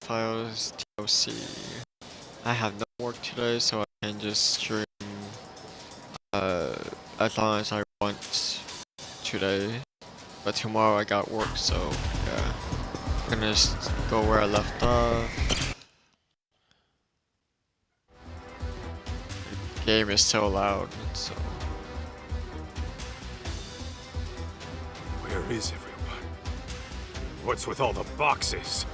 files TLC. I have no work today, so I can just stream as long as I want today. But tomorrow I got work, so yeah. I'm gonna just go where I left off. The game is so loud, so. Where is everyone? What's with all the boxes?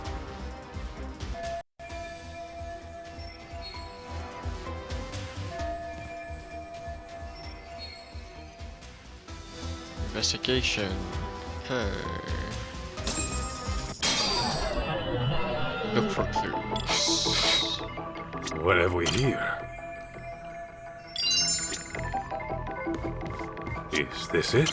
Investigation. Okay. Look for clues. What have we here? Is this it?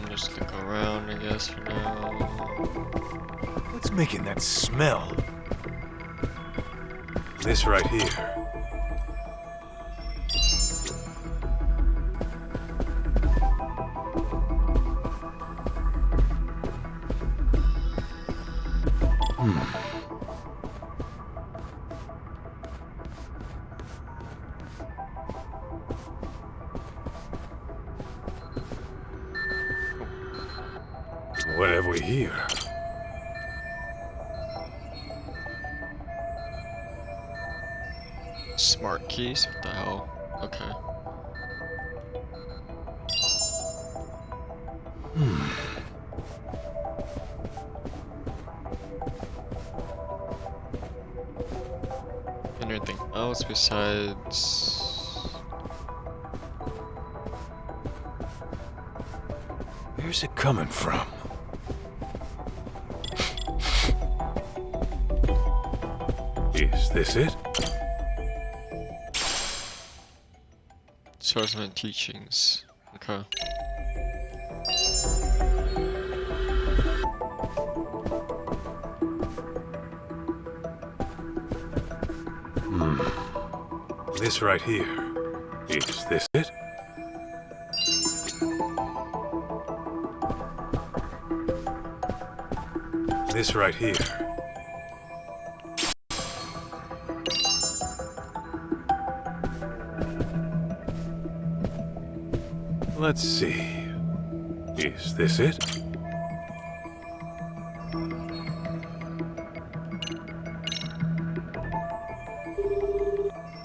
Just look around, I guess, for now. What's making that smell? This right here. What have we here? Smart keys? What the hell? Okay. Anything else besides... Where's it coming from? Is this it? Source and teachings. Okay. This right here. Is this it? This right here. Let's see. Is this it?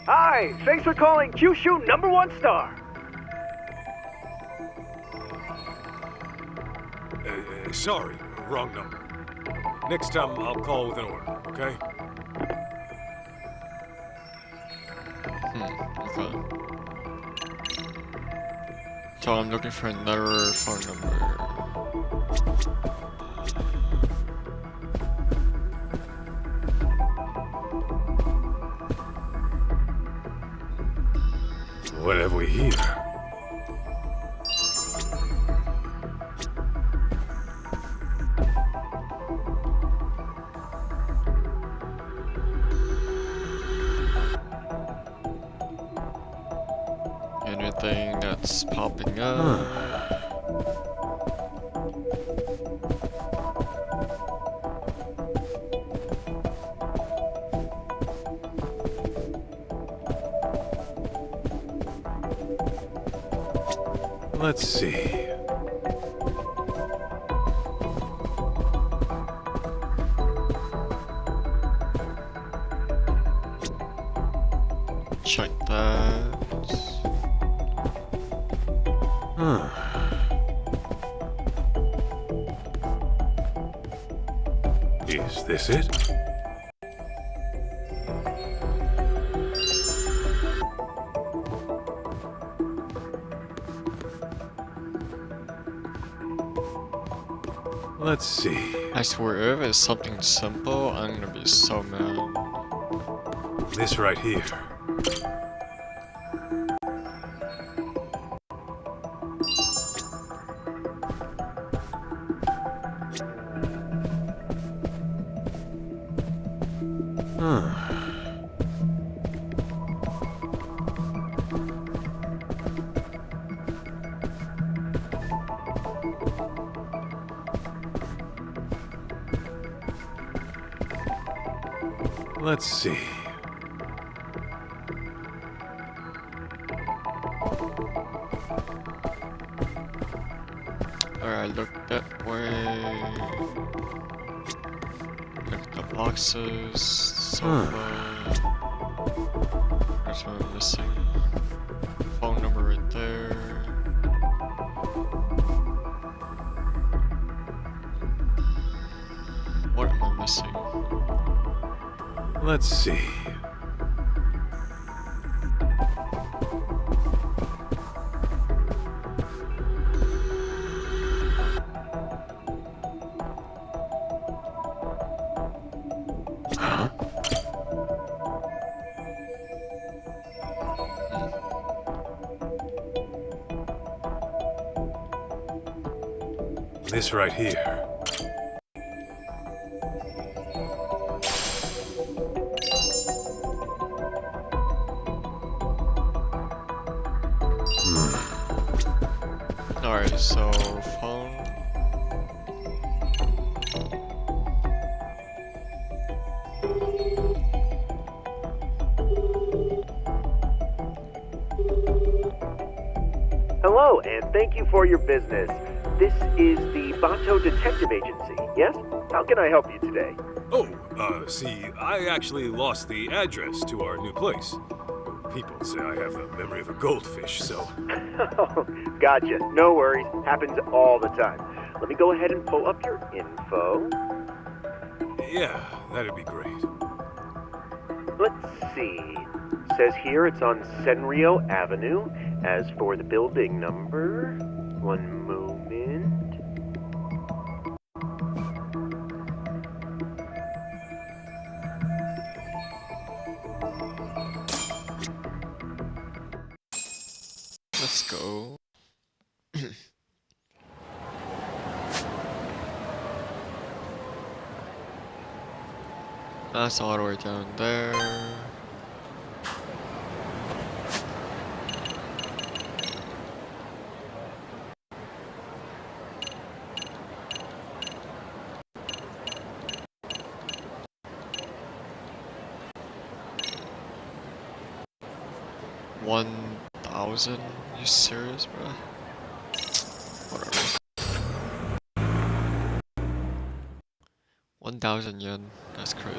Hi, thanks for calling Kyushu #1 star. Sorry, wrong number. Next time I'll call with an order, okay? Okay. So I'm looking for another phone number. What have we here? Anything that's popping up? Let's see. Check that. Is this it? Let's see. I swear, if it's something simple, I'm gonna be so mad. This right here. Let's see. Alright, look that way. Look at the boxes, sofa. There's one missing. Phone number right there. What am I missing? Let's see. This right here. Alright, so phone. Hello, and thank you for your business. This is the Bato Detective Agency, yes? How can I help you today? Oh, see, I actually lost the address to our new place. People say I have the memory of a goldfish, so... Gotcha. No worries. Happens all the time. Let me go ahead and pull up your info. Yeah, that'd be great. Let's see. Says here it's on Senrio Avenue. As for the building number, one moment. Let's go. That's all the way down there. $1,000? You serious, bro? Whatever. 1,000 yen. That's crazy.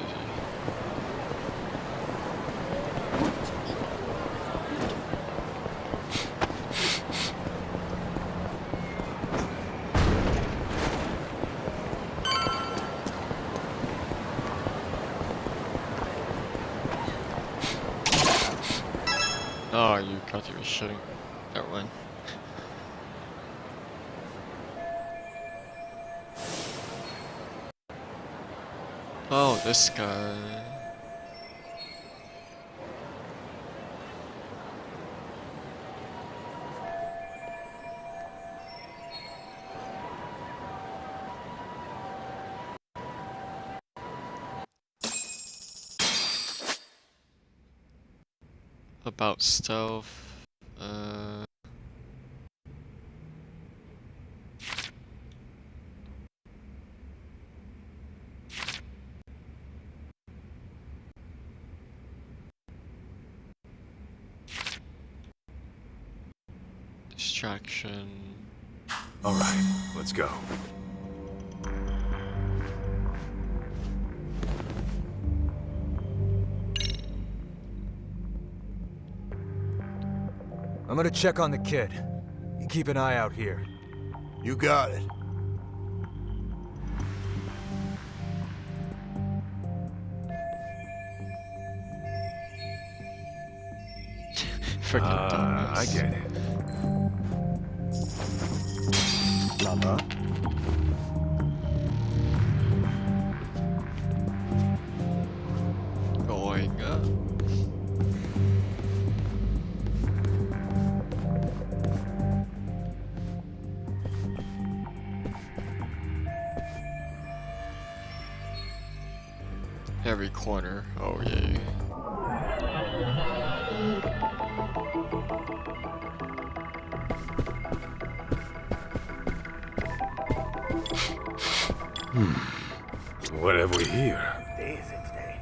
Oh, you thought you were shitting. Never mind. Oh, this guy. About stealth. Distraction. All right, let's go. I'm gonna check on the kid. You keep an eye out here. You got it. Freaking dumbass. I get it. Going up. Every corner. Oh yeah. What have we here? Day is it today?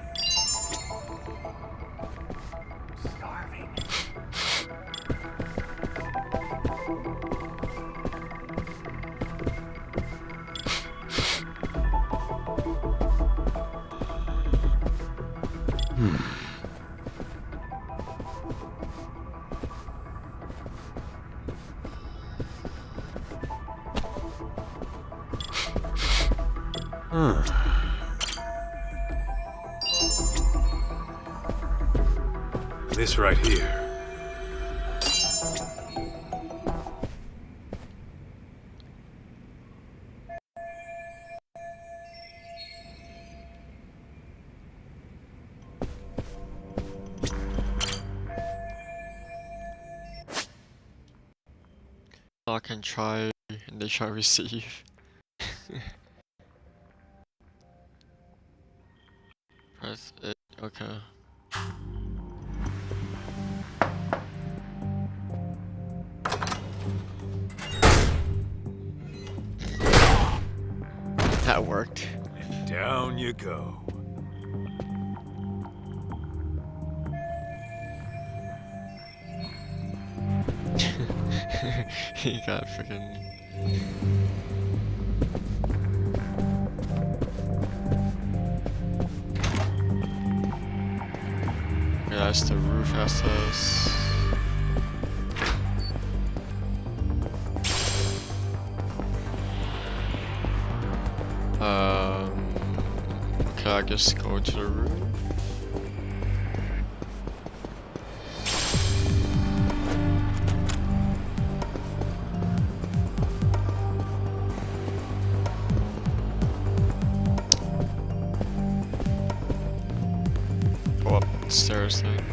This right here. I can try and they shall receive. Press it. Okay. That worked. And down you go. He got freaking. Yeah, that's the roof access. Can I just go to the roof? Go up the stairs then.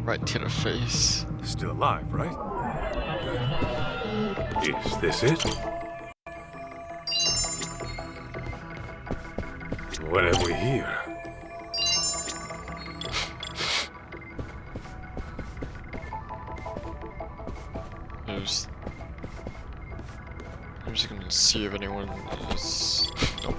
Right to the face. Still alive, right? Is this it? What have we here? I'm just gonna see if anyone is. Nope.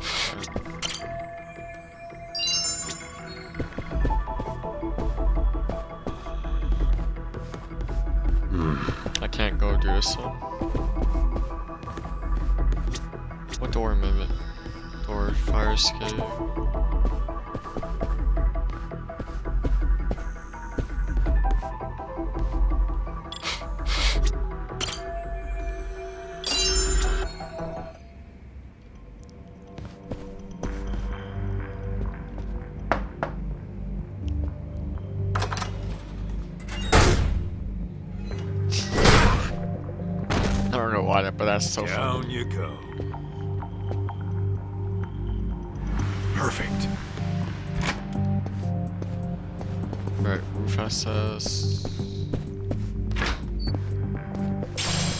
I can't go do this one. What door am I in? Door, fire escape. I don't know why, but that's so Down funny. you go. Perfect. Right, roof access.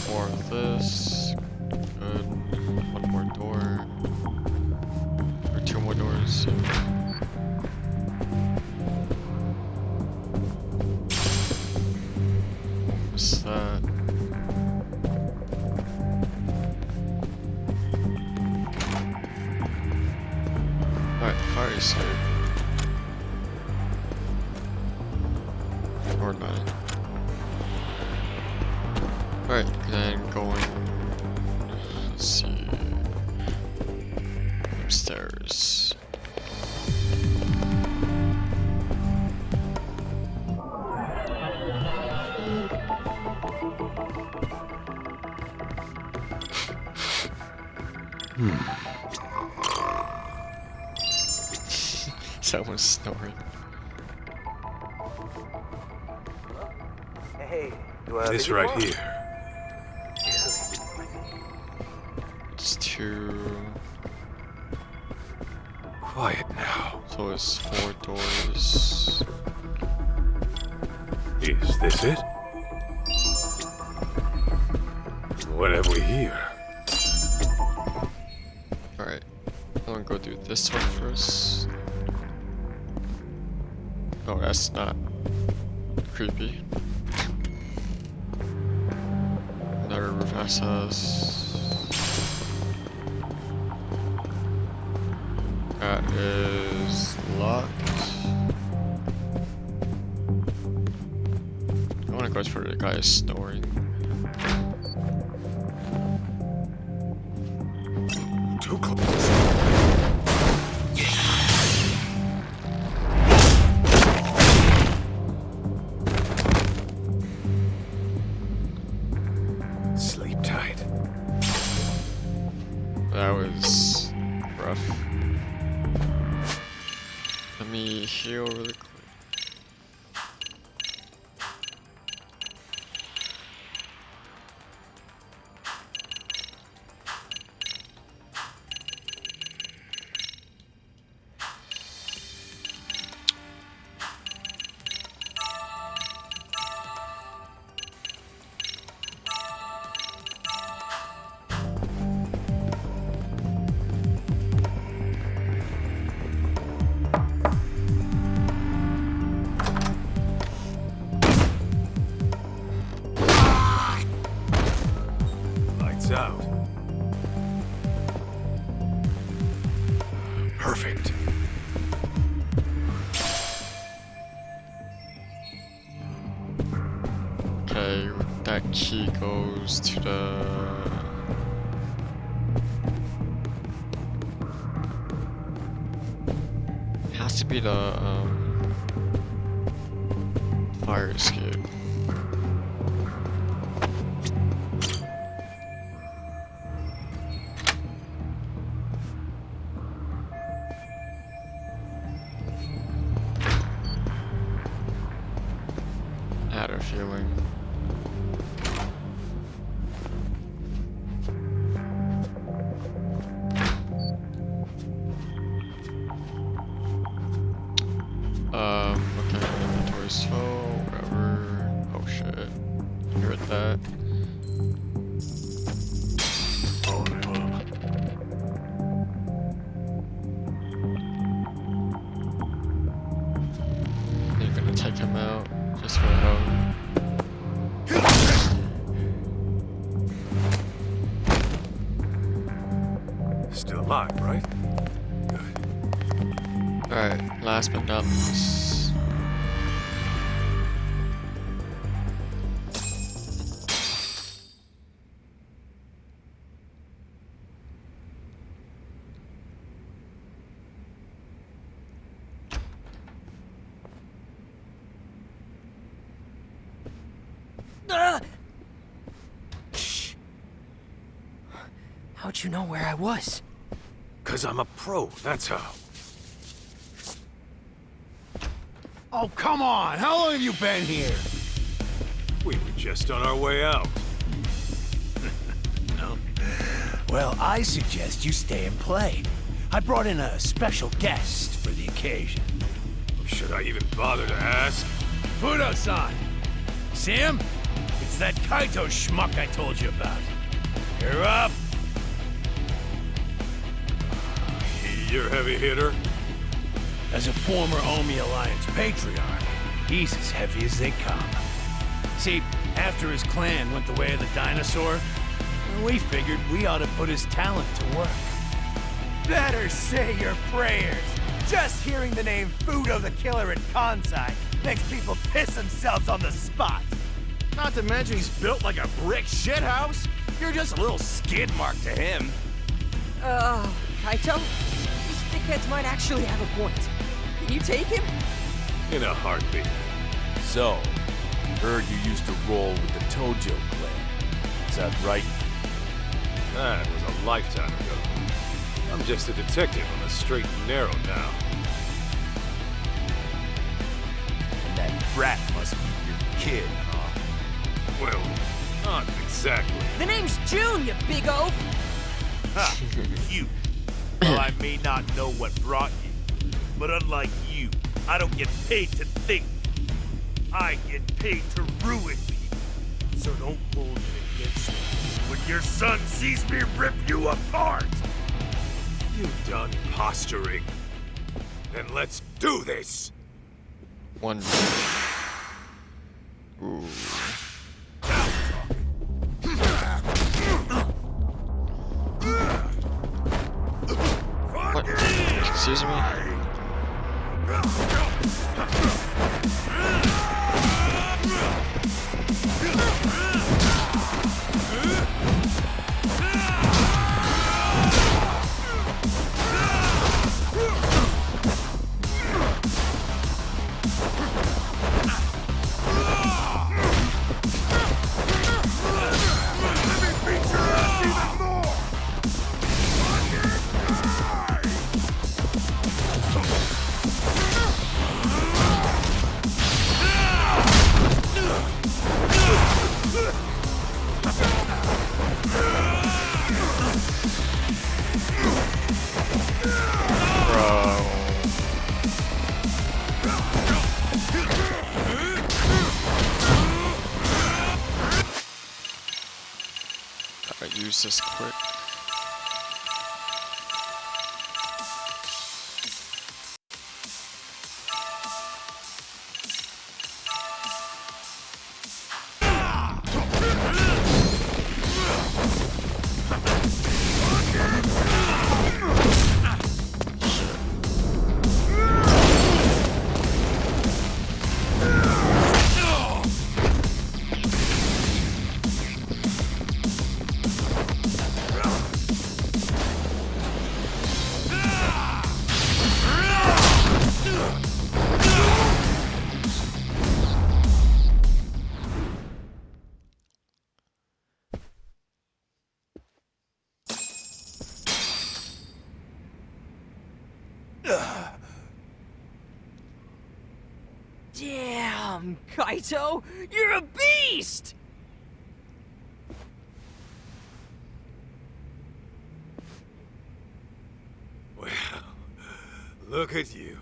More of this. Good. One more door. Or two more doors. What's that? Alright, fire escape. Or not. Alright, then going. Let's see. Upstairs. Someone's snoring. Hey, This right here. It's two. Quiet now. So it's 4 doors. Is this it? What have we here? Alright. I'm gonna go do this one first. Oh, that's not creepy. Another roof access. That is locked. I wanna go for the guy snoring. Too close. Sleep tight. That was rough. Let me heal really quick. Lights out. Perfect. Okay, that key goes to the... Has to be the fire escape. I had a feeling. Okay, inventory's full, whatever. Oh shit. You heard that? Oh no. You're gonna take him out just for hell. Still alive, right? Good. Alright, last but not least. Shh. How'd you know where I was? 'Cause I'm a pro, that's how. Oh, come on! How long have you been here? We were just on our way out. Well, I suggest you stay and play. I brought in a special guest for the occasion. Should I even bother to ask? Fudo-san! See him? It's that Kaito schmuck I told you about. You're up! You're a heavy hitter? As a former Omi Alliance patriarch, he's as heavy as they come. See, after his clan went the way of the dinosaur, we figured we ought to put his talent to work. Better say your prayers. Just hearing the name Fudo the Killer in Kansai makes people piss themselves on the spot. Not to mention he's built like a brick shithouse. You're just a little skid mark to him. Kaito? These dickheads might actually have a point. Can you take him? In a heartbeat. So, heard you used to roll with the Tojo clan. Is that right? That was a lifetime ago. I'm just a detective on the straight and narrow now. And that brat must be your kid, huh? Well, not exactly. The name's June, you big oaf! Ha! You. Well, I may not know what brought you, but unlike you, I don't get paid to think. I get paid to ruin people. So don't hold it against me when your son sees me rip you apart. You done posturing? Then let's do this! One. Ooh. What? Excuse me? Gotta use this quick. Damn, Kaito! You're a beast! Well, look at you.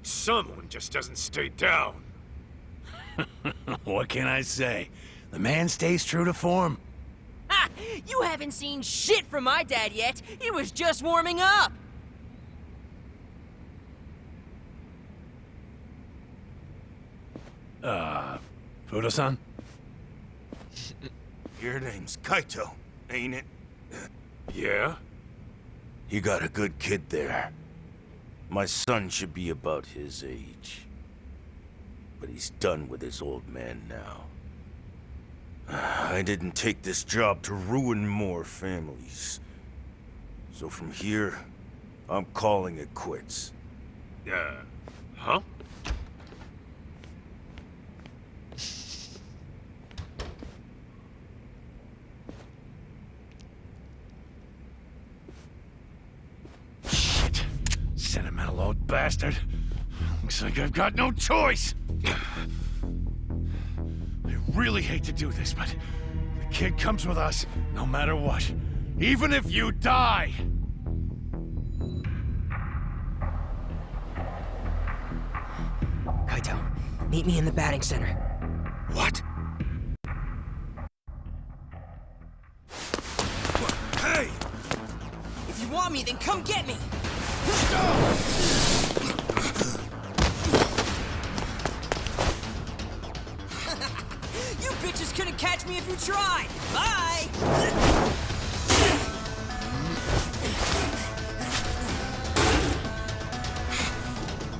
Someone just doesn't stay down. What can I say? The man stays true to form. Ha! You haven't seen shit from my dad yet. He was just warming up. Fudo-san? Your name's Kaito, ain't it? Yeah? You got a good kid there. My son should be about his age. But he's done with his old man now. I didn't take this job to ruin more families. So from here, I'm calling it quits. Huh? Shit. Sentimental old bastard. Looks like I've got no choice. I really hate to do this, but the kid comes with us no matter what. Even if you die! Kaito, meet me in the batting center. What? Hey! If you want me, then come get me! You bitches couldn't catch me if you tried! Bye!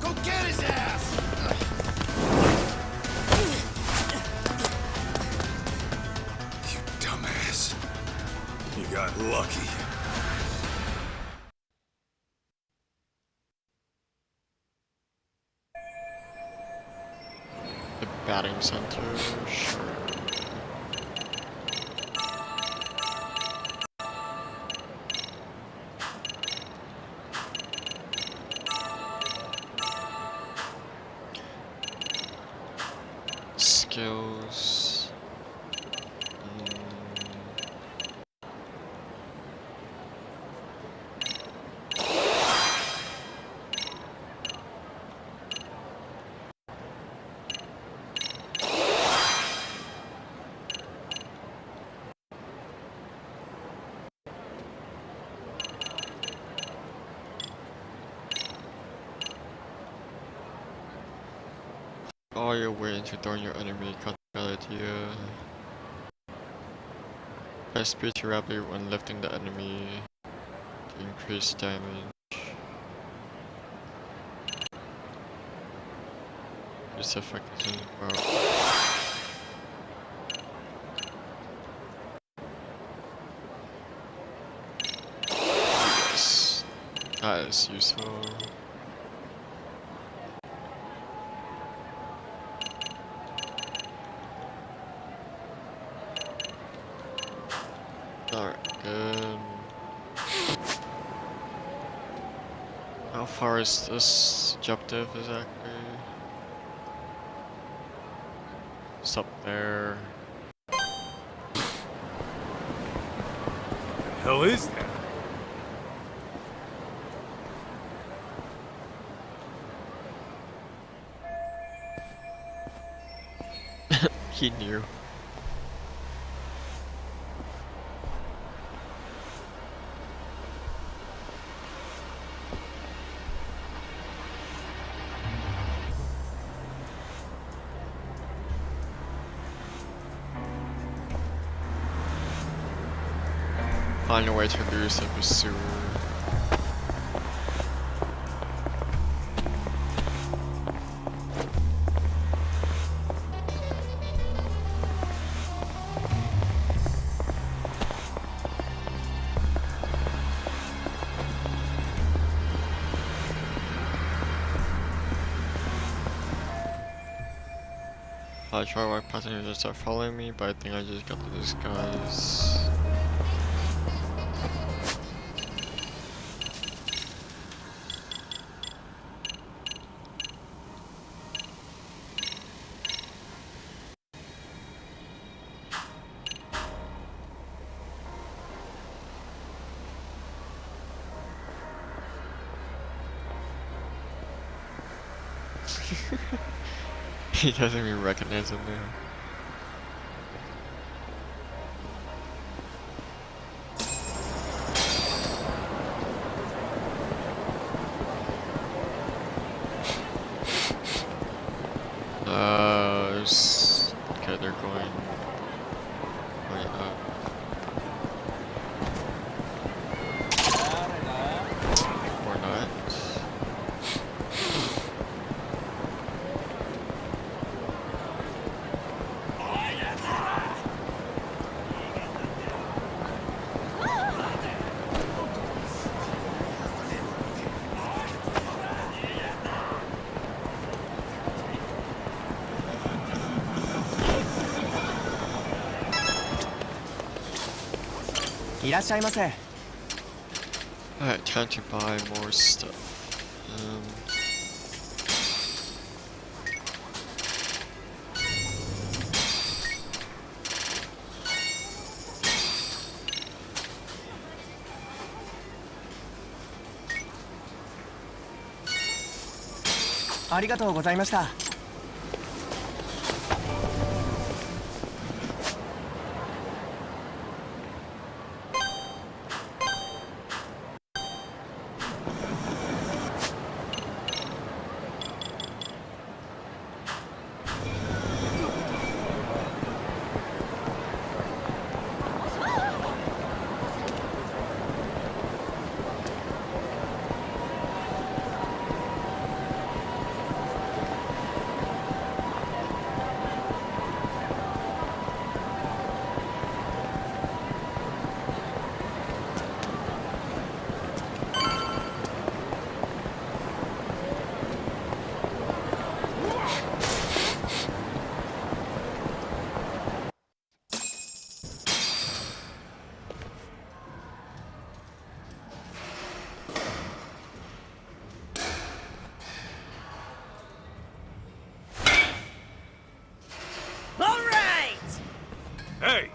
Go get his ass! You dumbass. You got lucky. The batting center, sure. Skills. All your way into throwing your enemy idea. Press speed to rapidly when lifting the enemy to increase damage. This effect is well. Yes, that is useful. Alright, good. How far is this objective exactly? It's up there. The hell is that? He knew. Find a way to lose the pursuer. I try my passengers to start following me, but I think I just got the disguise. He doesn't even recognize him now. Okay, they're going up. Or not. Alright, time to buy more stuff. All right! Hey!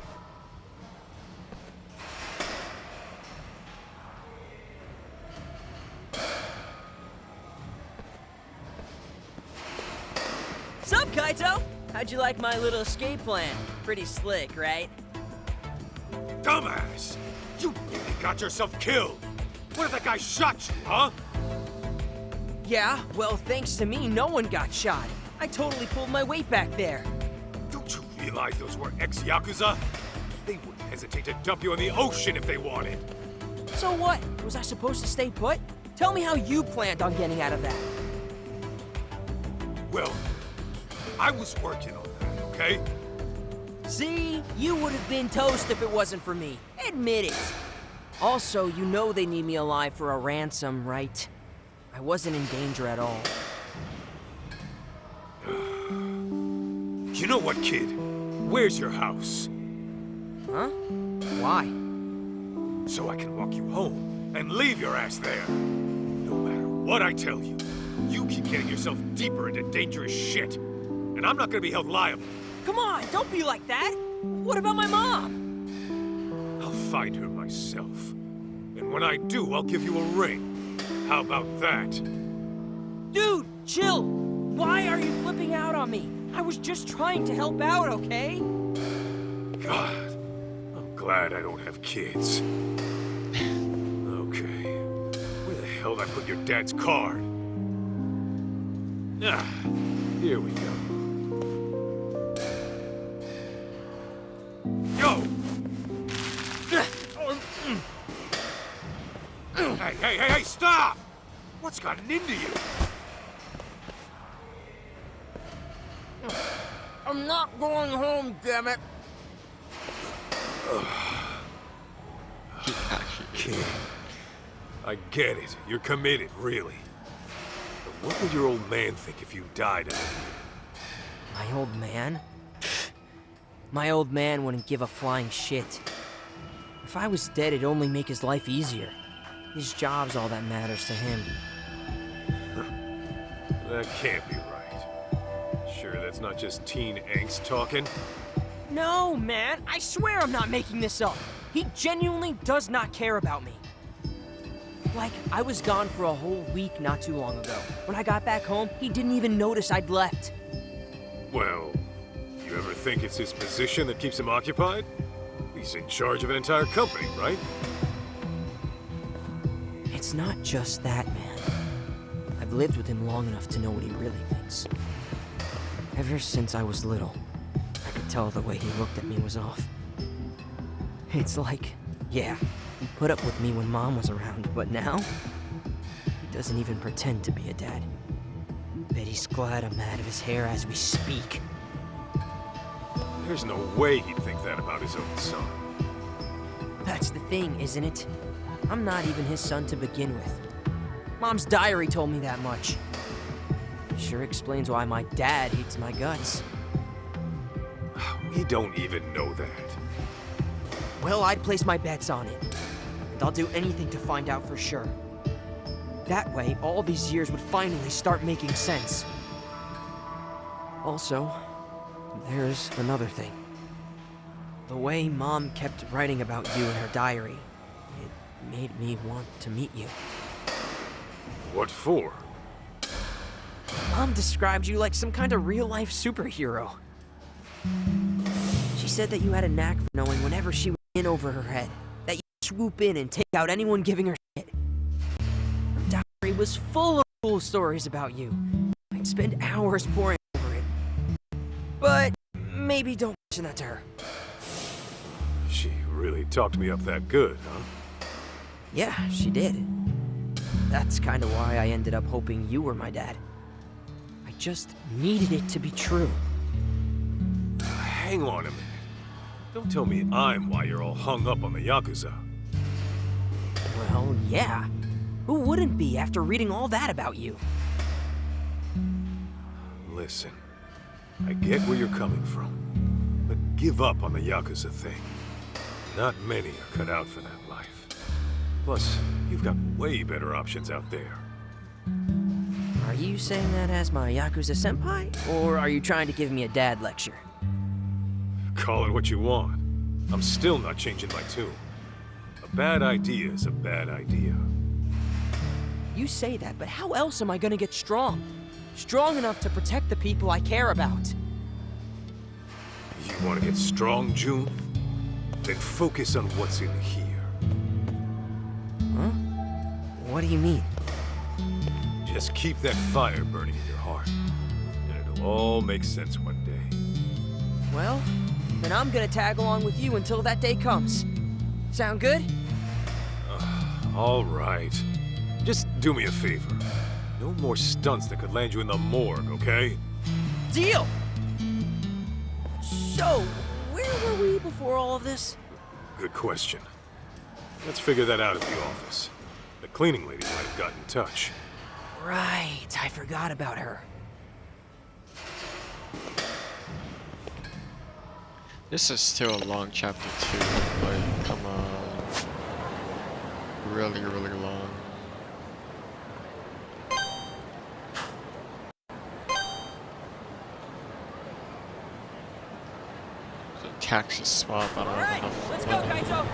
Sup, Kaito? How'd you like my little escape plan? Pretty slick, right? Dumbass! You really got yourself killed! What if that guy shot you, huh? Yeah, well, thanks to me, no one got shot. I totally pulled my weight back there. Don't you realize those were ex-Yakuza? They wouldn't hesitate to dump you in the ocean if they wanted. So what? Was I supposed to stay put? Tell me how you planned on getting out of that. Well, I was working on that, okay? See? You would have been toast if it wasn't for me. Admit it. Also, you know they need me alive for a ransom, right? I wasn't in danger at all. You know what, kid? Where's your house? Huh? Why? So I can walk you home and leave your ass there. No matter what I tell you, you keep getting yourself deeper into dangerous shit. And I'm not gonna be held liable. Come on, don't be like that. What about my mom? I'll find her myself. And when I do, I'll give you a ring. How about that? Dude, chill. Why are you flipping out on me? I was just trying to help out, okay? God, I'm glad I don't have kids. Okay, where the hell did I put your dad's card? Ah, here we go. Yo! Hey, stop! What's gotten into you? I'm not going home, damn it. Kid, I get it. You're committed, really. But what would your old man think if you died of it? My old man? My old man wouldn't give a flying shit. If I was dead, it'd only make his life easier. His job's all that matters to him. That can't be right. Sure, that's not just teen angst talking? No, man, I swear I'm not making this up. He genuinely does not care about me. Like, I was gone for a whole week not too long ago. When I got back home, he didn't even notice I'd left. Well, you ever think it's his position that keeps him occupied? He's in charge of an entire company, right? It's not just that, man. I've lived with him long enough to know what he really thinks. Ever since I was little, I could tell the way he looked at me was off. It's like, yeah, he put up with me when Mom was around, but now, he doesn't even pretend to be a dad. Bet he's glad I'm out of his hair as we speak. There's no way he'd think that about his own son. That's the thing, isn't it? I'm not even his son to begin with. Mom's diary told me that much. Sure explains why my dad hates my guts. We don't even know that. Well, I'd place my bets on it. And I'll do anything to find out for sure. That way, all these years would finally start making sense. Also, there's another thing. The way Mom kept writing about you in her diary, it made me want to meet you. What for? Mom described you like some kind of real-life superhero. She said that you had a knack for knowing whenever she was in over her head, that you swoop in and take out anyone giving her shit. Her diary was full of cool stories about you. I'd spend hours poring over it. But maybe don't mention that to her. She really talked me up that good, huh? Yeah, she did. That's kind of why I ended up hoping you were my dad. I just needed it to be true. Hang on a minute. Don't tell me I'm why you're all hung up on the Yakuza. Well, yeah. Who wouldn't be after reading all that about you? Listen, I get where you're coming from, but give up on the Yakuza thing. Not many are cut out for that life. Plus, you've got way better options out there. Are you saying that as my Yakuza senpai? Or are you trying to give me a dad lecture? Call it what you want. I'm still not changing my tune. A bad idea is a bad idea. You say that, but how else am I gonna get strong? Strong enough to protect the people I care about. You want to get strong, June? Then focus on what's in here. Huh? What do you mean? Just keep that fire burning in your heart, and it'll all make sense one day. Well, then I'm gonna tag along with you until that day comes. Sound good? All right. Just do me a favor. No more stunts that could land you in the morgue, okay? Deal! So, where were we before all of this? Good question. Let's figure that out at the office. The cleaning lady might have gotten in touch. Right, I forgot about her. This is still a long chapter 2. Like, come on. Really, really long. The taxi swap, I don't have Alright, enough let's go, money. Kaito!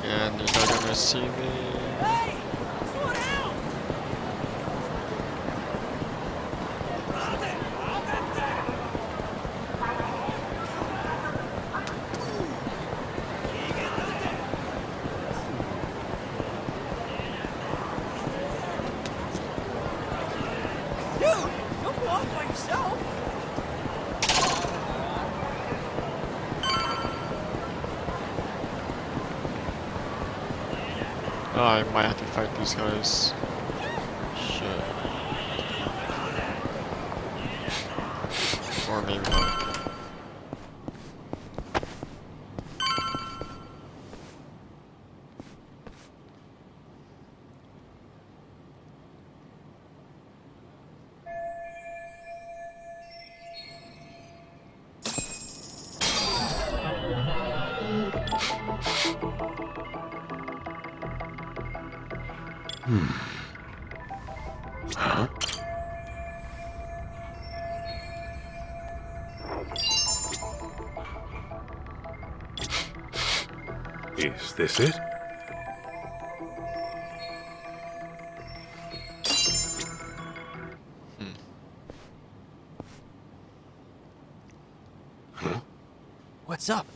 And they're not gonna see me. Hey! Slow down! Dude, don't go off by yourself! Oh, I might have to fight these guys. Shit. Or maybe not. Is this it? What's up?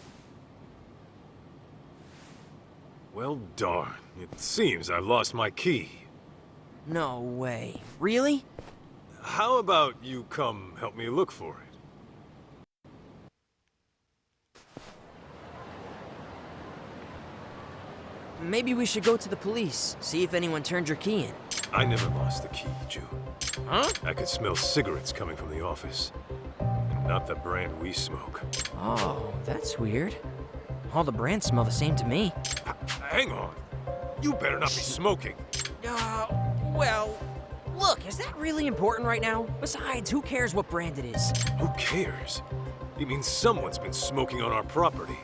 Well, darn. It seems I lost my key. No way. Really? How about you come help me look for it? Maybe we should go to the police, see if anyone turned your key in. I never lost the key, June. Huh? I could smell cigarettes coming from the office. And not the brand we smoke. Oh, that's weird. All the brands smell the same to me. Hang on. You better not be smoking. Well, look, is that really important right now? Besides, who cares what brand it is? Who cares? You mean someone's been smoking on our property?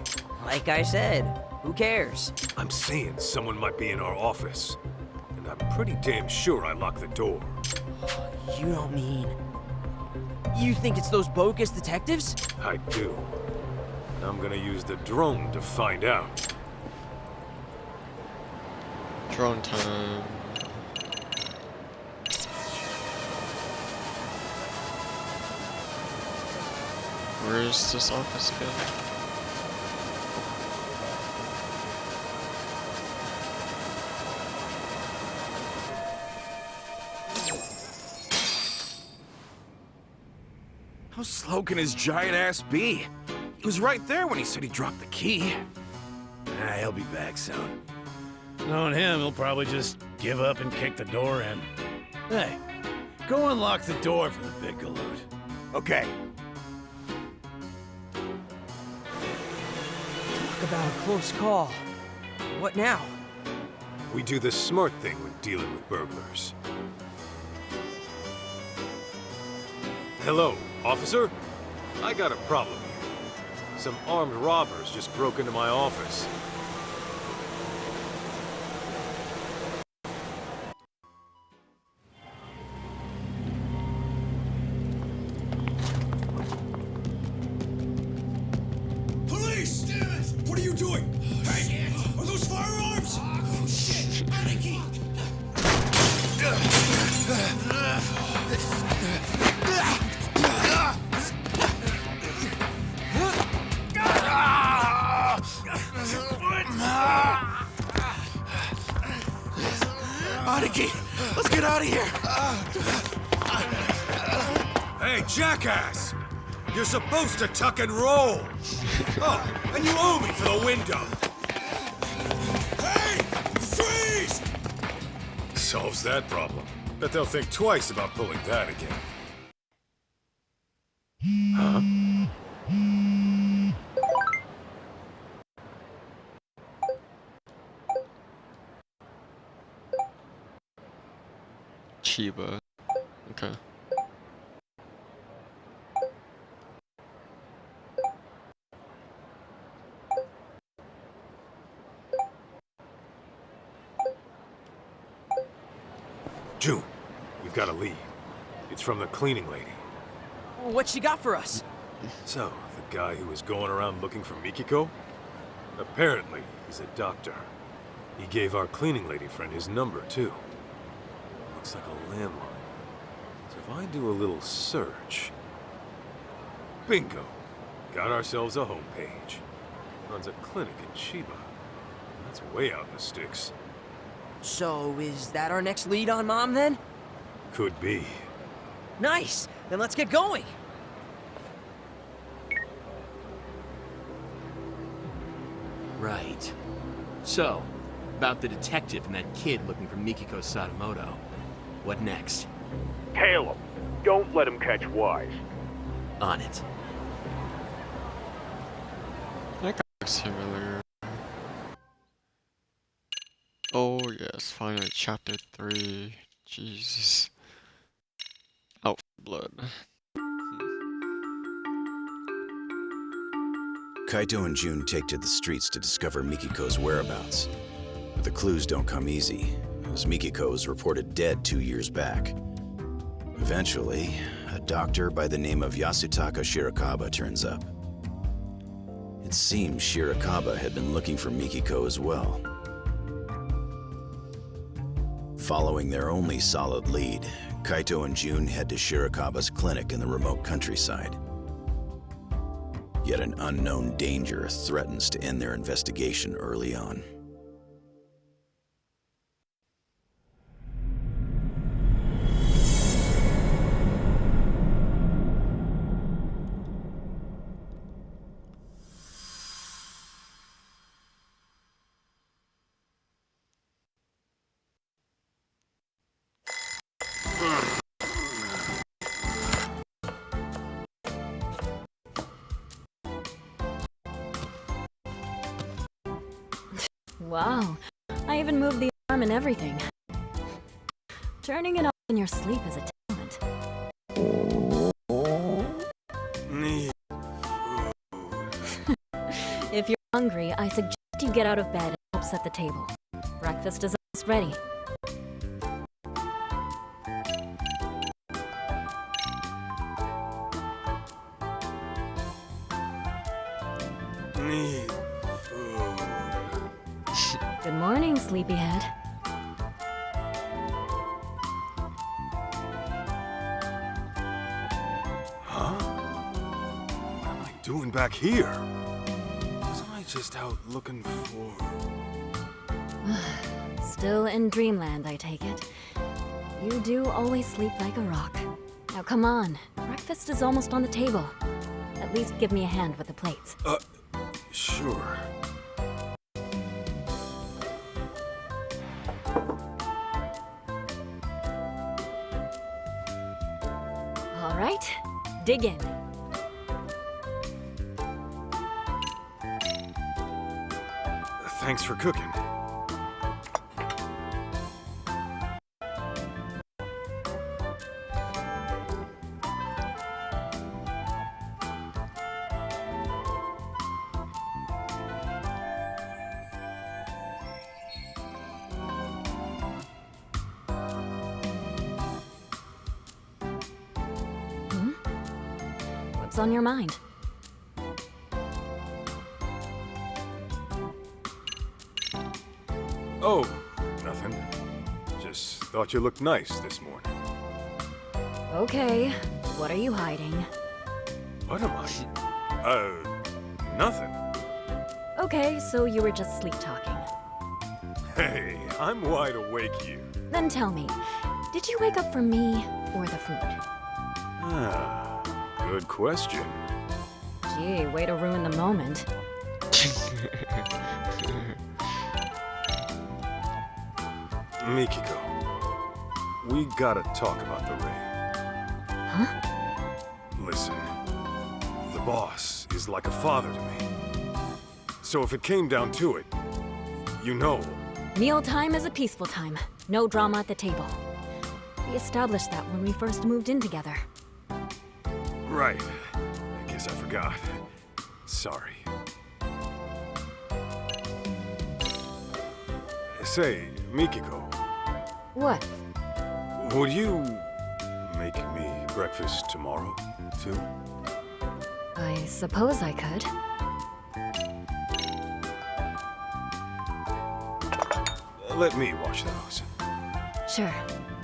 Like I said, who cares? I'm saying someone might be in our office. And I'm pretty damn sure I locked the door. You don't mean... You think it's those bogus detectives? I do. And I'm gonna use the drone to find out. Drone time. Where is this office again? How slow can his giant ass be? He was right there when he said he dropped the key. He'll be back soon. Knowing him, he'll probably just give up and kick the door in. Hey, go unlock the door for the big galoot. Okay. Talk about a close call. What now? We do the smart thing when dealing with burglars. Hello, officer? I got a problem here. Some armed robbers just broke into my office. Police! Damn it! What are you doing? Hey, are those firearms? Oh, shit! Anarchy! Anarchy, let's get out of here. Hey, jackass! You're supposed to tuck and roll! Oh, and you owe me for the window! Hey! Freeze! Solves that problem. Bet they'll think twice about pulling that again. Huh? Chiba. Okay. June, we've got a lead. It's from the cleaning lady. What she got for us? So, the guy who was going around looking for Mikiko? Apparently, he's a doctor. He gave our cleaning lady friend his number, too. Looks like a landline. So if I do a little search... Bingo! Got ourselves a homepage. Runs a clinic in Chiba. That's way out in the sticks. So, is that our next lead on Mom, then? Could be. Nice! Then let's get going! Right. So, about the detective and that kid looking for Mikiko Sadamoto. What next? Tail him. Don't let him catch wise. On it. That guy looks familiar. Oh yes, finally chapter 3. Jesus. Out for blood. Kaito and June take to the streets to discover Mikiko's whereabouts. But the clues don't come easy, as Mikiko was reported dead 2 years back. Eventually, a doctor by the name of Yasutaka Shirakawa turns up. It seems Shirakawa had been looking for Mikiko as well. Following their only solid lead, Kaito and June head to Shirakawa's clinic in the remote countryside. Yet an unknown danger threatens to end their investigation early on. Wow, I even moved the arm and everything. Turning it off in your sleep is a talent. If you're hungry, I suggest you get out of bed and help set the table. Breakfast is almost ready. Need food. Good morning, sleepyhead. Huh? What am I doing back here? Wasn't I just out looking for... Still in dreamland, I take it. You do always sleep like a rock. Now come on, breakfast is almost on the table. At least give me a hand with the plates. Sure. All right, dig in. Thanks for cooking. What's on your mind? Oh, nothing. Just thought you looked nice this morning. Okay, what are you hiding? What am I? Nothing. Okay, so you were just sleep talking. Hey, I'm wide awake here. Then tell me, did you wake up for me or the food? Ah, good question. Gee, way to ruin the moment. Mikiko. we gotta talk about the raid. Huh? Listen, the boss is like a father to me. So if it came down to it, you know... Mealtime is a peaceful time. No drama at the table. We established that when we first moved in together. Right. I guess I forgot. Sorry. Say, Mikiko. What? Would you make me breakfast tomorrow, too? I suppose I could. Let me wash those. Sure.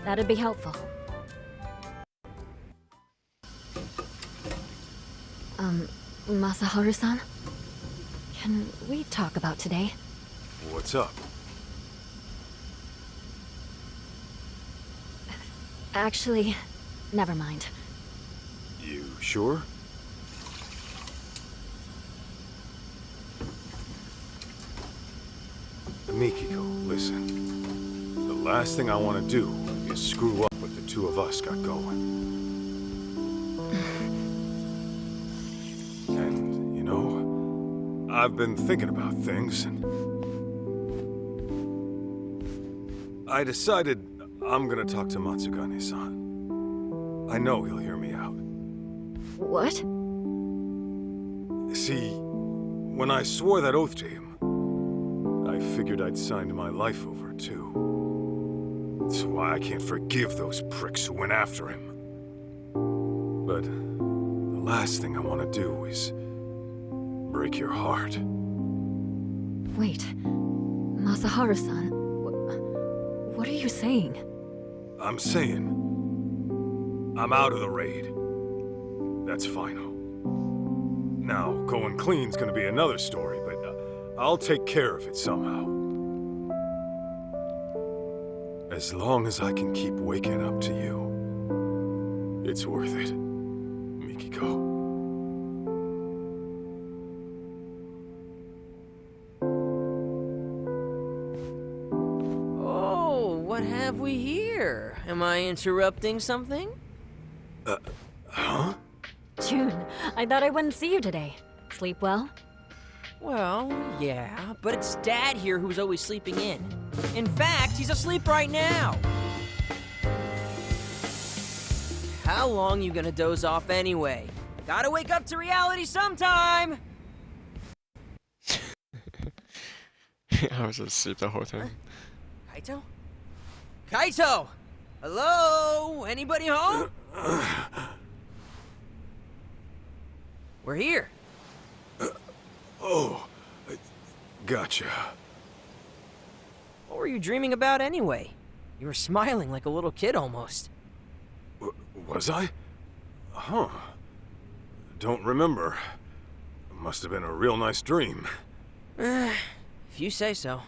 That'd be helpful. Masaharu-san? Can we talk about today? What's up? Actually, never mind. You sure? Mikiko, listen. The last thing I want to do is screw up what the two of us got going. And, you know, I've been thinking about things, and I decided I'm gonna talk to Matsugane-san. I know he'll hear me out. What? See, when I swore that oath to him, I figured I'd signed my life over, too. That's why I can't forgive those pricks who went after him. But the last thing I want to do is break your heart. Wait. Masaharu-san, what are you saying? I'm saying, I'm out of the raid. That's final. Now, going clean's gonna be another story, but I'll take care of it somehow. As long as I can keep waking up to you, it's worth it, Mikiko. Oh, what have we here? Am I interrupting something? Huh? June, I thought I wouldn't see you today. Sleep well? Well, yeah, but it's Dad here who's always sleeping in. In fact, he's asleep right now. How long you gonna doze off anyway? Gotta wake up to reality sometime! I was asleep the whole time. Kaito? Kaito! Hello? Anybody home? We're here. Oh, gotcha. What were you dreaming about anyway? You were smiling like a little kid almost. Was I? Huh. Don't remember. Must have been a real nice dream. If you say so.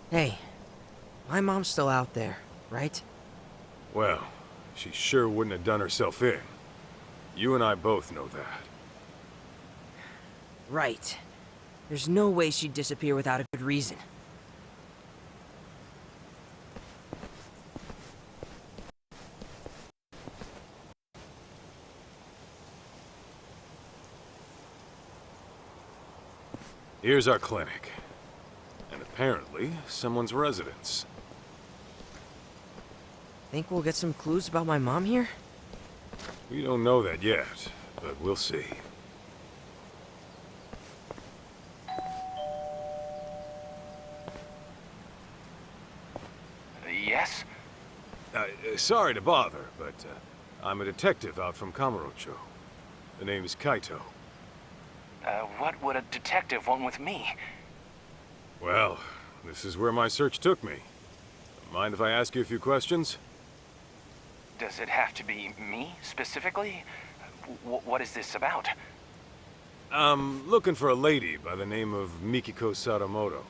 Hey, my mom's still out there, right? Well, she sure wouldn't have done herself in. You and I both know that. Right. There's no way she'd disappear without a good reason. Here's our clinic. And apparently, someone's residence. Think we'll get some clues about my mom here? We don't know that yet, but we'll see. Yes? Sorry to bother, but I'm a detective out from Kamurocho. The name is Kaito. What would a detective want with me? Well, this is where my search took me. Mind if I ask you a few questions? Does it have to be me, specifically? What is this about? I'm looking for a lady by the name of Mikiko Sadamoto.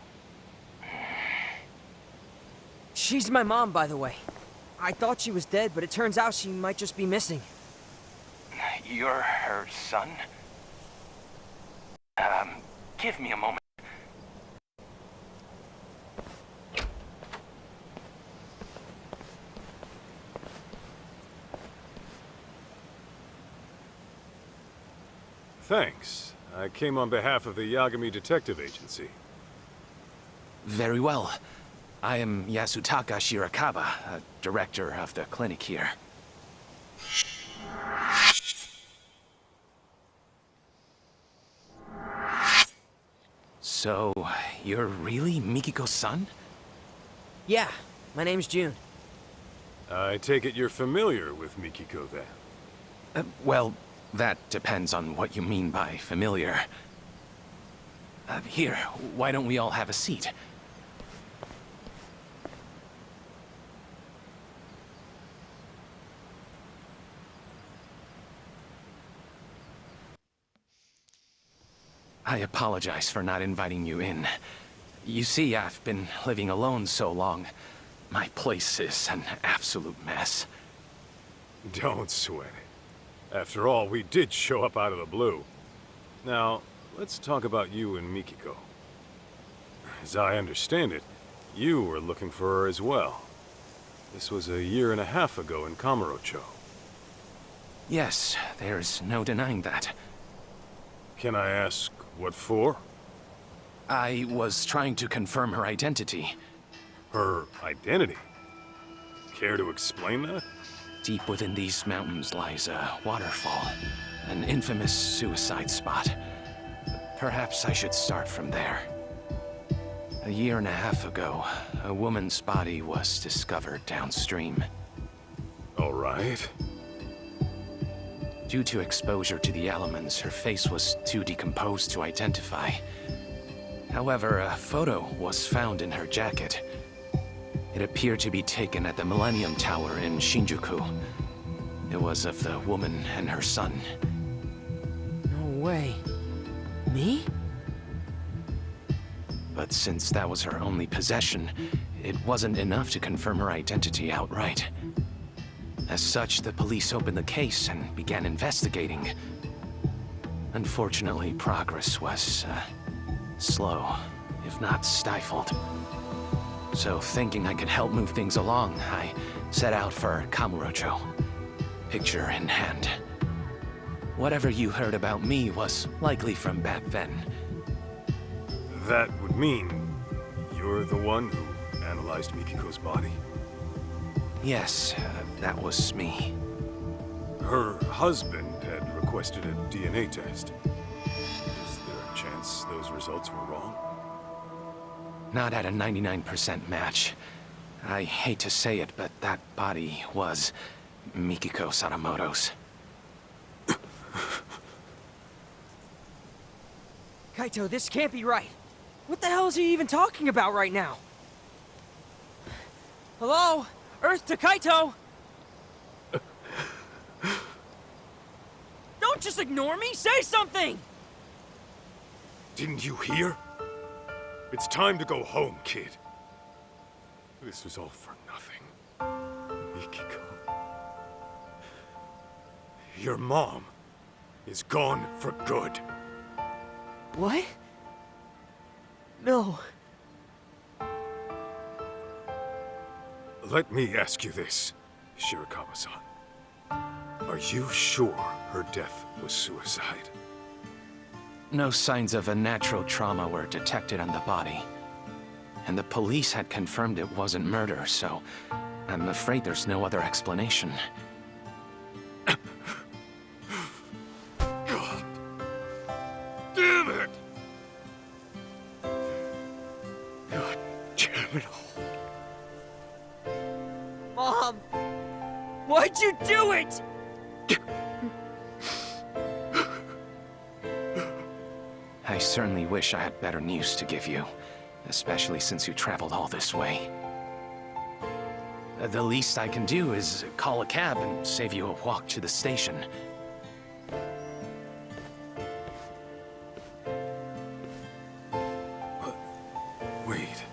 She's my mom, by the way. I thought she was dead, but it turns out she might just be missing. You're her son? Give me a moment. Thanks. I came on behalf of the Yagami Detective Agency. Very well. I am Yasutaka Shirakawa, director of the clinic here. So, you're really Mikiko's son? Yeah, my name's June. I take it you're familiar with Mikiko, then? Well, that depends on what you mean by familiar. Here, why don't we all have a seat? I apologize for not inviting you in. You see, I've been living alone so long. My place is an absolute mess. Don't sweat it. After all, we did show up out of the blue. Now, let's talk about you and Mikiko. As I understand it, you were looking for her as well. This was 1.5 years ago in Kamurocho. Yes, there's no denying that. Can I ask what for? I was trying to confirm her identity. Her identity? Care to explain that? Deep within these mountains lies a waterfall, an infamous suicide spot. Perhaps I should start from there. 1.5 years ago, a woman's body was discovered downstream. All right. Due to exposure to the elements, her face was too decomposed to identify. However, a photo was found in her jacket. It appeared to be taken at the Millennium Tower in Shinjuku. It was of the woman and her son. No way. Me? But since that was her only possession, it wasn't enough to confirm her identity outright. As such, the police opened the case and began investigating. Unfortunately, progress was, slow, if not stifled. So, thinking I could help move things along, I set out for Kamurocho, picture in hand. Whatever you heard about me was likely from back then. That would mean you're the one who analyzed Mikiko's body? Yes, that was me. Her husband had requested a DNA test. Is there a chance those results were wrong? Not at a 99% match. I hate to say it, but that body was Mikiko Sadamoto's. Kaito, this can't be right. What the hell is he even talking about right now? Hello? Earth to Kaito! Don't just ignore me! Say something! Didn't you hear? It's time to go home, kid. This was all for nothing. Mikiko. Your mom is gone for good. What? No. Let me ask you this, Shirakawa-san. Are you sure her death was suicide? No signs of a natural trauma were detected on the body. And the police had confirmed it wasn't murder, so I'm afraid there's no other explanation. God damn it! God damn it all. Mom! Why'd you do it? I certainly wish I had better news to give you, especially since you traveled all this way. The least I can do is call a cab and save you a walk to the station. Wait.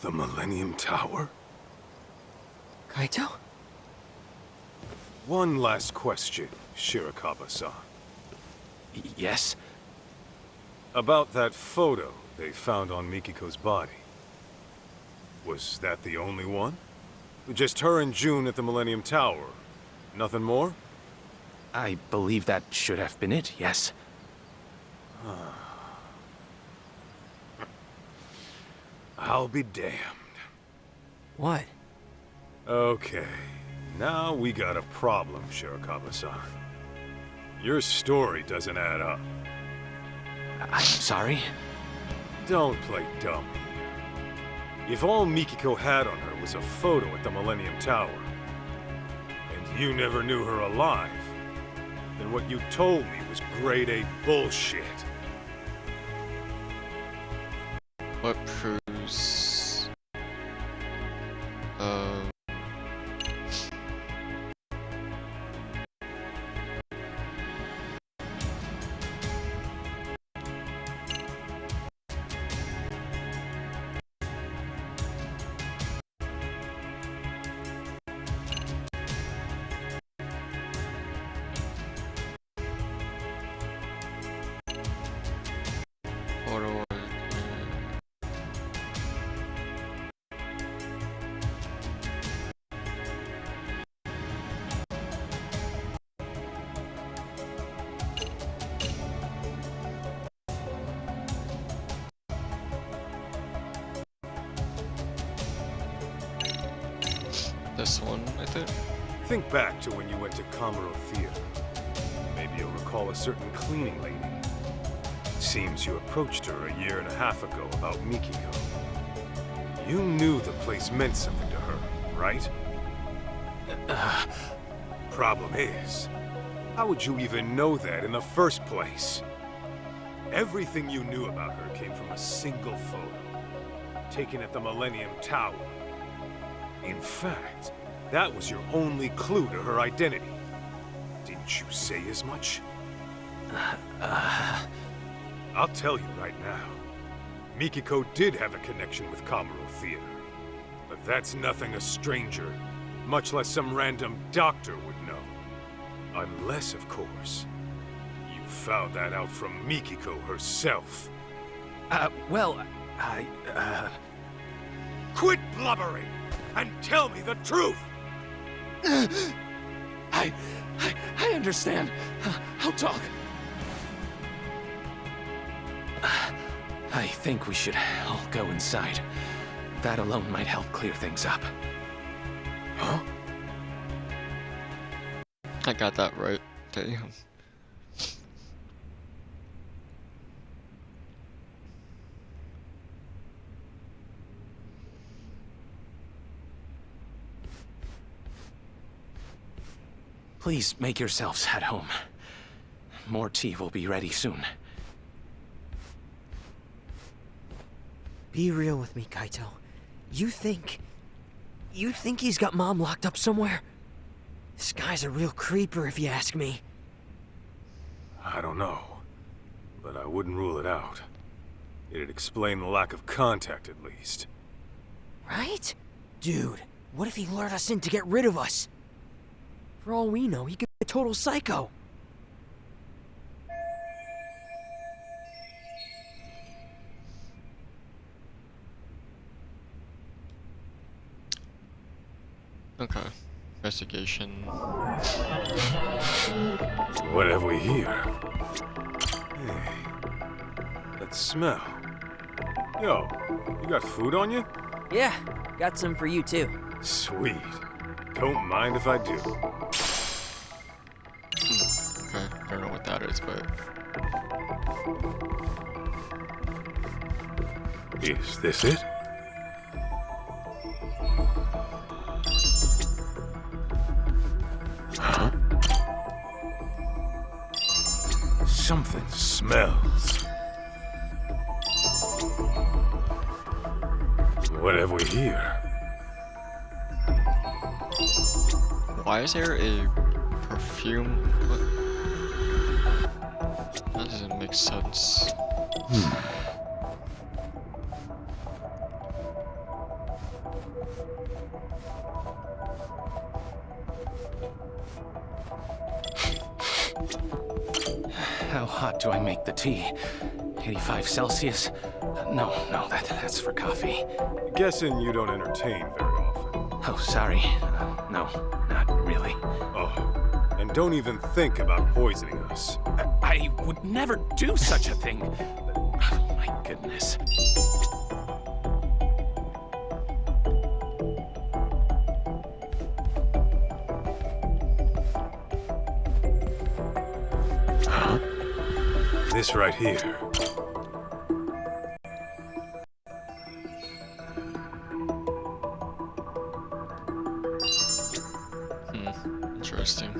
The Millennium Tower? Kaito? One last question, Shirakawa-san. Yes? About that photo they found on Mikiko's body. Was that the only one? Just her and June at the Millennium Tower? Nothing more? I believe that should have been it, yes. I'll be damned. What? Okay, now we got a problem, Shirakawa-san. Your story doesn't add up. I'm sorry? Don't play dumb. If all Mikiko had on her was a photo at the Millennium Tower, and you never knew her alive, then what you told me was grade A bullshit. What proves... photo... This one, I think. Think back to when you went to Kamuro Theater. Maybe you'll recall a certain cleaning lady. Seems you approached her a year and a half ago about Mikiko. You knew the place meant something to her, right? Problem is, how would you even know that in the first place? Everything you knew about her came from a single photo, taken at the Millennium Tower. In fact, that was your only clue to her identity. Didn't you say as much? I'll tell you right now. Mikiko did have a connection with Kamuro Theater. But that's nothing a stranger, much less some random doctor would know. Unless, of course, you found that out from Mikiko herself. Well, Quit blubbering and tell me the truth! I understand. I'll talk. I think we should all go inside. That alone might help clear things up. Huh? I got that right. Damn. Please make yourselves at home. More tea will be ready soon. Be real with me, Kaito. You think he's got Mom locked up somewhere? This guy's a real creeper, if you ask me. I don't know, but I wouldn't rule it out. It'd explain the lack of contact, at least. Right? Dude, what if he lured us in to get rid of us? For all we know, he could be a total psycho. Okay. Investigation. What have we here? Hey, that smell. Yo, you got food on you? Yeah, got some for you too. Sweet. Don't mind if I do. Okay, I don't know what that is, but... Is this it? Huh? Something smells. What have we here? Why is there a perfume? What? That doesn't make sense. do I make the tea? 85 Celsius? No, that's for coffee. Guessing you don't entertain very often. Oh, sorry. No, not really. Oh, and don't even think about poisoning us. I would never do such a thing. Oh, my goodness. This right here. Interesting.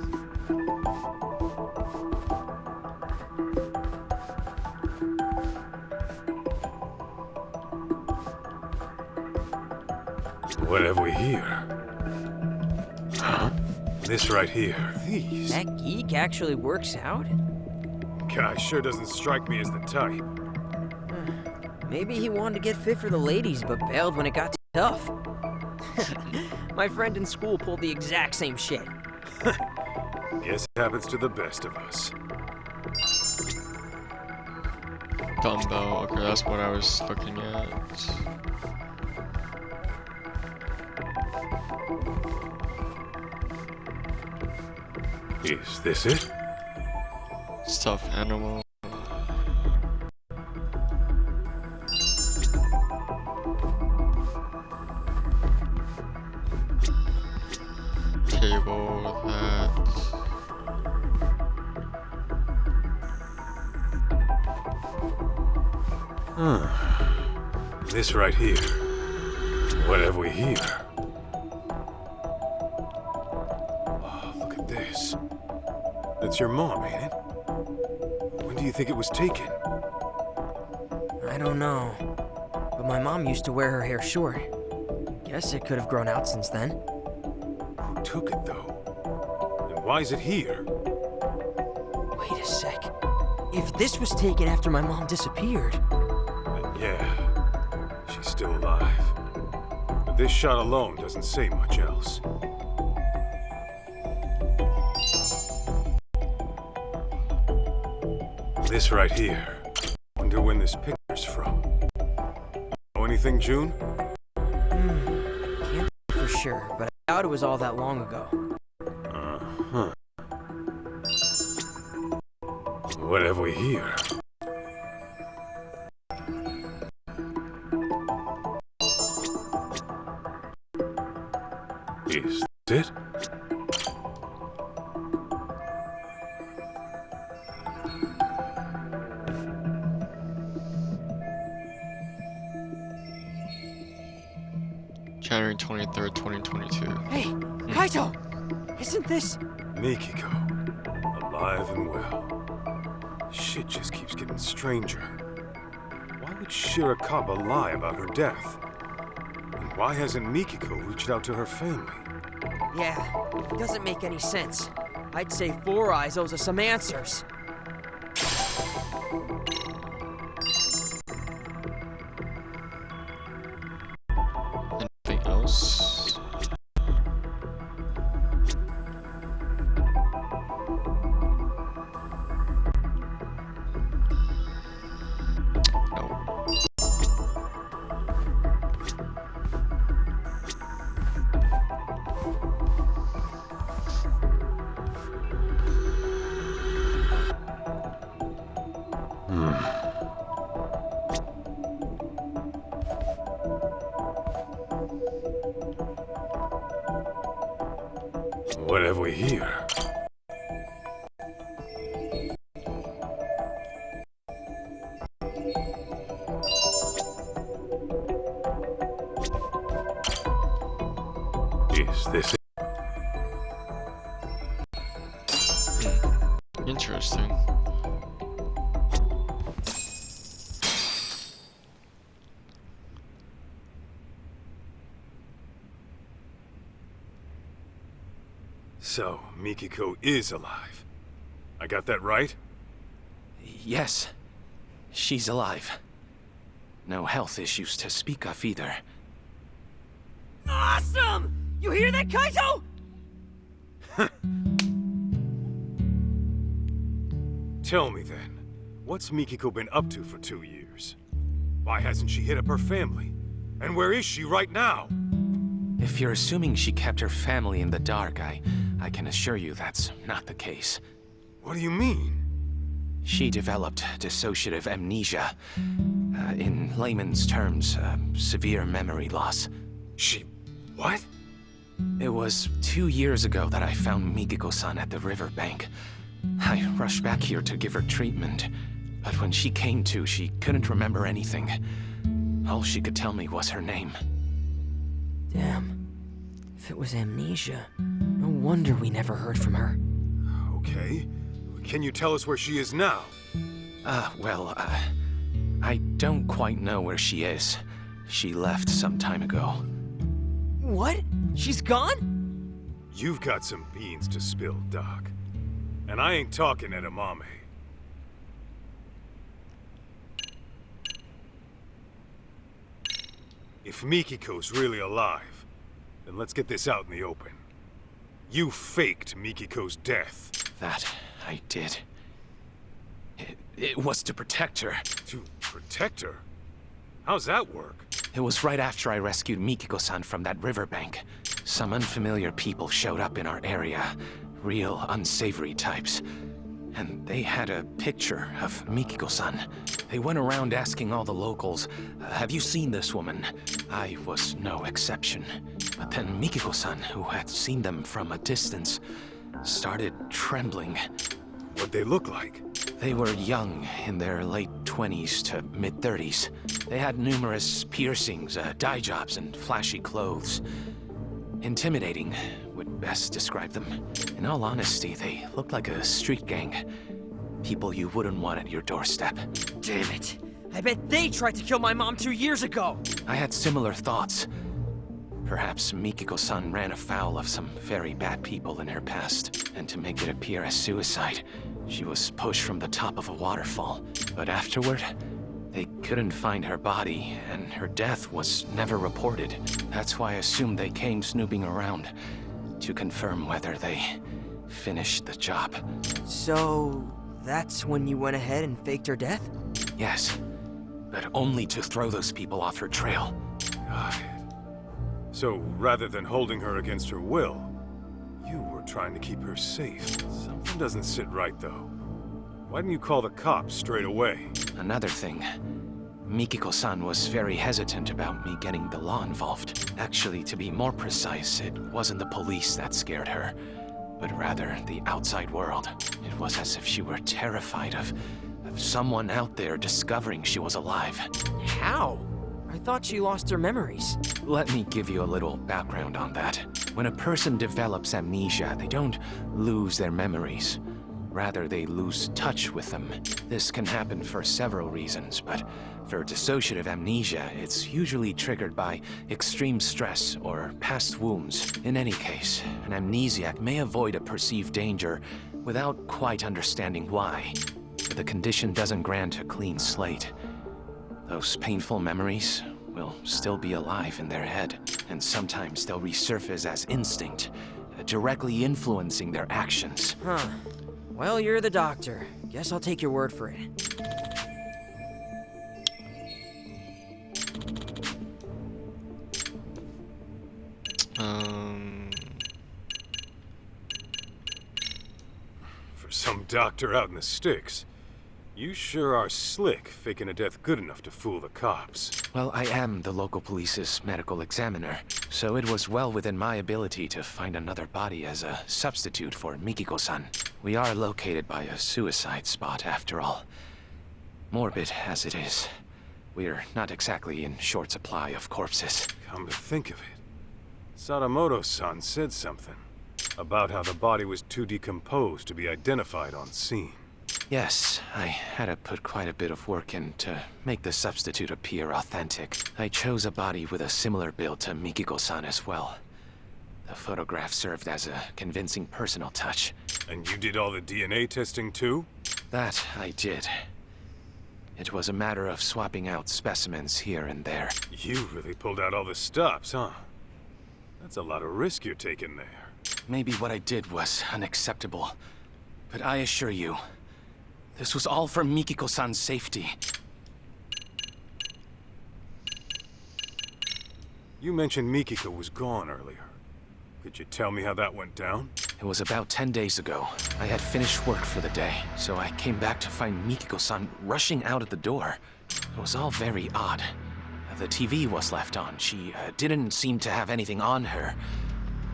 What have we here? Huh? This right here. These? That geek actually works out? Guy sure doesn't strike me as the type. Maybe he wanted to get fit for the ladies, but bailed when it got tough. My friend in school pulled the exact same shit. Guess it happens to the best of us. Dumbbell. Okay, that's what I was looking at. Is this it? Stuffed animal. Table, that. This right here. What have we here? Oh, look at this. That's your mom, ain't it? When do you think it was taken? I don't know. But my mom used to wear her hair short. Guess it could have grown out since then. Who took it, though? And why is it here? Wait a sec. If this was taken after my mom disappeared... Then yeah, she's still alive. But this shot alone doesn't say much else. This right here. Wonder when this picture's from. Know anything, June? Can't say for sure, but I doubt it was all that long ago. Uh-huh. What have we here? Is this it? January 23rd, 2022. Hey, Kaito! Isn't this... Mikiko. Alive and well. Shit just keeps getting stranger. Why would Shirakawa lie about her death? And why hasn't Mikiko reached out to her family? Yeah, it doesn't make any sense. I'd say Four Eyes owes us some answers. Anything else? No. What have we here? Is this it? Interesting. So, Mikiko is alive. I got that right? Yes, she's alive. No health issues to speak of either. Awesome! You hear that, Kaito? Tell me then, What's Mikiko been up to for 2 years? Why hasn't she hit up her family? And where is she right now? If you're assuming she kept her family in the dark, I can assure you that's not the case. What do you mean? She developed dissociative amnesia. In layman's terms, severe memory loss. She... what? It was 2 years ago that I found Mikiko-san at the riverbank. I rushed back here to give her treatment, but when she came to, she couldn't remember anything. All she could tell me was her name. Damn. If it was amnesia, no wonder we never heard from her. Okay. Can you tell us where she is now? I don't quite know where she is. She left some time ago. What? She's gone? You've got some beans to spill, Doc. And I ain't talking edamame. If Mikiko's really alive, then let's get this out in the open. You faked Mikiko's death. That I did. It was to protect her. To protect her? How's that work? It was right after I rescued Mikiko-san from that riverbank. Some unfamiliar people showed up in our area. Real unsavory types. And they had a picture of Mikiko-san. They went around asking all the locals, have you seen this woman? I was no exception. But then Mikiko-san, who had seen them from a distance, started trembling. What'd they look like? They were young, in their late 20s to mid-30s. They had numerous piercings, dye jobs, and flashy clothes. Intimidating would best describe them. In all honesty, they looked like a street gang. People you wouldn't want at your doorstep. Damn it! I bet they tried to kill my mom 2 years ago! I had similar thoughts. Perhaps Mikiko-san ran afoul of some very bad people in her past, and to make it appear as suicide, she was pushed from the top of a waterfall. But afterward, they couldn't find her body, and her death was never reported. That's why I assumed they came snooping around to confirm whether they finished the job. So, that's when you went ahead and faked her death? Yes, but only to throw those people off her trail. Got it. So, rather than holding her against her will, you were trying to keep her safe. Something doesn't sit right, though. Why didn't you call the cops straight away? Another thing. Mikiko-san was very hesitant about me getting the law involved. Actually, to be more precise, it wasn't the police that scared her, but rather the outside world. It was as if she were terrified of someone out there discovering she was alive. How? I thought she lost her memories. Let me give you a little background on that. When a person develops amnesia, they don't lose their memories. Rather, they lose touch with them. This can happen for several reasons, but for dissociative amnesia, it's usually triggered by extreme stress or past wounds. In any case, an amnesiac may avoid a perceived danger without quite understanding why. But the condition doesn't grant a clean slate. Those painful memories will still be alive in their head, and sometimes they'll resurface as instinct, directly influencing their actions. Huh. Well, you're the doctor. Guess I'll take your word for it. For some doctor out in the sticks, you sure are slick, faking a death good enough to fool the cops. Well, I am the local police's medical examiner, so it was well within my ability to find another body as a substitute for Mikiko-san. We are located by a suicide spot, after all. Morbid as it is, we're not exactly in short supply of corpses. Come to think of it, Sadamoto-san said something about how the body was too decomposed to be identified on scene. Yes, I had to put quite a bit of work in to make the substitute appear authentic. I chose a body with a similar build to Mikiko-san as well. The photograph served as a convincing personal touch. And you did all the DNA testing too? That I did. It was a matter of swapping out specimens here and there. You really pulled out all the stops, huh? That's a lot of risk you're taking there. Maybe what I did was unacceptable, but I assure you, This was all for Mikiko-san's safety. You mentioned Mikiko was gone earlier. Could you tell me how that went down? It was about 10 days ago. I had finished work for the day, so I came back to find Mikiko-san rushing out of the door. It was all very odd. The TV was left on. She didn't seem to have anything on her.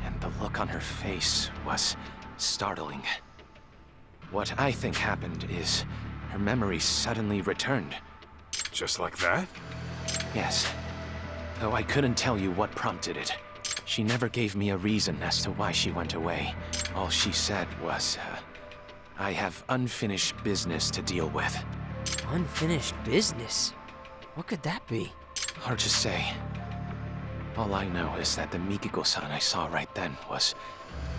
And the look on her face was startling. What I think happened is her memory suddenly returned. Just like that? Yes. Though I couldn't tell you what prompted it. She never gave me a reason as to why she went away. All she said was, I have unfinished business to deal with. Unfinished business? What could that be? Hard to say. All I know is that the Mikiko-san I saw right then was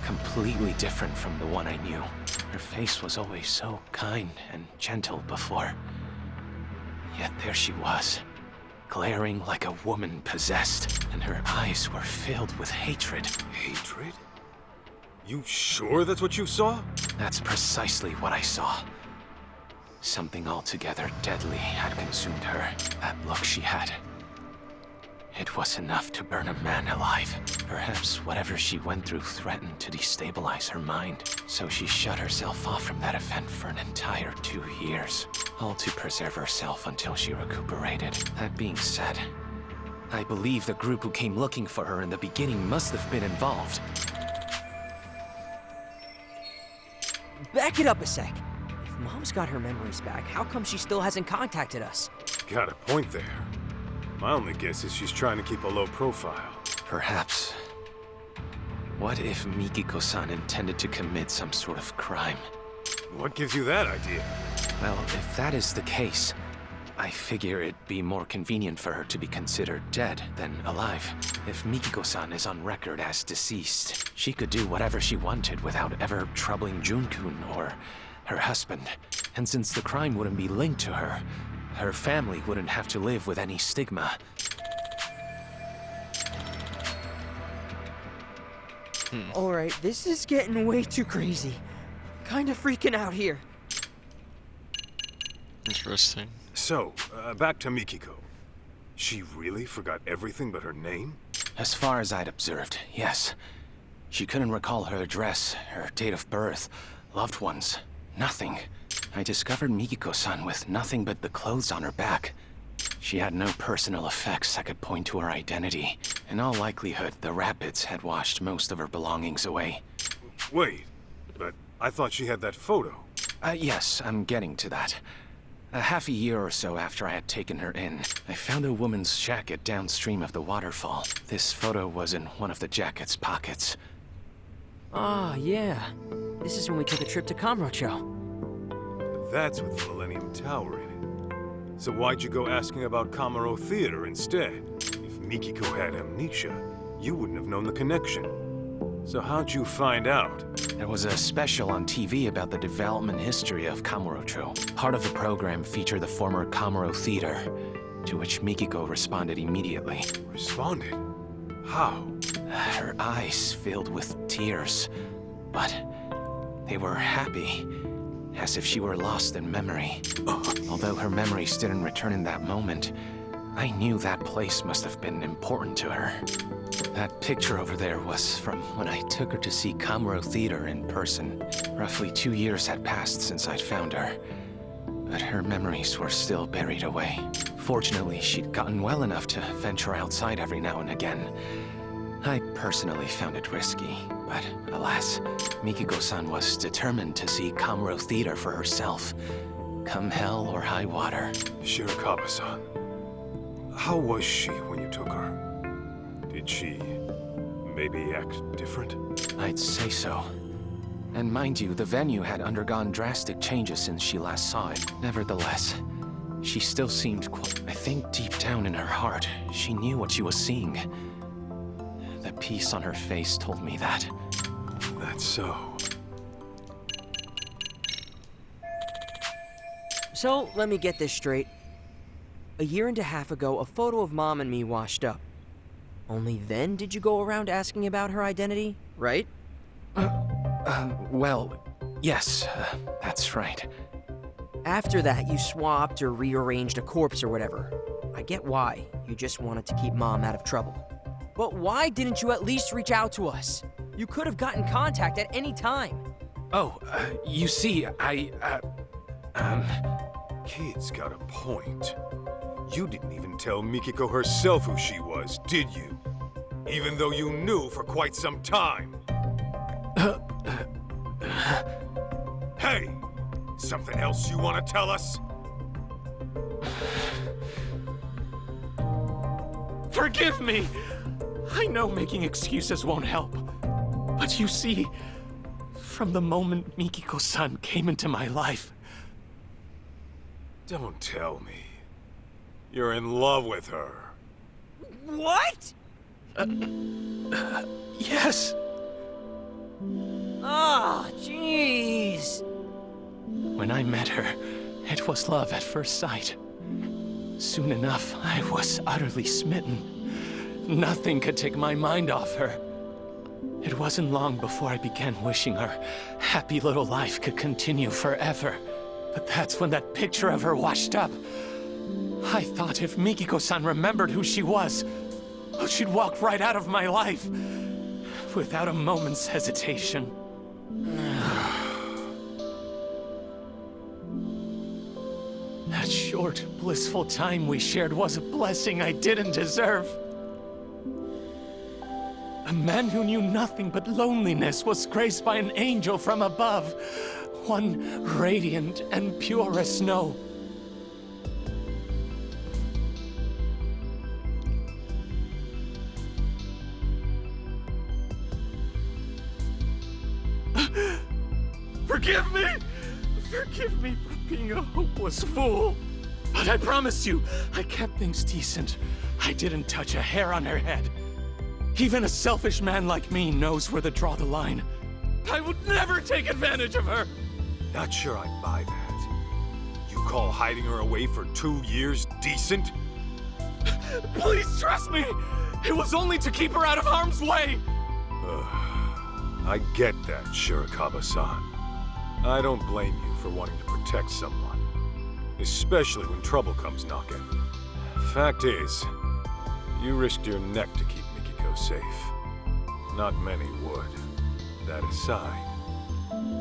completely different from the one I knew. Her face was always so kind and gentle before. Yet there she was, glaring like a woman possessed, and her eyes were filled with hatred. Hatred? You sure that's what you saw? That's precisely what I saw. Something altogether deadly had consumed her. That look she had. It was enough to burn a man alive. Perhaps whatever she went through threatened to destabilize her mind. So she shut herself off from that event for an entire 2 years. All to preserve herself until she recuperated. That being said, I believe the group who came looking for her in the beginning must have been involved. Back it up a sec. If Mom's got her memories back, how come she still hasn't contacted us? Got a point there. My only guess is she's trying to keep a low profile. Perhaps. What if Mikiko-san intended to commit some sort of crime? What gives you that idea? Well, if that is the case, I figure it'd be more convenient for her to be considered dead than alive. If Mikiko-san is on record as deceased, she could do whatever she wanted without ever troubling Jun-kun or her husband. And since the crime wouldn't be linked to her, her family wouldn't have to live with any stigma. Alright, this is getting way too crazy. Kinda freaking out here. Interesting. So, back to Mikiko. She really forgot everything but her name? As far as I'd observed, yes. She couldn't recall her address, her date of birth, loved ones, nothing. I discovered Mikiko-san with nothing but the clothes on her back. She had no personal effects that could point to her identity. In all likelihood, the rapids had washed most of her belongings away. Wait, but I thought she had that photo. Yes, I'm getting to that. Half a year or so after I had taken her in, I found a woman's jacket downstream of the waterfall. This photo was in one of the jacket's pockets. Ah, yeah. This is when we took a trip to Kamurocho. That's with the Millennium Tower in it. So why'd you go asking about Kamuro Theater instead? If Mikiko had amnesia, you wouldn't have known the connection. So how'd you find out? There was a special on TV about the development history of Kamurocho. Part of the program featured the former Kamuro Theater, to which Mikiko responded immediately. Responded? How? Her eyes filled with tears, but they were happy, as if she were lost in memory. Although her memories didn't return in that moment, I knew that place must have been important to her. That picture over there was from when I took her to see Kamuro Theater in person. Roughly 2 years had passed since I'd found her, but her memories were still buried away. Fortunately, she'd gotten well enough to venture outside every now and again. I personally found it risky, but alas, Mikiko-san was determined to see Kamuro Theater for herself, come hell or high water. Shirakawa-san, how was she when you took her? Did she maybe act different? I'd say so. And mind you, the venue had undergone drastic changes since she last saw it. Nevertheless, she still seemed I think deep down in her heart, she knew what she was seeing. The piece on her face told me that. That's so. So, let me get this straight. A year and a half ago, a photo of Mom and me washed up. Only then did you go around asking about her identity, right? Well, yes, that's right. After that, you swapped or rearranged a corpse or whatever. I get why. You just wanted to keep Mom out of trouble. But why didn't you at least reach out to us? You could have gotten contact at any time. Oh, you see, Kid's got a point. You didn't even tell Mikiko herself who she was, did you? Even though you knew for quite some time. Hey! Something else you want to tell us? Forgive me! I know making excuses won't help. But you see, from the moment Mikiko-san came into my life... Don't tell me. You're in love with her. What? Yes. Ah, jeez. When I met her, it was love at first sight. Soon enough, I was utterly smitten. Nothing could take my mind off her. It wasn't long before I began wishing our happy little life could continue forever. But that's when that picture of her washed up. I thought if Mikiko-san remembered who she was, she'd walk right out of my life, without a moment's hesitation. That short, blissful time we shared was a blessing I didn't deserve. A man who knew nothing but loneliness was graced by an angel from above, one radiant and pure as snow. Forgive me! Forgive me for being a hopeless fool. But I promise you, I kept things decent. I didn't touch a hair on her head. Even a selfish man like me knows where to draw the line. I would never take advantage of her! Not sure I buy that. You call hiding her away for 2 years decent? Please trust me! It was only to keep her out of harm's way! I get that, Shirakawa-san. I don't blame you for wanting to protect someone, especially when trouble comes knocking. Fact is, you risked your neck to keep Mikiko safe. Not many would. That aside,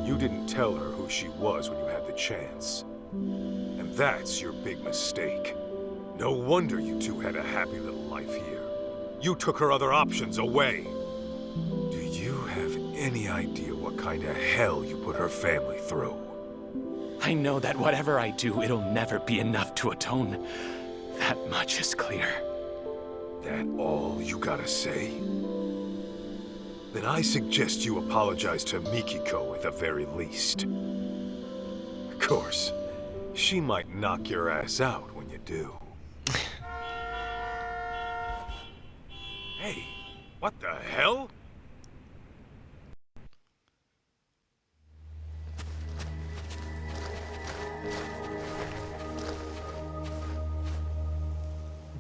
you didn't tell her who she was when you had the chance. And that's your big mistake. No wonder you two had a happy little life here. You took her other options away. Do you have any idea what kind of hell you put her family through? I know that whatever I do, it'll never be enough to atone. That much is clear. That all you gotta say? Then I suggest you apologize to Mikiko at the very least. Of course, she might knock your ass out when you do. Hey, what the hell?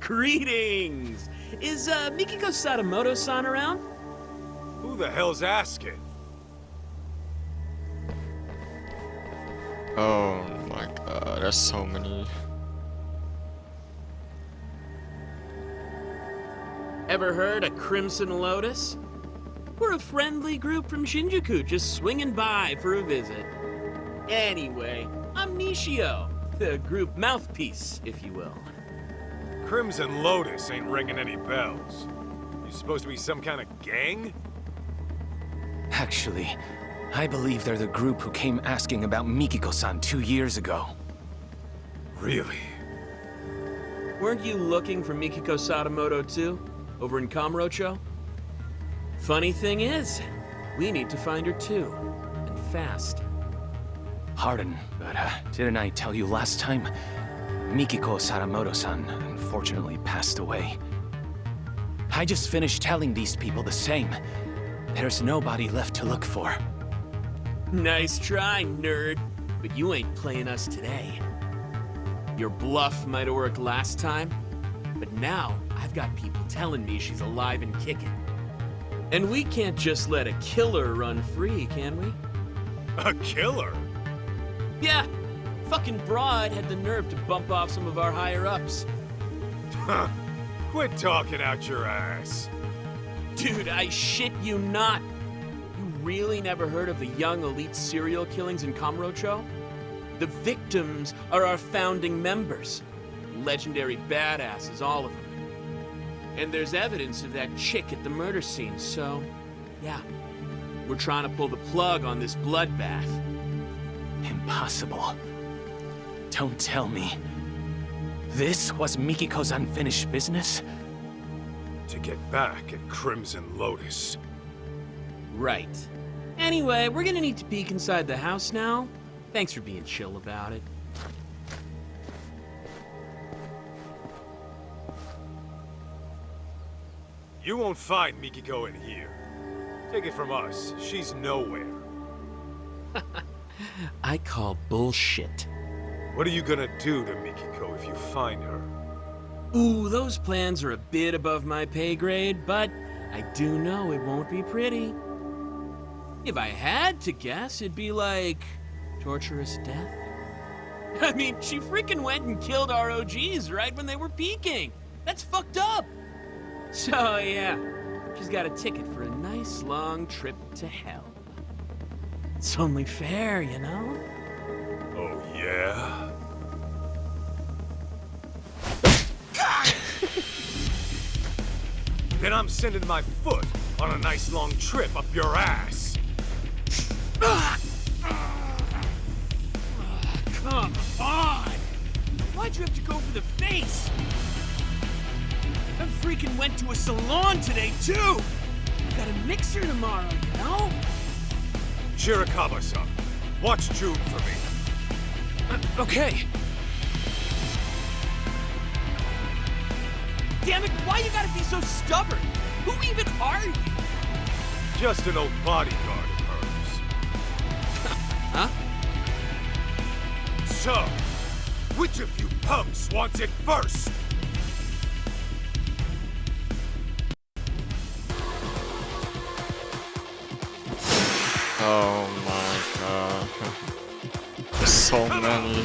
Greetings! Is Mikiko Sadamoto-san around? Who the hell's asking? Oh my god, there's so many. Ever heard of Crimson Lotus? We're a friendly group from Shinjuku just swinging by for a visit. Anyway, I'm Nishio, the group mouthpiece, if you will. Crimson Lotus ain't ringing any bells. You supposed to be some kind of gang? Actually, I believe they're the group who came asking about Mikiko-san 2 years ago. Really? Weren't you looking for Mikiko Sadamoto too, over in Kamurocho? Funny thing is, we need to find her too, and fast. Pardon, but didn't I tell you last time? Mikiko Sadamoto-san unfortunately passed away. I just finished telling these people the same. There's nobody left to look for. Nice try, nerd. But you ain't playing us today. Your bluff might have worked last time, but now I've got people telling me she's alive and kicking. And we can't just let a killer run free, can we? A killer? Yeah, Fucking broad had the nerve to bump off some of our higher-ups. Huh. Quit talking out your ass. Dude, I shit you not. You really never heard of the young elite serial killings in Kamurocho? The victims are our founding members. Legendary badasses, all of them. And there's evidence of that chick at the murder scene, so... yeah. We're trying to pull the plug on this bloodbath. Impossible. Don't tell me. This was Mikiko's unfinished business? To get back at Crimson Lotus. Right. Anyway, we're gonna need to peek inside the house now. Thanks for being chill about it. You won't find Mikiko in here. Take it from us, she's nowhere. I call bullshit. What are you gonna do to Mikiko if you find her? Ooh, those plans are a bit above my pay grade, but I do know it won't be pretty. If I had to guess, it'd be like... torturous death? I mean, she freaking went and killed our OGs right when they were peaking. That's fucked up. So, yeah, she's got a ticket for a nice long trip to hell. It's only fair, you know? Oh, yeah? Then I'm sending my foot on a nice long trip up your ass. Come on! Why'd you have to go for the face? I freaking went to a salon today, too! Got a mixer tomorrow, you know? Shirakawa-san, watch June for me. Okay. Damn it, why you gotta be so stubborn? Who even are you? Just an old bodyguard of hers. Huh? So, which of you punks wants it first? Oh my god. There's so many.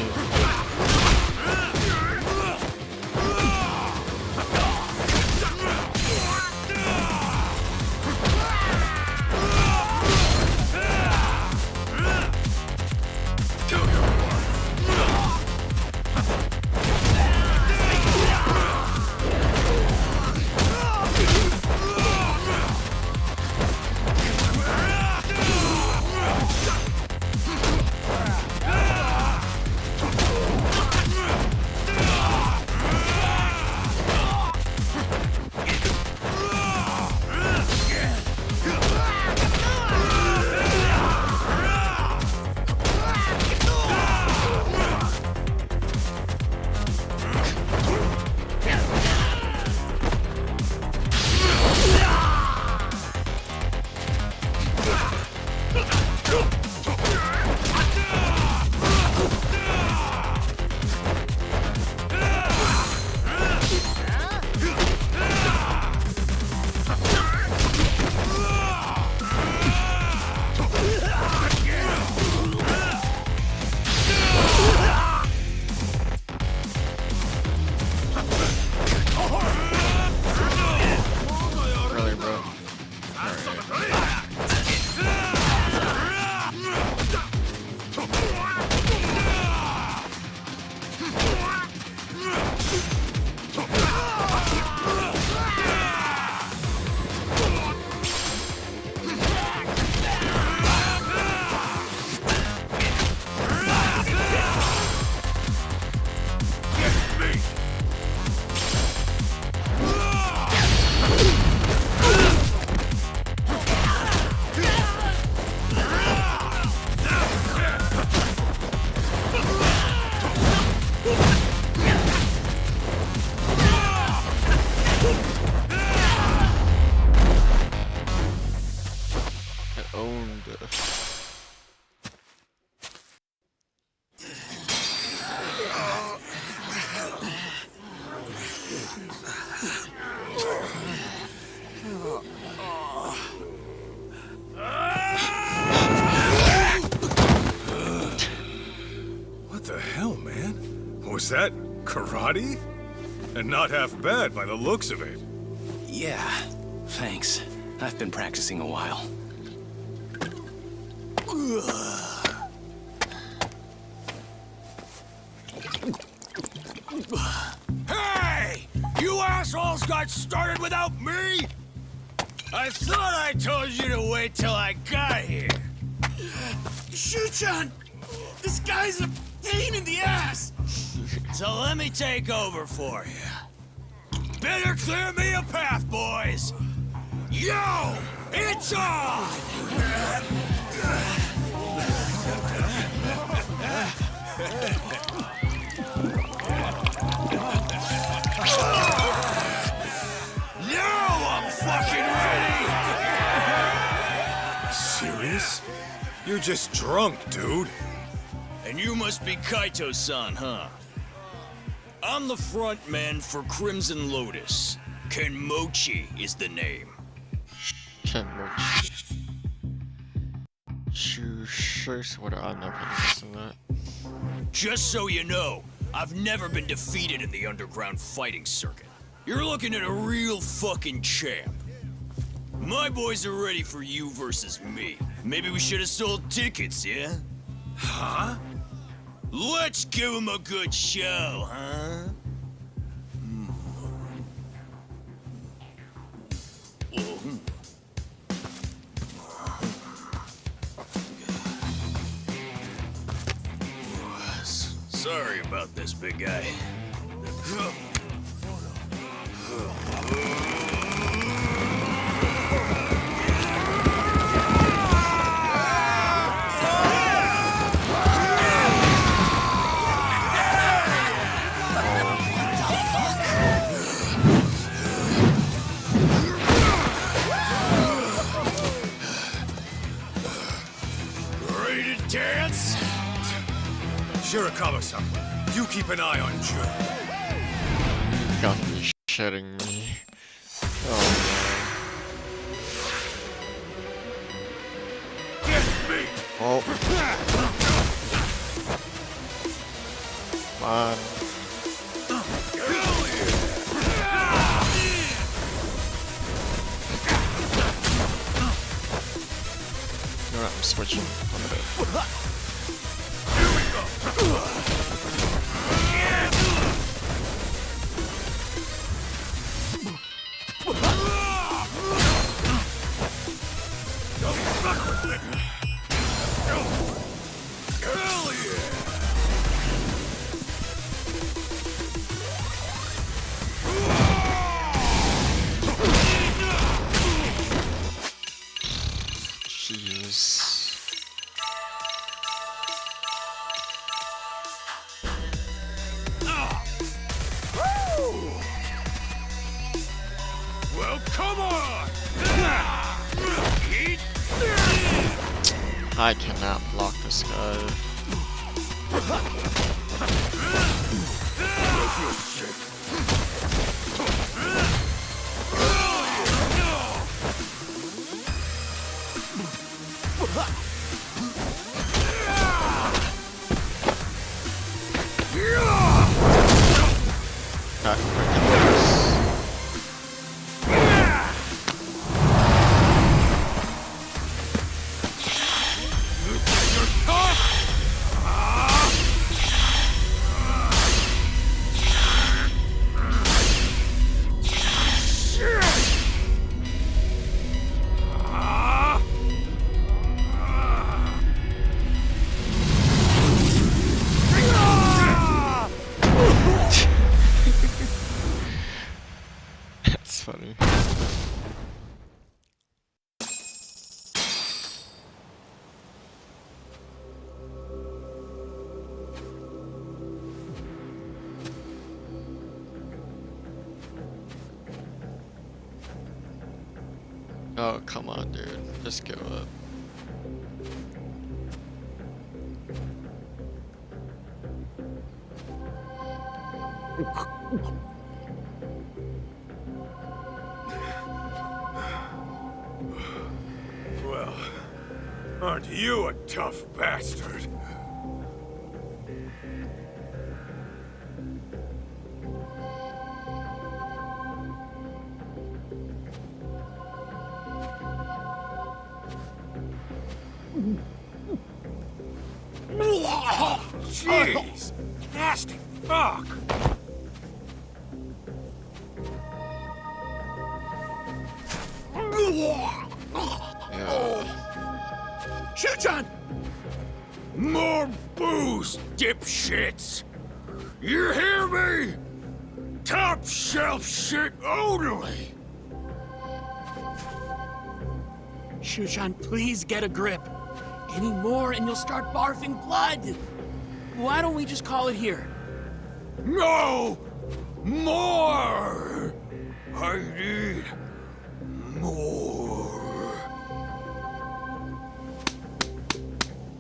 that karate? And not half bad by the looks of it. Yeah, thanks. I've been practicing a while. Hey! You assholes got started without me? I thought I told you to wait till I got here. Shuchan! This guy's a pain in the ass! So let me take over for you. Better clear me a path, boys. Yo! It's on! Now I'm fucking ready! Serious? You're just drunk, dude. And you must be Kaito-san, huh? I'm the front man for Crimson Lotus. Kenmochi is the name. Kenmochi. Shushers, what I've never listened to that. Just so you know, I've never been defeated in the underground fighting circuit. You're looking at a real fucking champ. My boys are ready for you versus me. Maybe we should have sold tickets, yeah? Huh? Let's give him a good show, huh? Sorry about this, big guy. Ready to dance? Shirakawa-san, you keep an eye on Jun. You got to be shitting me. Oh no. Oh. Come on. You know what, I'm switching a bit. Jeez. Well, come on! I cannot block this guy. Not quick. That's funny. Oh, come on, dude. Just give up. Well, aren't you a tough bastard? Jeez! Nasty fuck! Shuchan! More booze, dipshits! You hear me? Top shelf shit only! Shuchan, please get a grip. Any more and you'll start barfing blood. Why don't we just call it here? No! More! I need more.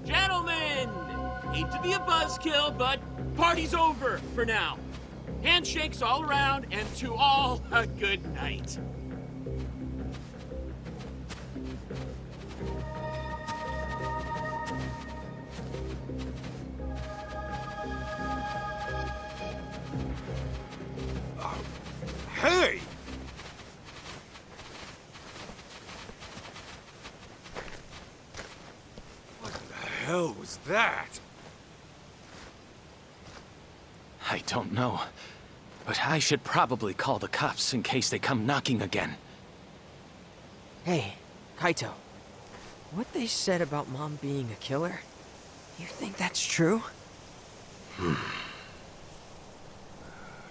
Gentlemen! Hate to be a buzzkill, but party's over for now. Handshakes all around, and to all, a good night. Hey! What the hell was that? I don't know. But I should probably call the cops in case they come knocking again. Hey, Kaito. What they said about Mom being a killer, you think that's true?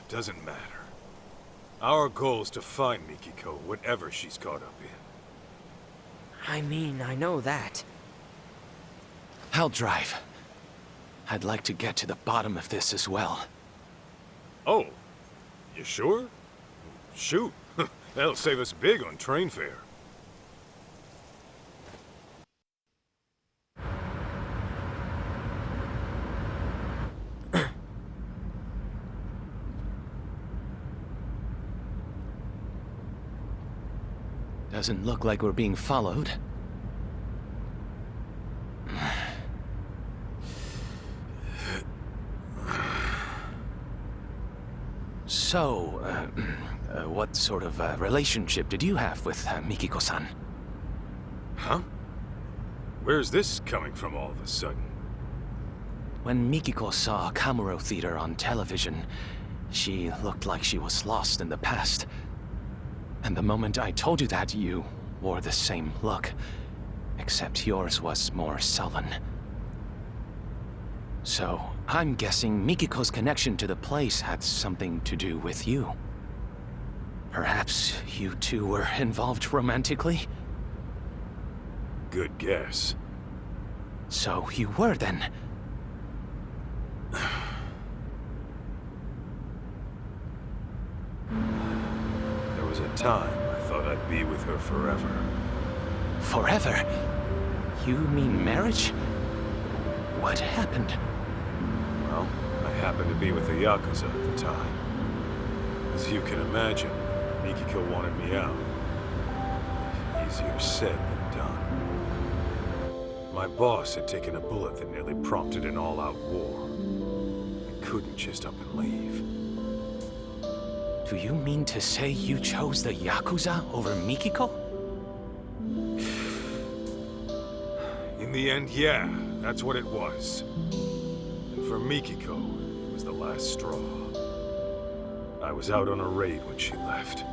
Doesn't matter. Our goal is to find Mikiko, whatever she's caught up in. I mean, I know that. I'll drive. I'd like to get to the bottom of this as well. Oh, you sure? Shoot, that'll save us big on train fare. Doesn't look like we're being followed. So, what sort of relationship did you have with Mikiko-san? Huh? Where's this coming from all of a sudden? When Mikiko saw Kamuro Theater on television, she looked like she was lost in the past. And the moment I told you that, you wore the same look, except yours was more sullen. So, I'm guessing Mikiko's connection to the place had something to do with you. Perhaps you two were involved romantically? Good guess. So you were then. There was a time I thought I'd be with her forever. Forever? You mean marriage? What happened? Well, I happened to be with the Yakuza at the time. As you can imagine, Mikiko wanted me out. Easier said than done. My boss had taken a bullet that nearly prompted an all-out war. I couldn't just up and leave. Do you mean to say you chose the Yakuza over Mikiko? In the end, yeah, that's what it was. And for Mikiko, it was the last straw. I was out on a raid when she left.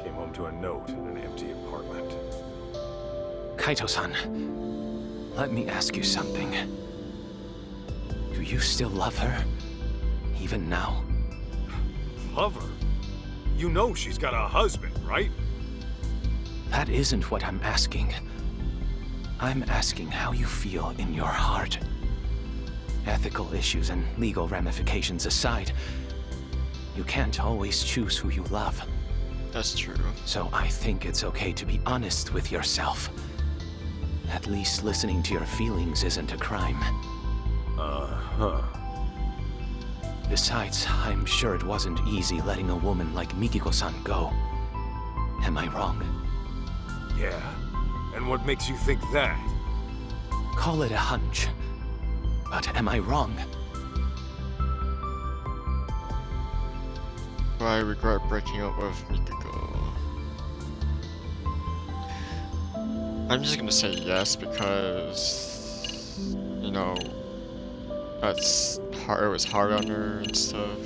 Came home to a note in an empty apartment. Kaito-san, let me ask you something. Do you still love her? Even now? Love her? You know she's got a husband, right? That isn't what I'm asking. I'm asking how you feel in your heart. Ethical issues and legal ramifications aside, you can't always choose who you love. That's true. So I think it's okay to be honest with yourself. At least listening to your feelings isn't a crime. Uh-huh. Besides, I'm sure it wasn't easy letting a woman like Mikiko-san go. Am I wrong? Yeah? And what makes you think that? Call it a hunch. But am I wrong? Do I regret breaking up with Mikiko? I'm just gonna say yes because, you know, That's hard. It was hard on her and stuff.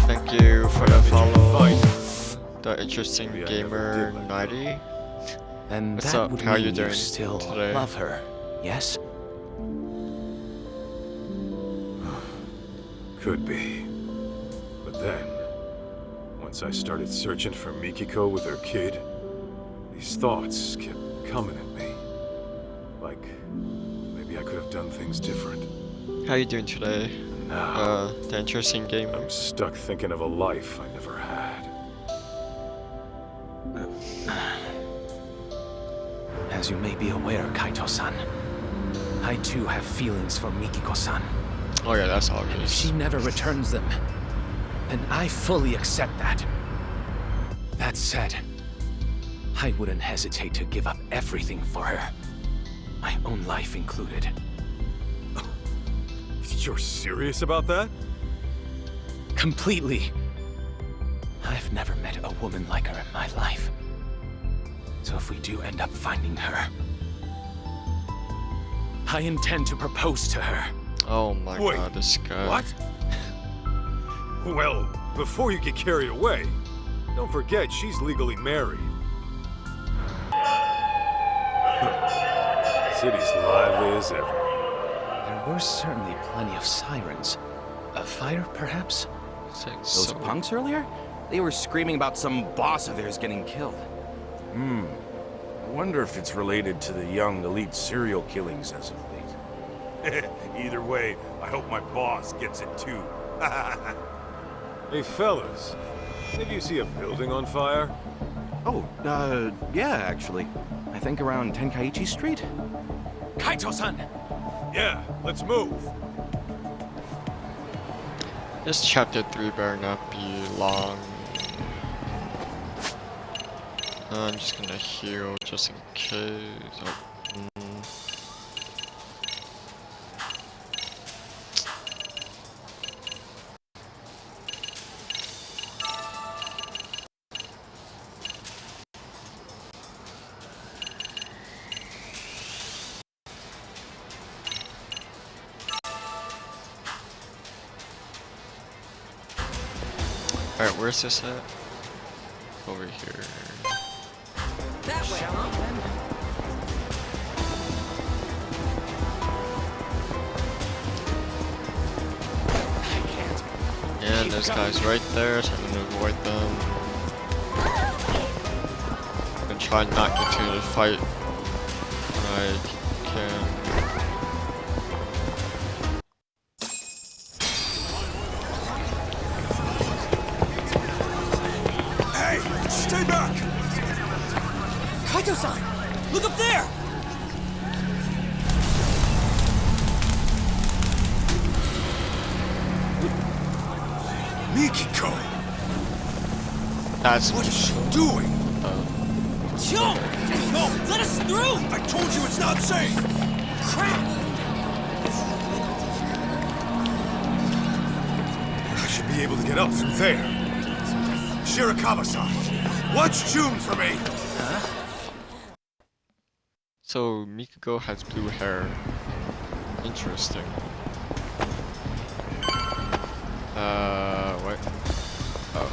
Thank you for the follow, the interesting gamer 90. And What's that up? would How mean you doing you still today? love her, yes? Could be. But then, once I started searching for Mikiko with her kid, these thoughts kept coming at me. Like, maybe I could have done things different. How you doing today? Now, The interesting gamer. I'm stuck thinking of a life I never had. As you may be aware, Kaito-san, I too have feelings for Mikiko-san. Oh yeah, that's And if obvious. she never returns them, then I fully accept that. That said, I wouldn't hesitate to give up everything for her. My own life included. You're serious about that? Completely. I've never met a woman like her in my life. So if we do end up finding her, I intend to propose to her. Oh my Wait, god, this guy. What? Well, before you get carried away, don't forget she's legally married. City's lively as ever. There were certainly plenty of sirens. A fire, perhaps? Those punks earlier? They were screaming about some boss of theirs getting killed. I wonder if it's related to the young elite serial killings as of late. Either way, I hope my boss gets it too. Hey fellas, maybe you see a building on fire? Oh, yeah, actually. I think around Tenkaichi Street? Kaito-san! Yeah, let's move. This chapter 3 better not be long. I'm just gonna heal just in case. Oh, Alright, where's this at? Over here. That way, huh? And there's guys right there, so I'm gonna avoid them. And try not to get into the fight when I can. Hey, stay back! Kaito-san! Look up there! Mikiko! That's What is she doing? Joe! No! Let us through! I told you it's not safe! Crap! I should be able to get up through there. Shirakawa-san, watch June for me! So Mikiko has blue hair. Interesting. What? Oh.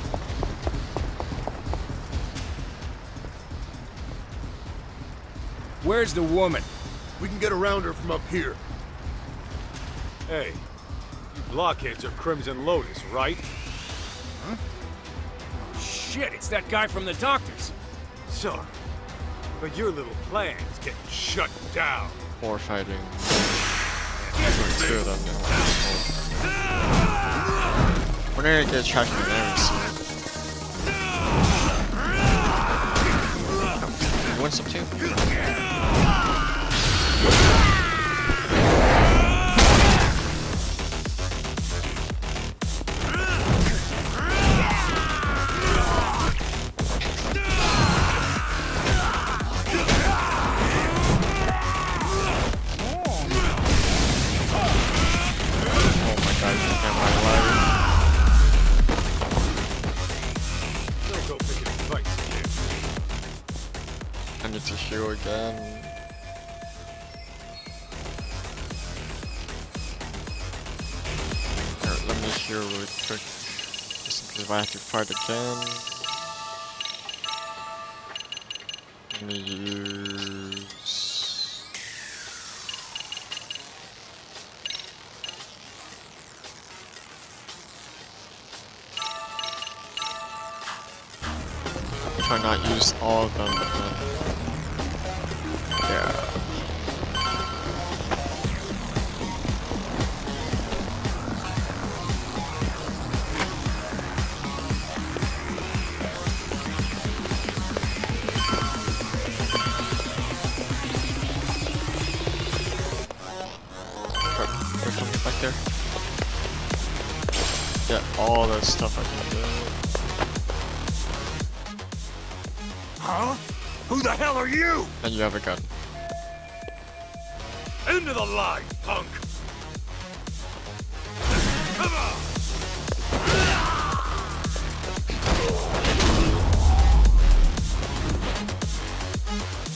Where's the woman? We can get around her from up here. Hey, you blockheads are Crimson Lotus, right? Shit, it's that guy from the doctors. Sorry, but your little plan's getting shut down. Or fighting. Two of them now. We're gonna get tracked in there soon. You want some too? again. Alright, let me heal really quick. Just in case if I have to fight again. Let me use... Try not use all of them, but then... Yeah. Wait for me back there. Yeah, all the stuff I can do. Huh? Who the hell are you? And you have a gun. Into the line, punk! Come on!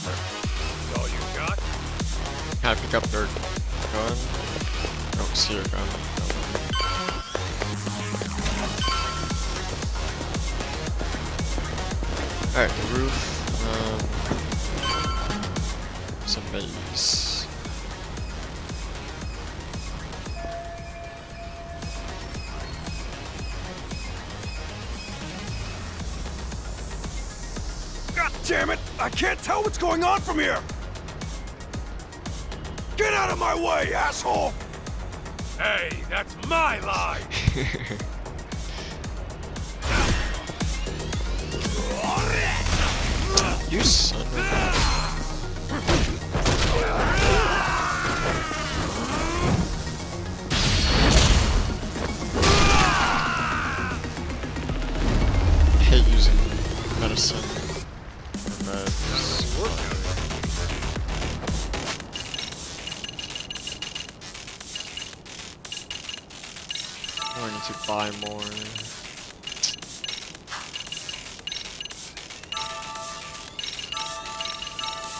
That's all you got? Can I pick up their gun? I don't see your gun. Alright, the roof. It's a maze. God damn it! I can't tell what's going on from here! Get out of my way, asshole! Hey, that's my line! You son of a... I hate using medicine or meds. I need to buy more.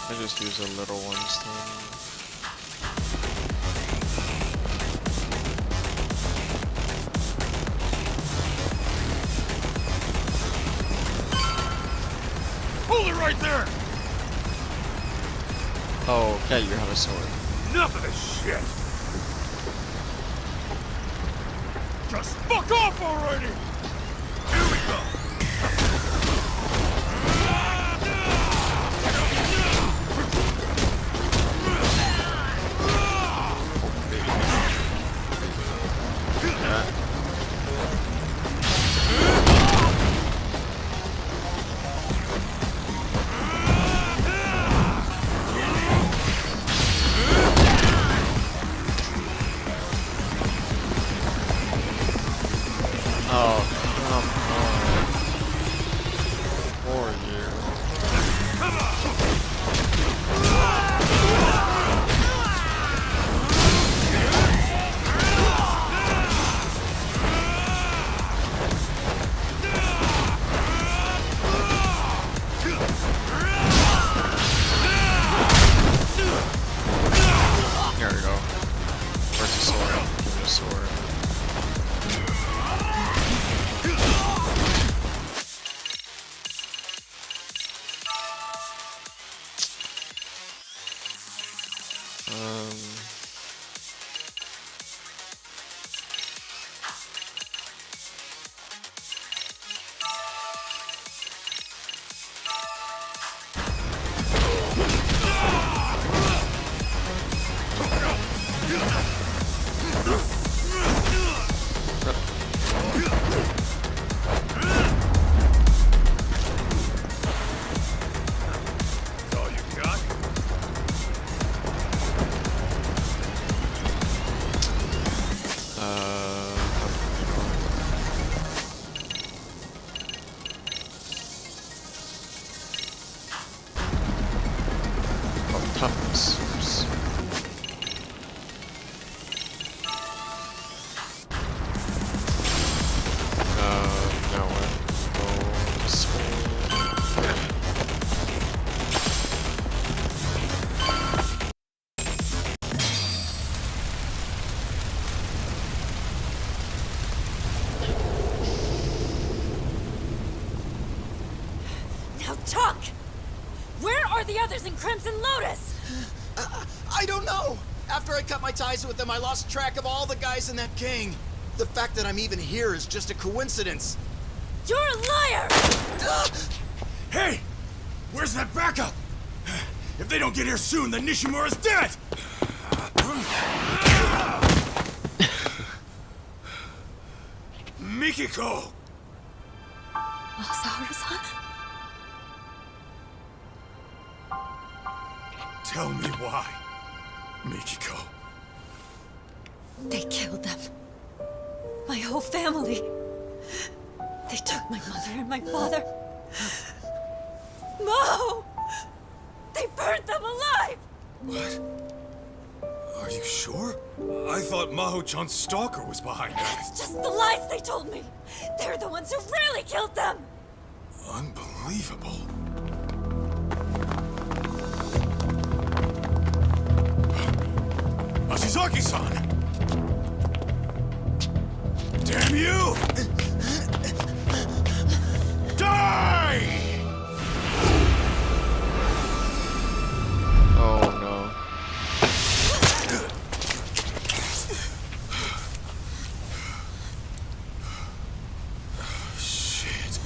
I just use the little ones then. Hold it right there! Oh, okay, you have a sword. Enough of this shit! Just fuck off already! Here we go! Oh, come on. Poor you. There we go. Where's the sword? Give me the sword. Toughness. Oops. brothers in Crimson Lotus? I don't know! After I cut my ties with them, I lost track of all the guys in that gang. The fact that I'm even here is just a coincidence. You're a liar! Hey! Where's that backup? If they don't get here soon, then Nishimura's dead! Mikiko! Masaharu-san? Tell me why, Mikiko. They killed them. My whole family. They took my mother and my father. No! They burnt them alive! What? Are you sure? I thought Maho-chan's stalker was behind that. It's just the lies they told me. They're the ones who really killed them. Unbelievable. Ashizaki-san! Damn you! Die! Oh no. Shit.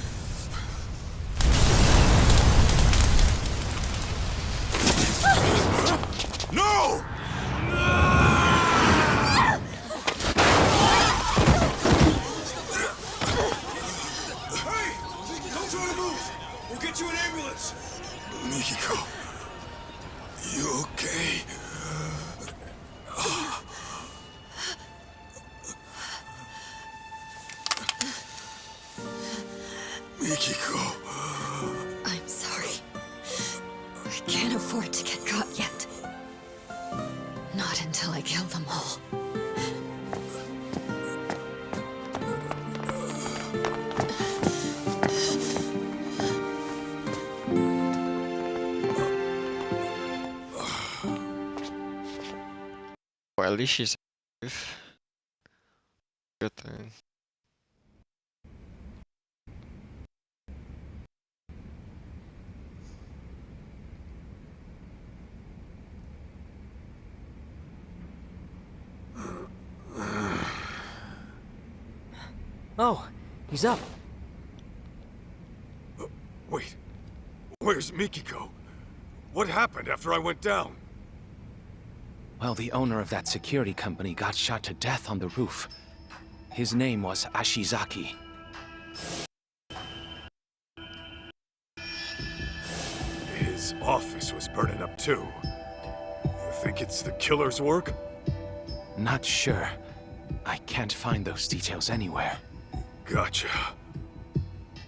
No! Hey! Don't try to move! We'll get you an ambulance! Mikiko, you okay? Mikiko. I'm sorry. I can't afford to get caught yet. Not until I kill them all. Well, at least she's safe. Good thing. Oh, he's up. Wait. Where's Mikiko? What happened after I went down? Well, the owner of that security company got shot to death on the roof. His name was Ashizaki. His office was burning up too. You think it's the killer's work? Not sure. I can't find those details anywhere. Gotcha.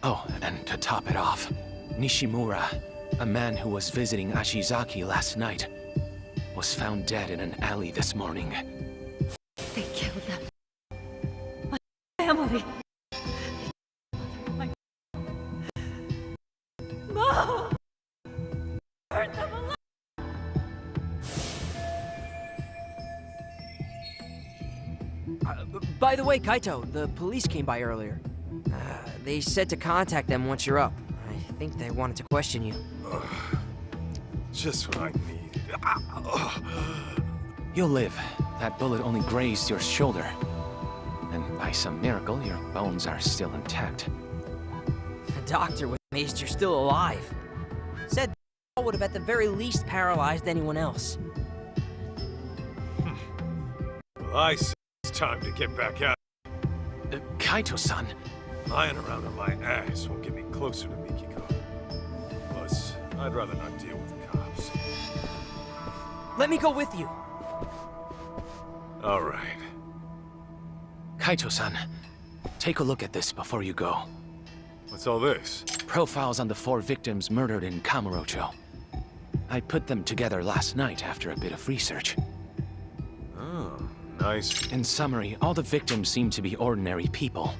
Oh, and to top it off, Nishimura, a man who was visiting Ashizaki last night, was found dead in an alley this morning. They killed them. My family. My... No! Burn them alive! By the way, Kaito, the police came by earlier. They said to contact them once you're up. I think they wanted to question you. Just what I needed. You'll live. That bullet only grazed your shoulder. And by some miracle, your bones are still intact. The doctor was amazed you're still alive. Said the would have at the very least paralyzed anyone else. Well, I say it's time to get back out. Kaito-san. Lying around on my ass won't get me closer to Mikiko. Plus, I'd rather not deal with the cops. Let me go with you. All right. Kaito-san, take a look at this before you go. What's all this? Profiles on the 4 victims murdered in Kamurocho. I put them together last night after a bit of research. Oh, nice. In summary, all the victims seem to be ordinary people.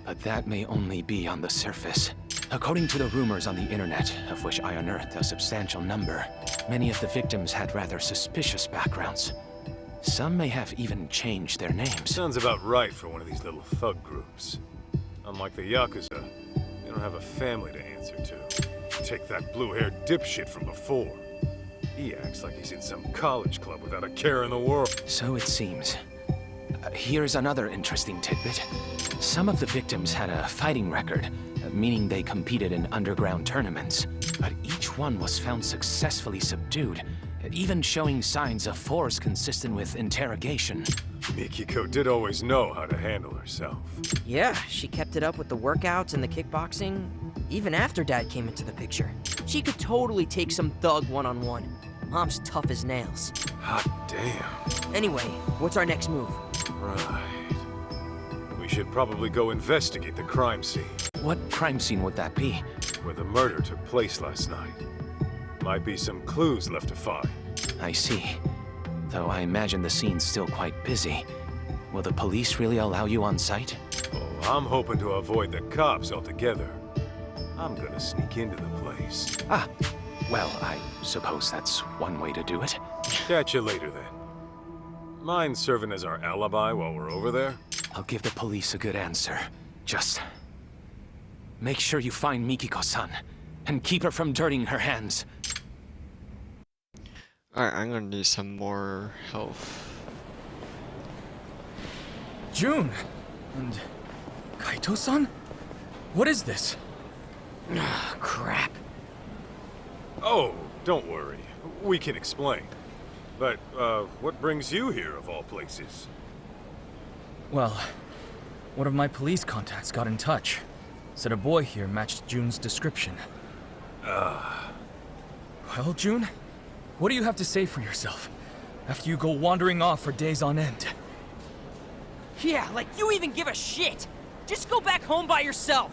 But that may only be on the surface. According to the rumors on the internet, of which I unearthed a substantial number, many of the victims had rather suspicious backgrounds. Some may have even changed their names. Sounds about right for one of these little thug groups. Unlike the Yakuza, they don't have a family to answer to. take that blue-haired dipshit from before. He acts like he's in some college club without a care in the world. So it seems. Here's another interesting tidbit. Some of the victims had a fighting record, meaning they competed in underground tournaments. But each one was found successfully subdued, even showing signs of force consistent with interrogation. Mikiko did always know how to handle herself. Yeah, she kept it up with the workouts and the kickboxing, even after Dad came into the picture. She could totally take some thug one-on-one. Mom's tough as nails. Hot damn. Anyway, what's our next move? Right. We should probably go investigate the crime scene. What crime scene would that be? Where the murder took place last night. Might be some clues left to find. I see. Though I imagine the scene's still quite busy. Will the police really allow you on site? Oh, I'm hoping to avoid the cops altogether. I'm gonna sneak into the place. Ah, well, I suppose that's one way to do it. Catch you later, then. Mind serving as our alibi while we're over there? I'll give the police a good answer. Just make sure you find Mikiko-san, and keep her from dirtying her hands. Alright, I'm gonna need some more health. June! And Kaito-san? What is this? Crap. Oh, don't worry. We can explain. But, what brings you here, of all places? Well, one of my police contacts got in touch. Said a boy here matched June's description. Well, June, what do you have to say for yourself after you go wandering off for days on end? Yeah, like you even give a shit! Just go back home by yourself!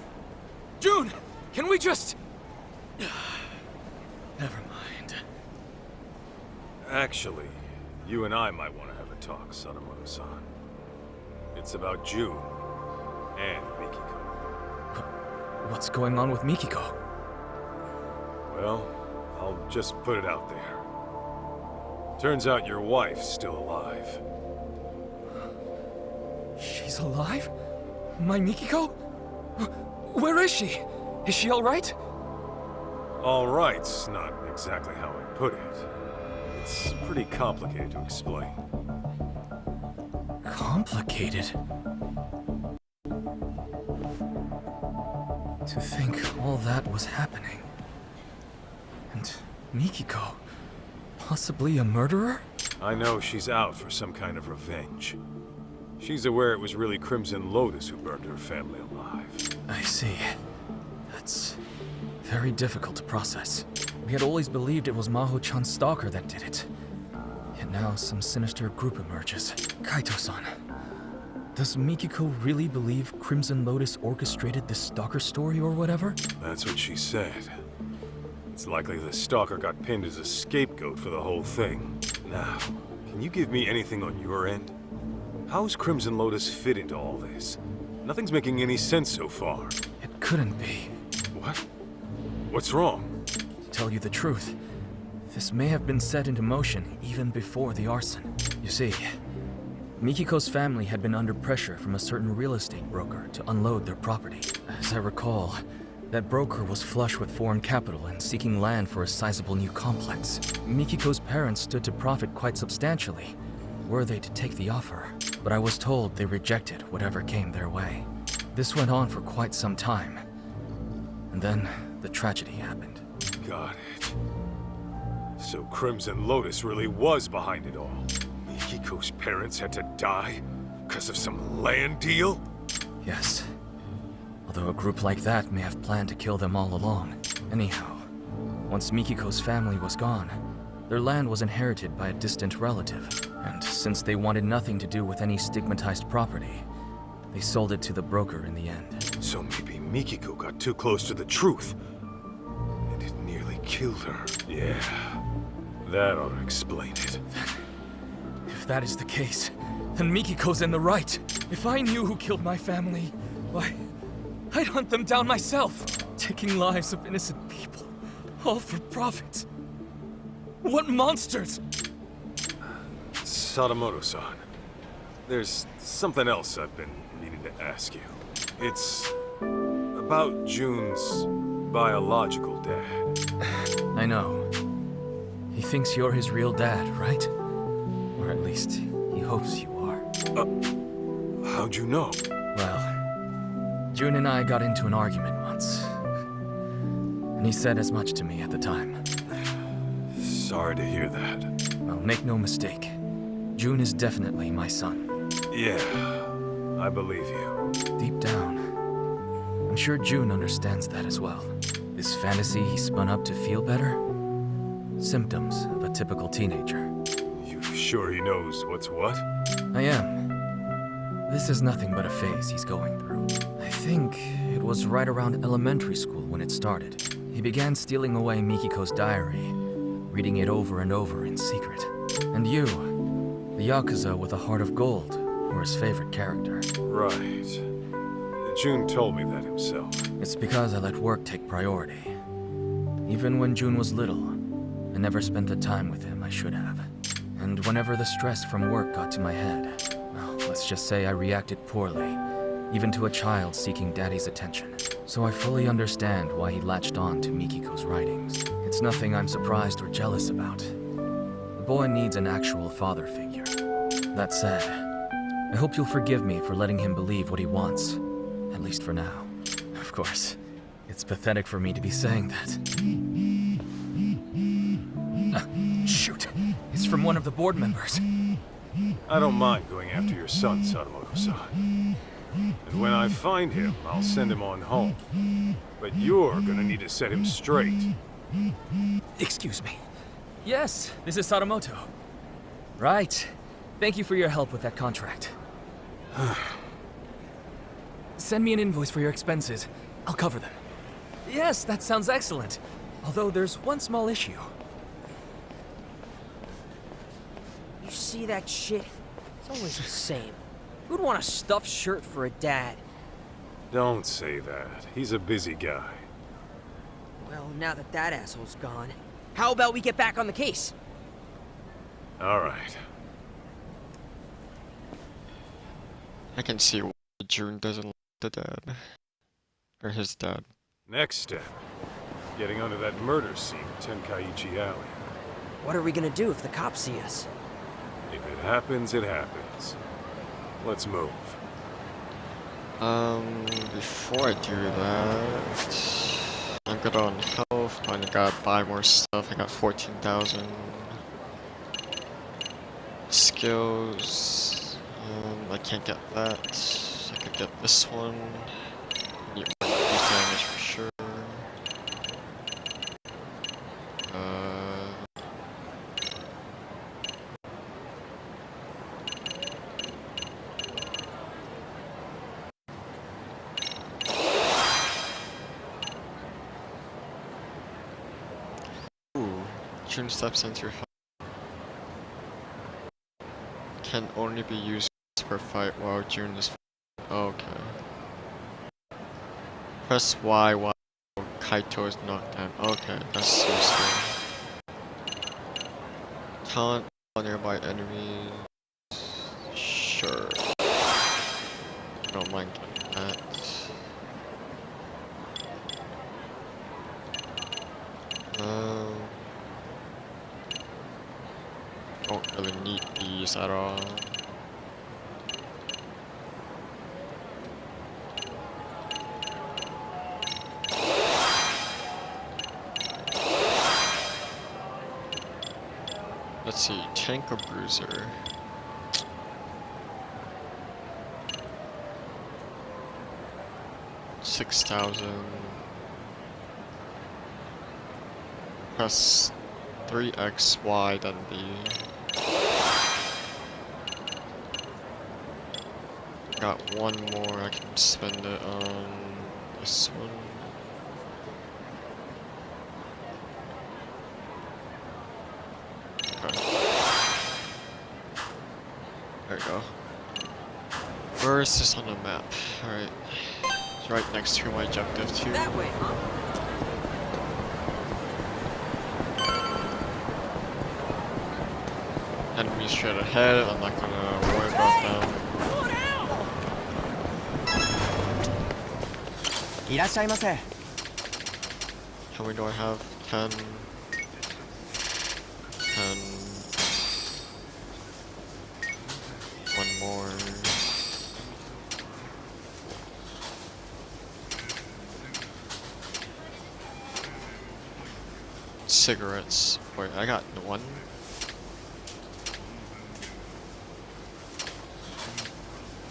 June, can we just... Never mind. Actually, you and I might want to have a talk, Sadamoto-san. It's about June and Mikiko. What's going on with Mikiko? Well, I'll just put it out there. Turns out your wife's still alive. She's alive? My Mikiko? Where is she? Is she alright? All right's not exactly how I put it. It's pretty complicated to explain. Complicated? To think all that was happening. And Mikiko, possibly a murderer? I know she's out for some kind of revenge. She's aware it was really Crimson Lotus who burned her family alive. I see. That's very difficult to process. We had always believed it was Maho-chan's stalker that did it. Yet now some sinister group emerges. Kaito-san, does Mikiko really believe Crimson Lotus orchestrated this stalker story or whatever? That's what she said. It's likely the stalker got pinned as a scapegoat for the whole thing. Now, can you give me anything on your end? How's Crimson Lotus fit into all this? Nothing's making any sense so far. It couldn't be. What? What's wrong? To tell you the truth, this may have been set into motion even before the arson. You see, Mikiko's family had been under pressure from a certain real estate broker to unload their property. As I recall, that broker was flush with foreign capital and seeking land for a sizable new complex. Mikiko's parents stood to profit quite substantially, were they to take the offer. But I was told they rejected whatever came their way. This went on for quite some time. And then the tragedy happened. Got it. So Crimson Lotus really was behind it all. Mikiko's parents had to die because of some land deal? Yes. Although a group like that may have planned to kill them all along. Anyhow, once Mikiko's family was gone, their land was inherited by a distant relative. And since they wanted nothing to do with any stigmatized property, they sold it to the broker in the end. So maybe Mikiko got too close to the truth. And it nearly killed her. Yeah, that ought to explain it. If that is the case, then Mikiko's in the right. If I knew who killed my family, why, I'd hunt them down myself. Taking lives of innocent people, all for profit. What monsters! Sadamoto-san, there's something else I've been meaning to ask you. It's about June's biological dad. I know. He thinks you're his real dad, right? Or at least, he hopes you are. How'd you know? Well, June and I got into an argument once. And he said as much to me at the time. Sorry to hear that. Well, make no mistake. June is definitely my son. Yeah, I believe you. Deep down, I'm sure June understands that as well. This fantasy he spun up to feel better? Symptoms of a typical teenager. You sure he knows what's what? I am. This is nothing but a phase he's going through. I think it was right around elementary school when it started. He began stealing away Mikiko's diary, reading it over and over in secret. And you, the Yakuza with a heart of gold, were his favorite character. Right. June told me that himself. It's because I let work take priority. Even when June was little, I never spent the time with him I should have. And whenever the stress from work got to my head, well, let's just say I reacted poorly, even to a child seeking daddy's attention. So I fully understand why he latched on to Mikiko's writings. It's nothing I'm surprised or jealous about. The boy needs an actual father figure. That said, I hope you'll forgive me for letting him believe what he wants, at least for now. Of course, it's pathetic for me to be saying that. Shoot, it's from one of the board members. I don't mind going after your son, Sadamoto-san. And when I find him, I'll send him on home. But you're gonna need to set him straight. Excuse me. Yes, this is Sadamoto. Right. Thank you for your help with that contract. Send me an invoice for your expenses. I'll cover them. Yes, that sounds excellent. Although there's one small issue. You see that shit? It's always the same. Who'd want a stuffed shirt for a dad? Don't say that. He's a busy guy. Well, now that that asshole's gone, how about we get back on the case? All right. I can see why June doesn't like the dad. Or his dad. Next step. Getting under that murder scene at Tenkaichi Alley. What are we gonna do if the cops see us? If it happens, it happens. Let's move. Before I do that, I'm good on health. I gotta buy more stuff. I got 14,000 skills. I can't get that. I could get this one. Need more damage for sure. June steps into health. Can only be used per fight while June is. Okay. Press Y while Kaito is knocked down. Okay, that's useful. Taunt all nearby enemies. Sure. I don't mind getting that. Don't really need these at all. Let's see, tank or bruiser? $6,000. Press 3XY, then B. Got one more, I can spend it on this one. Okay. There we go. Where is this on the map? Alright. It's right next to my objective too. That way, huh? Enemies straight ahead, I'm not gonna worry about them. いらっしゃいませ。How many do I have? 10. 10. One more. Cigarettes. Wait, I got one.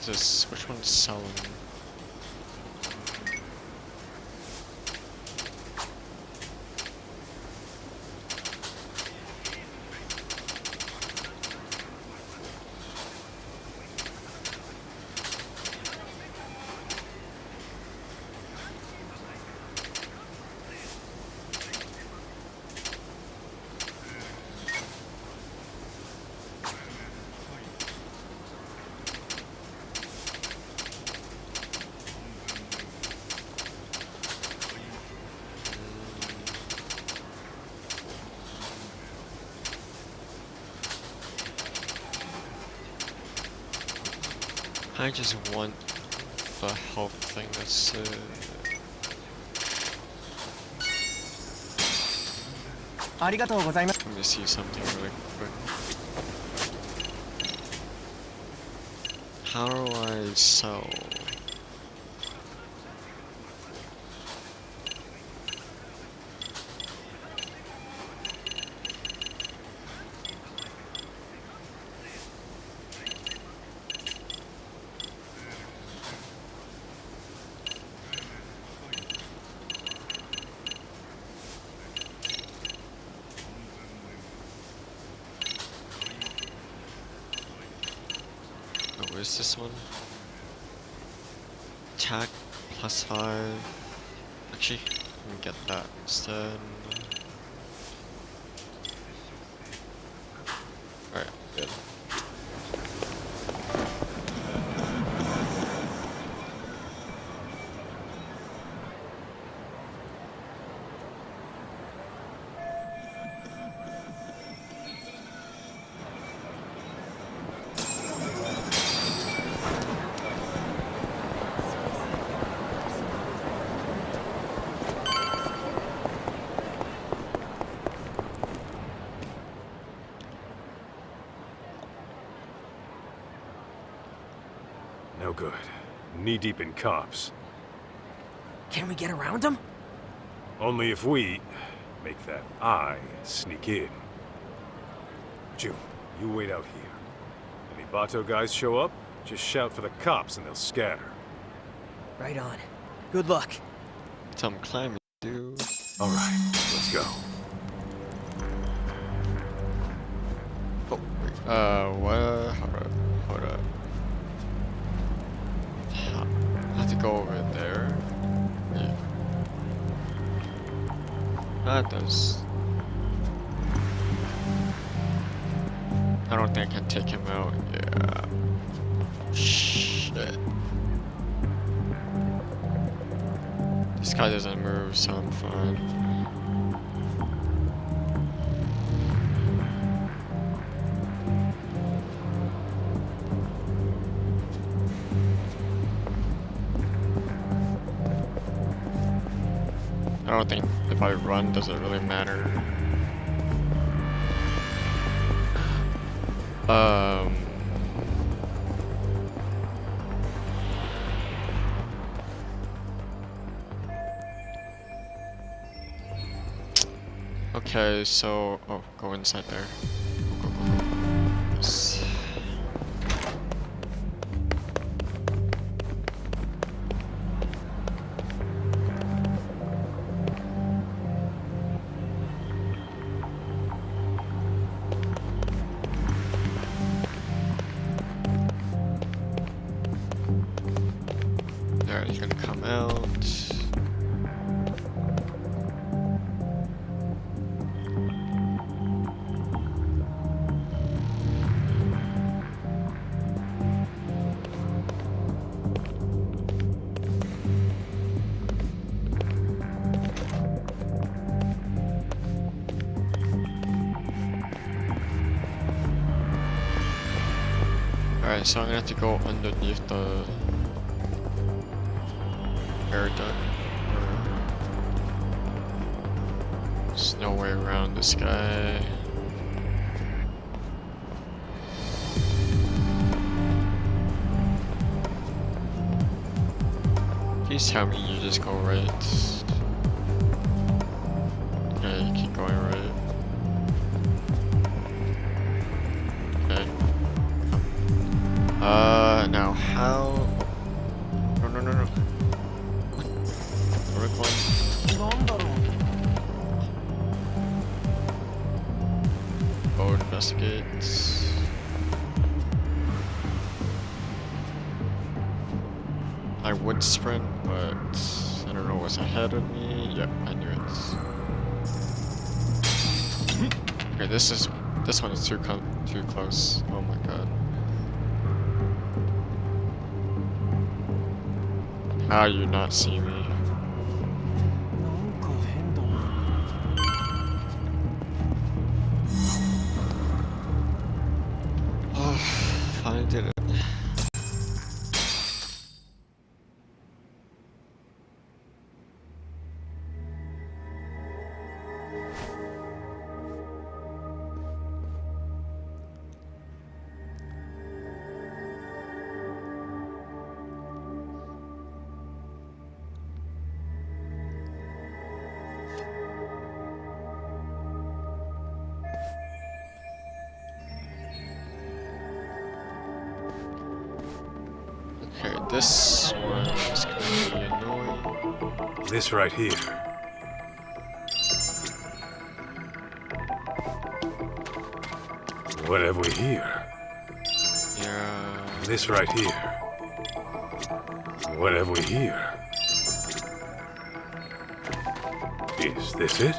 This, which one's selling? I just want the health thing. That's it. Let me see something really quick. How do I sell? Where's this one? Attack +5. Actually, let me get that instead. Alright, good. No good. Knee-deep in cops. Can we get around them? Only if we make that eye sneak in. June, you wait out here. Any Bato guys show up, just shout for the cops and they'll scatter. Right on. Good luck. Some climbing, dude. Alright, let's go. Oh, wait. What? Hold up. I have to go over there. Yeah. That does. I don't think I can take him out. Yeah. Shit. This guy doesn't move, so I'm fine. I don't think if I run, does it really matter? Okay, so go inside there. Go. Yes. Alright, he's gonna come out. Alright, so I'm gonna have to go underneath the air duct. There's no way around this guy. Please tell me you just go right. Yeah, you keep going right. Okay. Now how? No, no, no, no. What? Where are we going? Go investigate. I would sprint, but I don't know what's ahead of me. Yep, I knew it. Okay, this one is too close. Oh my god. How you not see me? Oh, finally did it. Okay, this one is gonna be annoying. This right here. What have we here? Yeah. This right here. What have we here? Is this it?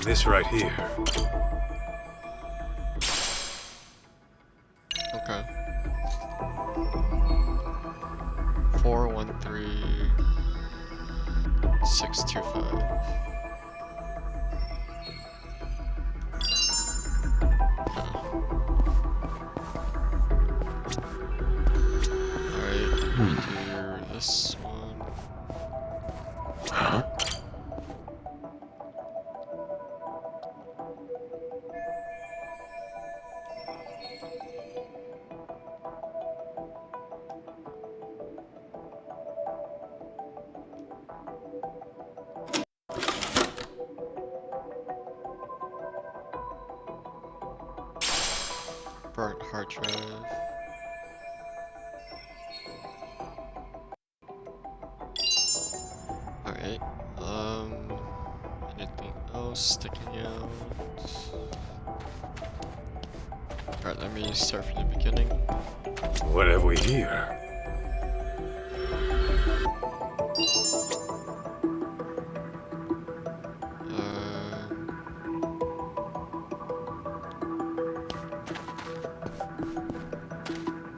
This right here. Okay. 413-625. Alright, we do this one. Burnt hard drive. Alright, anything else sticking out? Alright, let me start from the beginning. What have we here?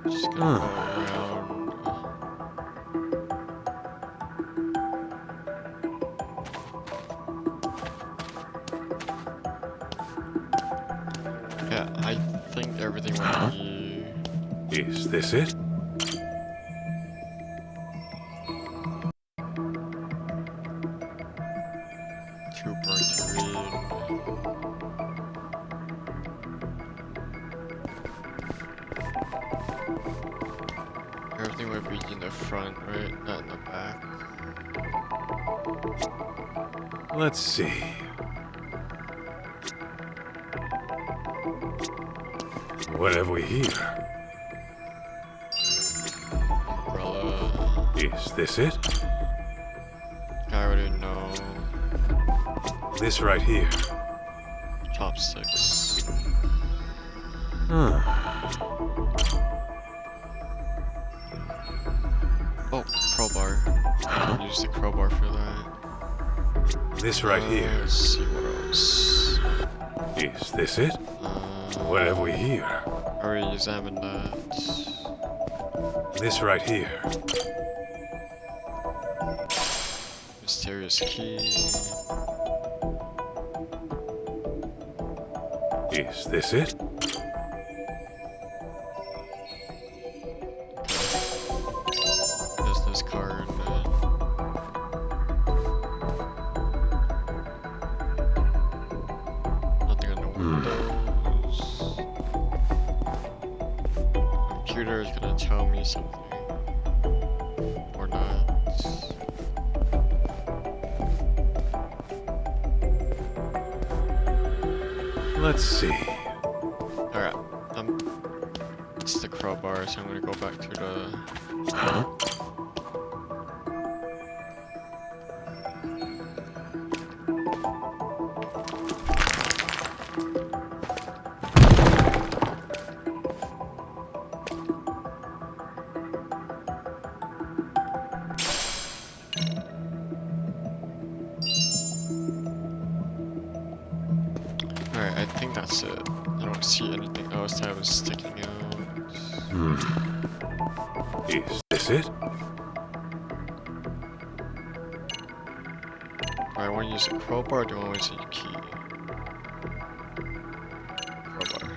Just gonna go around. Yeah, I think everything will be... Is this it? too burnt to read. Everything would be in the front, right? Not in the back. Let's see. What have we here? Umbrella. Is this it? I already know. This right here. Chopsticks. Huh. Oh, crowbar. I can use the crowbar for that. This right here. Let's see what else. Is this it? What have we here? I already examined that. This right here. Mysterious key. Is this it? Business card. computer is gonna tell me something. Or not. Let's see. Alright, it's the crowbar, so I'm gonna go back to the... Huh? Alright, I think that's it. I don't see anything else that was sticking out. Is this it? Do I want to use a crowbar or do I want to use a key? Crowbar.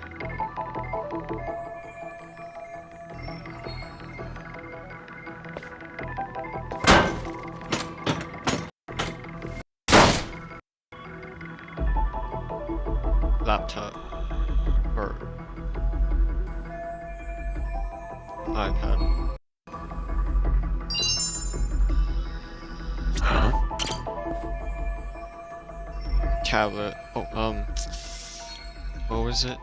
Laptop. Or iPad. Huh? Tablet. Oh, what was it?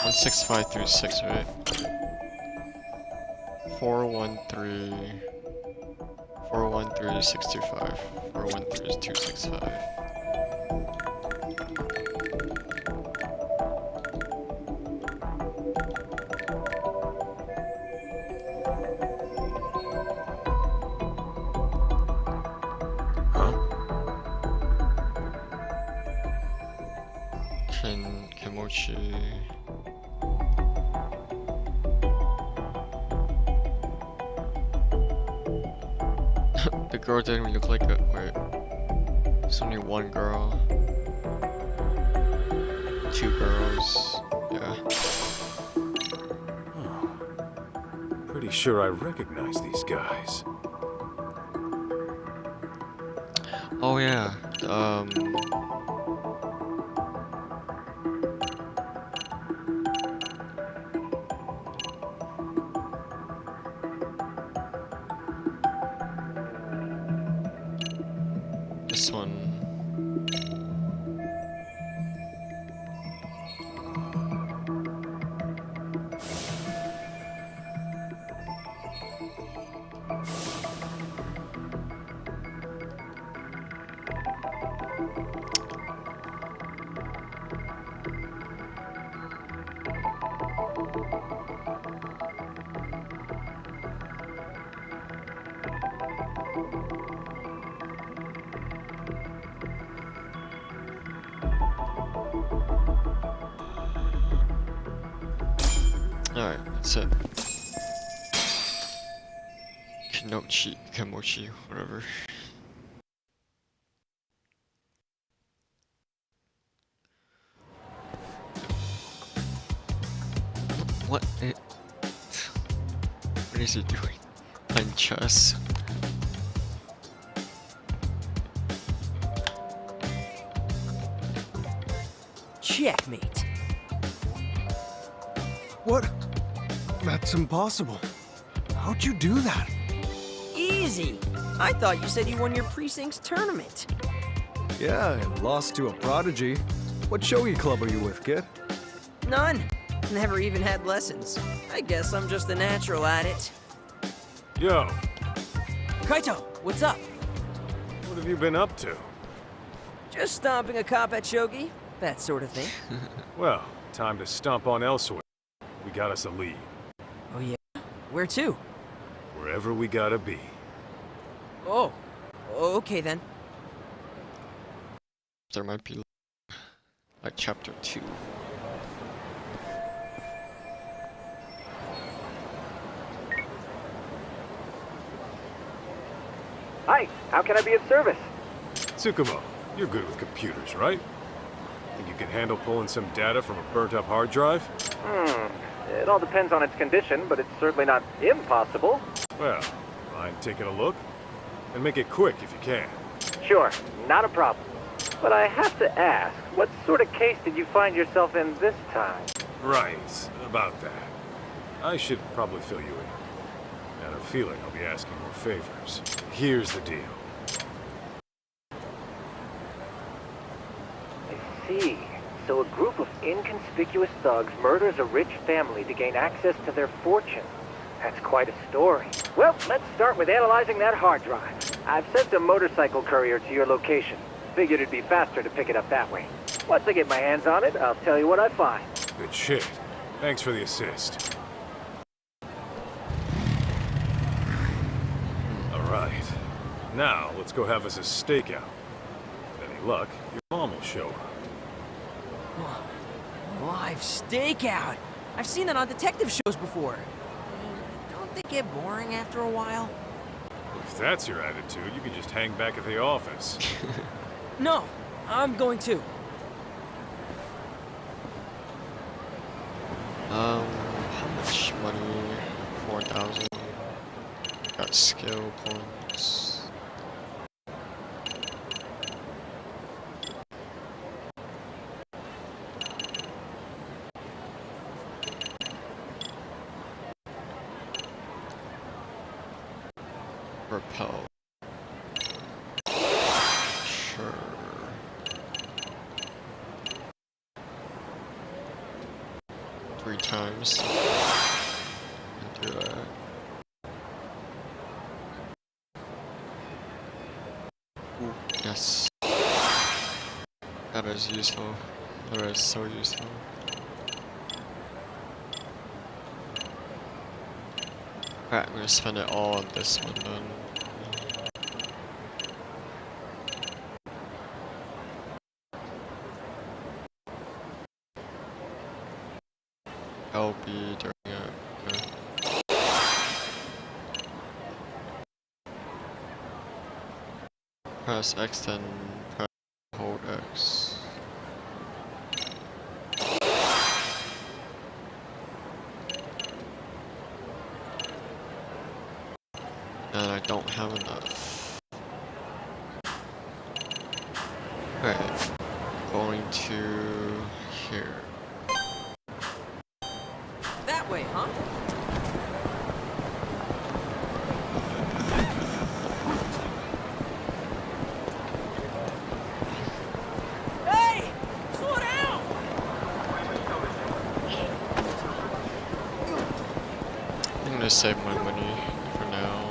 16536, right? 413 625. 413265. Kimochi. The girl didn't even look like a. Wait. There's only one girl. 2 girls. Yeah. Oh. Pretty sure I recognize these guys. Oh yeah. This one. Alright, that's it. Kimochi, whatever. What is he doing? Punch us. Checkmate. What? That's impossible. How'd you do that? Easy. I thought you said you won your precinct's tournament. Yeah, and lost to a prodigy. What shogi club are you with, kid? None. Never even had lessons. I guess I'm just a natural at it. Yo, Kaito, what's up? what have you been up to? Just stomping a cop at shogi. That sort of thing. Well, time to stomp on elsewhere. We got us a lead. Oh yeah? Where to? Wherever we gotta be. Oh. Okay then. There might be like chapter 2. Hi, how can I be of service? Tsukumo, you're good with computers, right? Think you can handle pulling some data from a burnt-up hard drive? It all depends on its condition, but it's certainly not impossible. Well, mind taking a look? And make it quick if you can. Sure, not a problem. But I have to ask, what sort of case did you find yourself in this time? Right, about that. I should probably fill you in. I had a feeling I'll be asking more favors. Here's the deal. I see. So a group of inconspicuous thugs murders a rich family to gain access to their fortune. That's quite a story. Well, let's start with analyzing that hard drive. I've sent a motorcycle courier to your location. Figured it'd be faster to pick it up that way. Once I get my hands on it, I'll tell you what I find. Good shit. Thanks for the assist. Alright. Now, let's go have us a stakeout. With any luck, your mom will show up. Live stakeout! I've seen it on detective shows before. Don't they get boring after a while? If that's your attitude, you can just hang back at the office. No, I'm going to. How much money? 4,000. Got skill points. Repel. Sure. Three times. Do that. Ooh, yes. That is useful. That is so useful. Alright, I'm gonna spend it all on this one then. I'll be doing it. Okay. Press X, then press hold X. And I don't have enough. Alright, going to here. That way, huh? Hey! Slow down! I'm gonna save my money for now.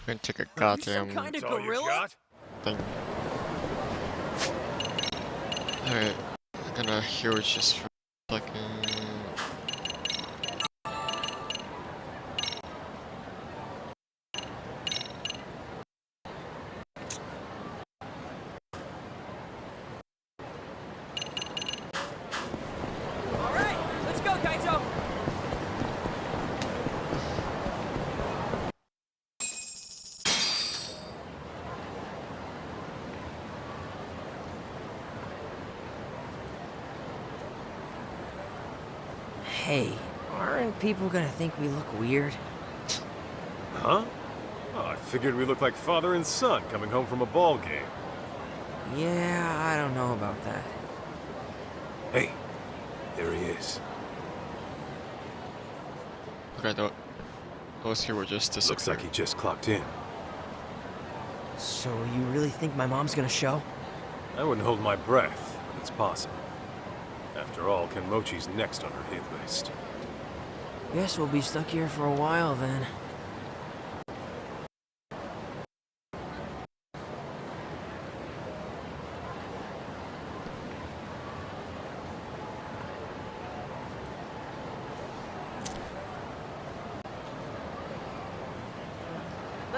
I'm gonna take a goddamn Kind of gorilla? thing. Alright, I'm gonna hear it just for a second. Alright, let's go, Kaito! Hey, aren't people gonna think we look weird? Huh? Oh, I figured we looked like father and son coming home from a ball game. Yeah, I don't know about that. Hey, there he is. Okay, those two were just disappeared. Looks like he just clocked in. So you really think my mom's gonna show? I wouldn't hold my breath, but it's possible. After all, Kenmochi's next on her hit list. Guess we'll be stuck here for a while then.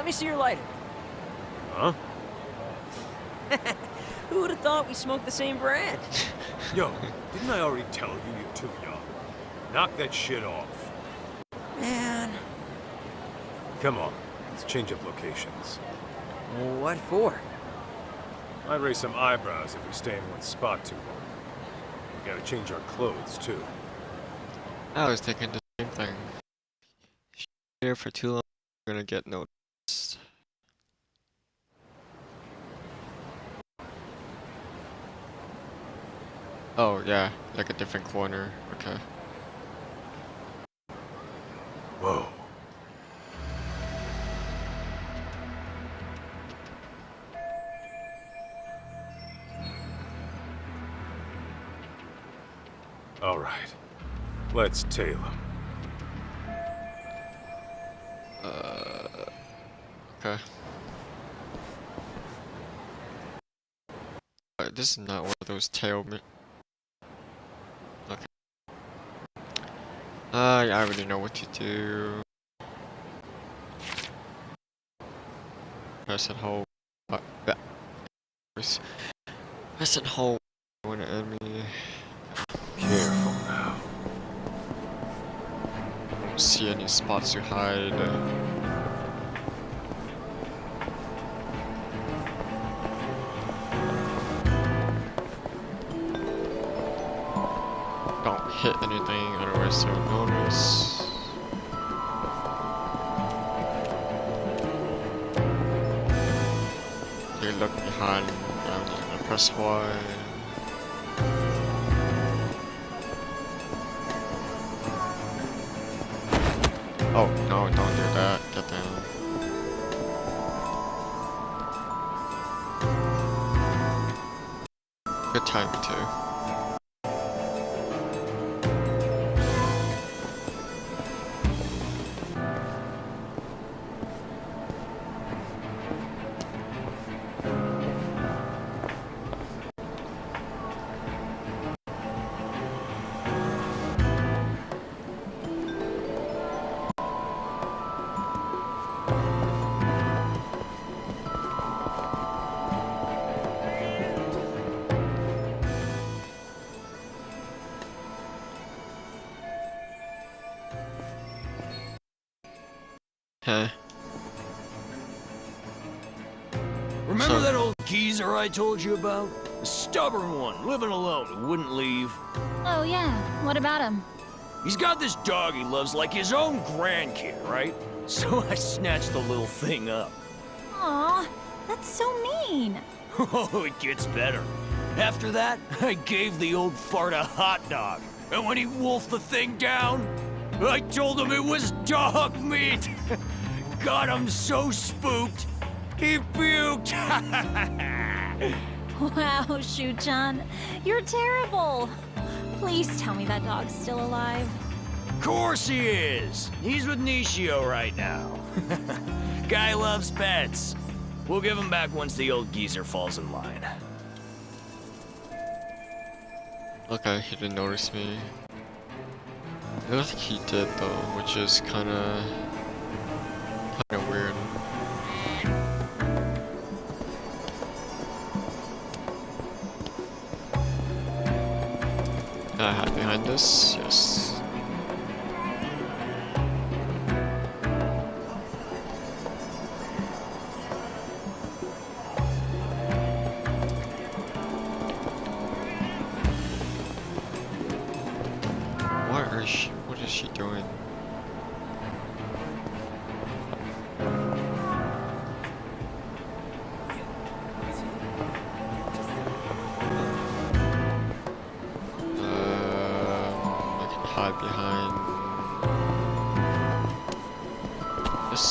Let me see your lighter. Huh? Who would have thought we smoked the same brand? Yo, didn't I already tell you you're too young? Knock that shit off. Man. Come on, let's change up locations. What for? Might raise some eyebrows if we stay in one spot too long. We gotta change our clothes, too. I was thinking the same thing. Here for too long, we're gonna get noticed. Oh yeah, like a different corner. Okay. Whoa. All right. Let's tail him. Okay. This is not one of those tail Okay. Yeah, I already know what to do. Press and hold. Press and hold when an enemy. Careful now. Don't see any spots to hide. Don't hit anything, otherwise they'll notice. You look behind, and press Y. Oh, no, don't do that. Get down. Good time, too. Huh? Remember that old geezer I told you about? The stubborn one, living alone, who wouldn't leave. Oh yeah, what about him? He's got this dog he loves like his own grandkid, right? So I snatched the little thing up. Aw, that's so mean. Oh, it gets better. After that, I gave the old fart a hot dog. And when he wolfed the thing down, I told him it was dog meat. Got him so spooked, he puked. Wow, Shu-chan, you're terrible. Please tell me that dog's still alive. Course he is. He's with Nishio right now. Guy loves pets. We'll give him back once the old geezer falls in line. Okay, he didn't notice me. I don't think he did though, which is kinda weird. Can I hide behind this? Yes. What is she doing? I can hide behind this.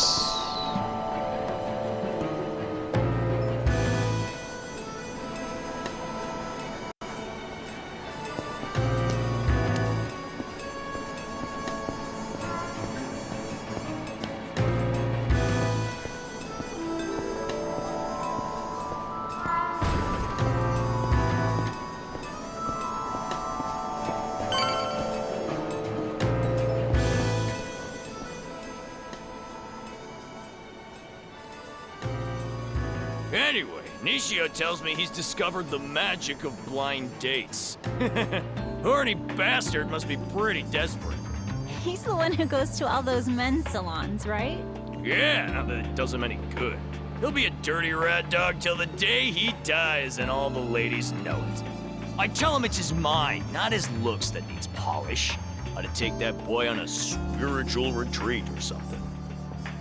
Anyway, Nishio tells me he's discovered the magic of blind dates. Horny bastard must be pretty desperate. He's the one who goes to all those men's salons, right? Yeah, not that it does him any good. He'll be a dirty rat dog till the day he dies, and all the ladies know it. I tell him it's his mind, not his looks, that needs polish. Ought to take that boy on a spiritual retreat or something.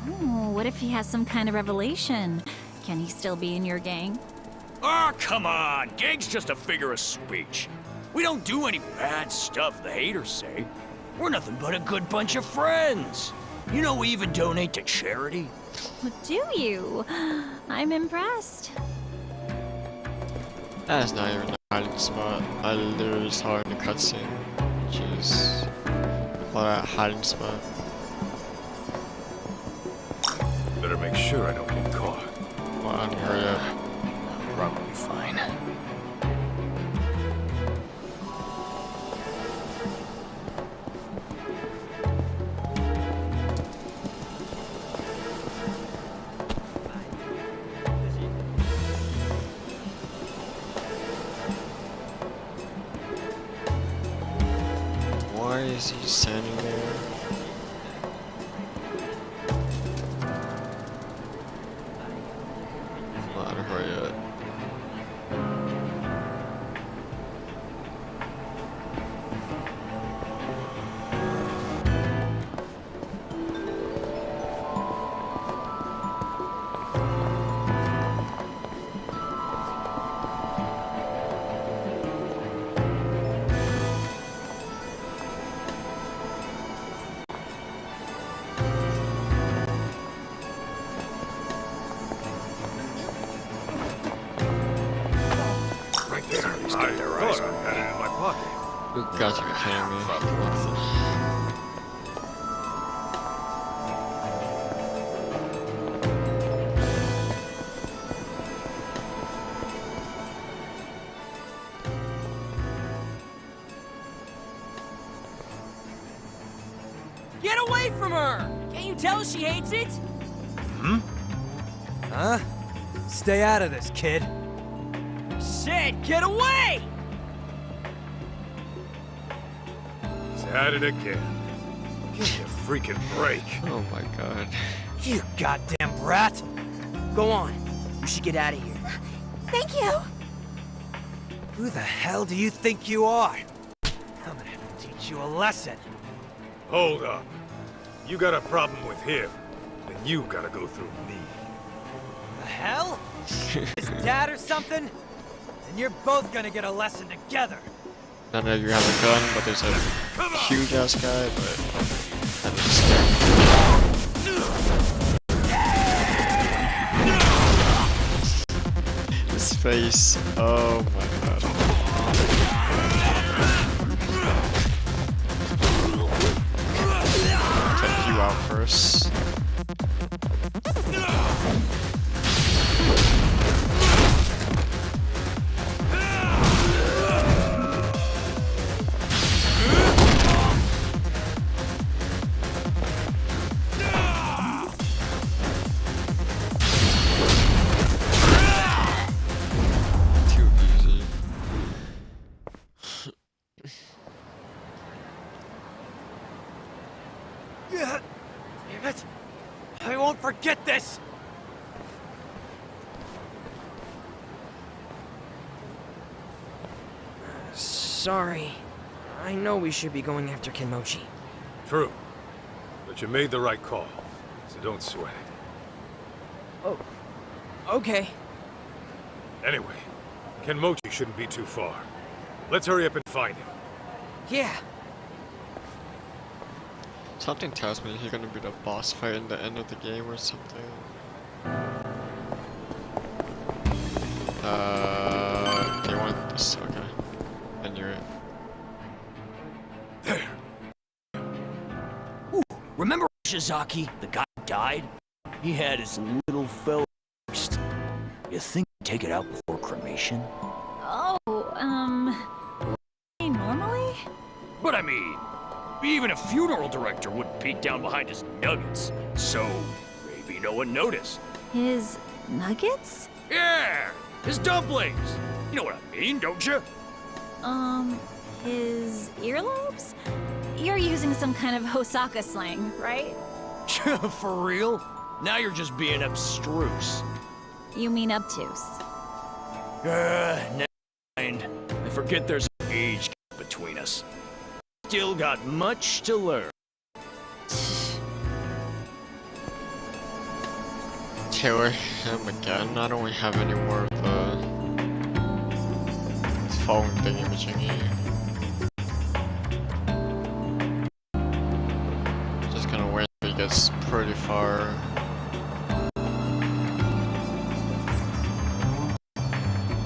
Oh, what if he has some kind of revelation? Can he still be in your gang? Oh, come on! Gang's just a figure of speech. We don't do any bad stuff, the haters say. We're nothing but a good bunch of friends. You know, we even donate to charity. What do you? I'm impressed. That's not even a hiding spot. I literally saw it in the cutscene. Jeez. All that hiding spot. Better make sure I don't get caught. Come on, hurry up. Probably fine. Why is he standing there? Come on, hurry up. Right there. I thought I had it in my pocket. You gotta be kidding me. Get away from her! Can't you tell she hates it? Huh? Stay out of this, kid. Shit, get away! He's at it again. Give me a freaking break. Oh my god. You goddamn brat! Go on. We should get out of here. Thank you! Who the hell do you think you are? I'm gonna have to teach you a lesson. Hold up. You got a problem with him, then you gotta go through me. The hell? His dad or something? And you're both gonna get a lesson together. None of you have a gun, but there's a huge ass guy, but I'm just scared. His face, oh my god. Check you out first. Too easy. Yeah. Damn it! I won't forget this! Sorry. I know we should be going after Kenmochi. True. But you made the right call, so don't sweat it. Oh. Okay. Anyway, Kenmochi shouldn't be too far. Let's hurry up and find him. Yeah. Something tells me he's gonna be the boss fight in the end of the game or something. They want this, okay. I knew it. Remember Shizaki, the guy who died? He had his little fella first. You think he'd take it out before cremation? Oh, normally? But I mean, even a funeral director wouldn't peek down behind his nuggets. So, maybe no one noticed. His nuggets? Yeah, his dumplings. You know what I mean, don't you? His earlobes? You're using some kind of Osaka slang, right? For real? Now you're just being abstruse. You mean obtuse. Never mind. I forget there's an age gap between us. Still got much to learn. Taylor him again. I don't have any more of the phone thingy-majingy. Just gonna wait until he gets pretty far.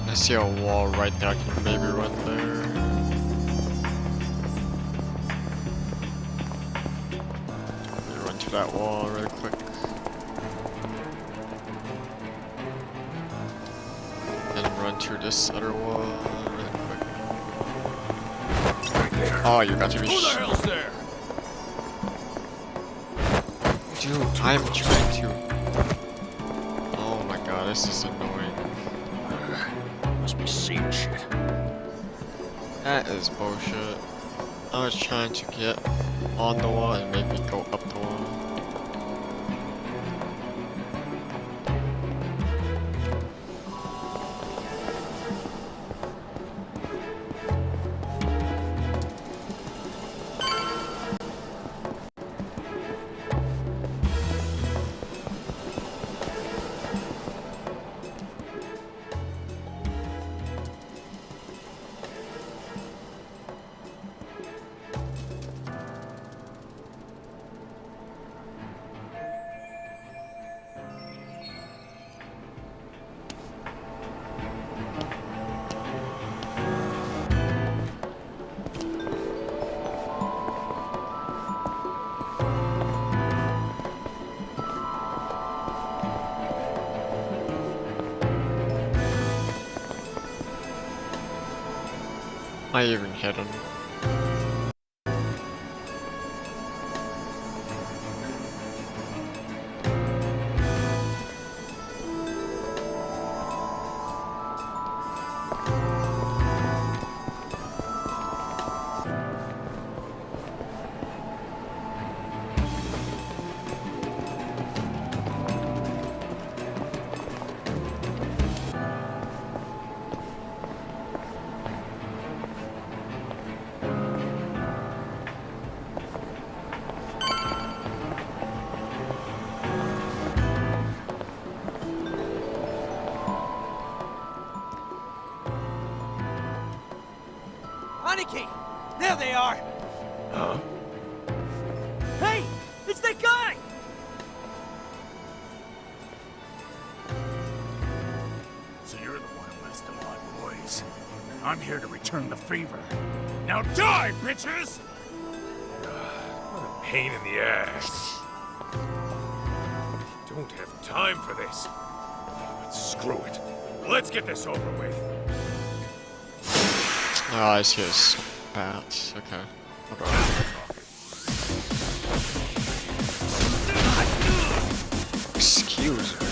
I see a wall right there. I can maybe run there. Let me run to that wall real quick. And run to this other wall real quick. Oh, you got to be. Who the hell's there? Dude, I'm trying to. Oh my god, this is annoying. Must be seeing shit. That is bullshit. I was trying to get on the wall and maybe go up the wall. I even hit him. Aniki! There they are! Huh? Hey! It's that guy! So you're the one who messed up my boys. I'm here to return the favor. Now die, bitches! What a pain in the ass. Don't have time for this. But screw it. Let's get this over with. Oh, I see his bats. Okay. Hold on. Excuse me.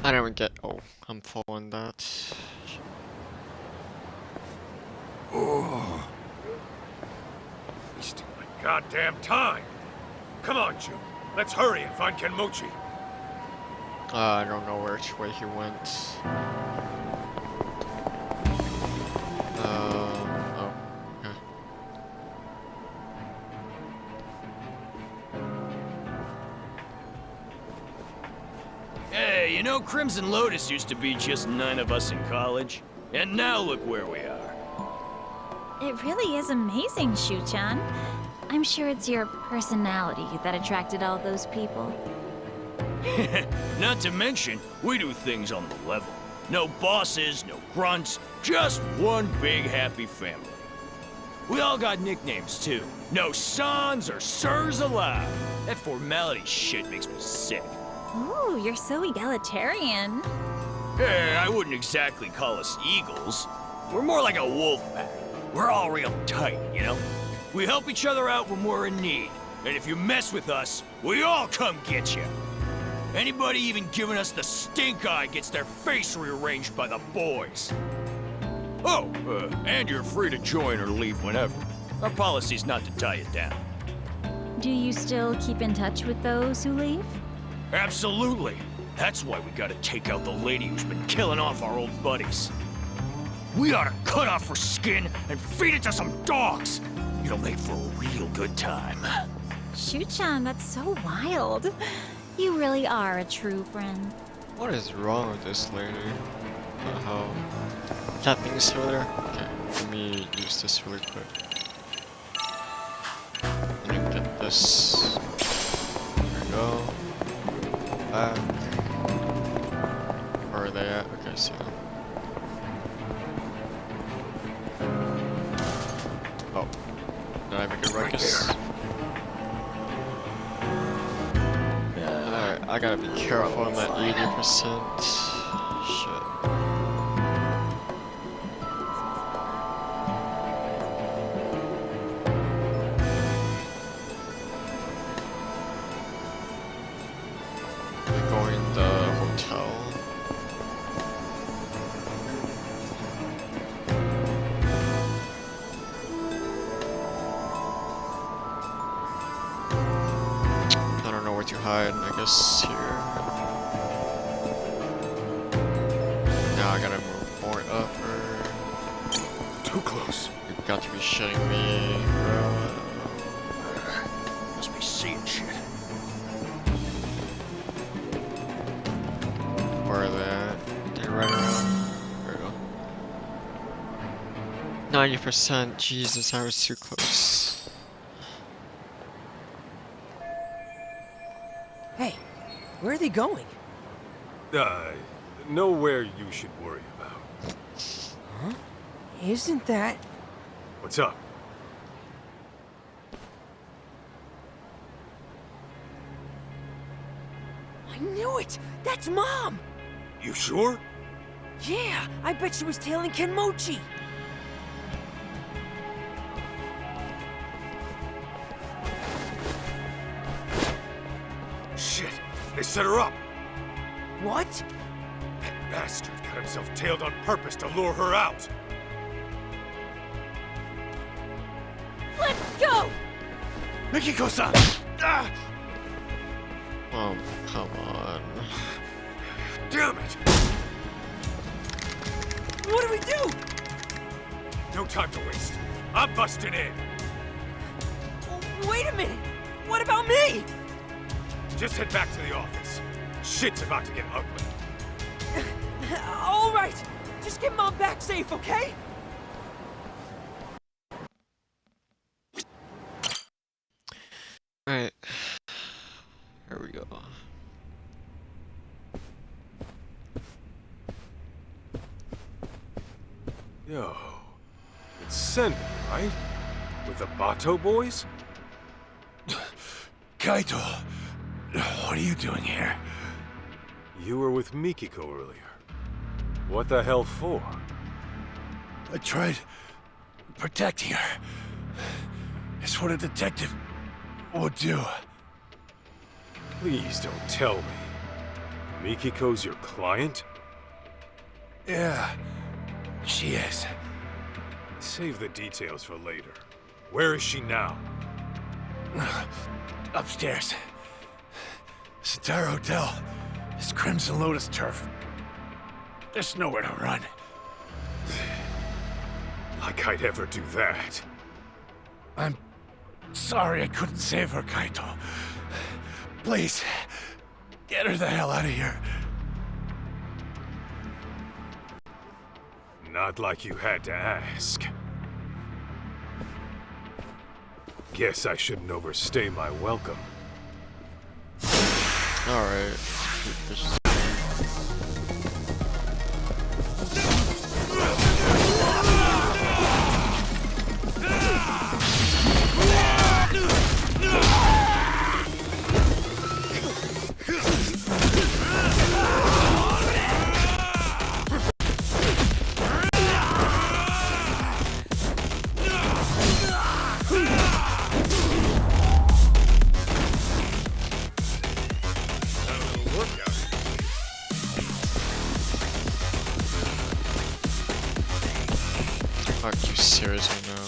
I don't get. Oh, I'm following that. Oh. Wasting my goddamn time. Come on, Jun. Let's hurry and find Kenmochi. I don't know which way he went. Oh, okay. Hey, you know, Crimson Lotus used to be just 9 of us in college. And now look where we are. It really is amazing, Shu-chan. I'm sure it's your personality that attracted all those people. Not to mention, we do things on the level. No bosses, no grunts, just one big happy family. We all got nicknames too. No sons or sirs allowed. That formality shit makes me sick. Ooh, you're so egalitarian. Hey, I wouldn't exactly call us eagles. We're more like a wolf pack. We're all real tight, you know? We help each other out when we're in need. And if you mess with us, we all come get you. Anybody even giving us the stink eye gets their face rearranged by the boys. Oh, and you're free to join or leave whenever. Our policy's not to tie you down. Do you still keep in touch with those who leave? Absolutely. That's why we gotta take out the lady who's been killing off our old buddies. We ought to cut off her skin and feed it to some dogs. It'll make for a real good time. Shu-chan, that's so wild. You really are a true friend. What is wrong with this lady? What the hell? That thing is still there? Okay, let me use this really quick. Let me get this. There we go. Back. Where are they at? Okay, see them. Oh. Did I make a ruckus? Alright, I gotta be careful. I'm at 80%. Shit. We're going to the hotel. I don't know where to hide, I guess here. Now I gotta move more up or... Too close. You got to be shitting me, bro. Must be seeing shit. Where are they at? They're right around. There we go. 90%. Jesus, I was too close. Hey, where are they going? Nowhere you should worry about. Huh? Isn't that... What's up? I knew it! That's Mom! You sure? Yeah, I bet she was tailing Kenmochi. Shit, they set her up. What? That bastard got himself tailed on purpose to lure her out. Let's go! Mikiko-san! Ah! Oh, come on. Damn it! What do we do? No time to waste. I'm busting in. Wait a minute! What about me? Just head back to the office. Shit's about to get ugly. All right, just get Mom back safe, okay? Alright. Here we go. Yo, it's Sen, right? With the Bato boys? Kaito, what are you doing here? You were with Mikiko earlier. What the hell for? I tried protecting her. It's what a detective would do. Please don't tell me. Mikiko's your client? Yeah, she is. Save the details for later. Where is she now? Upstairs. This entire hotel This Crimson Lotus turf. There's nowhere to run. Like I'd ever do that. I'm sorry I couldn't save her, Kaito. Please, get her the hell out of here. Not like you had to ask. Guess I shouldn't overstay my welcome. Alright. Are you serious right now?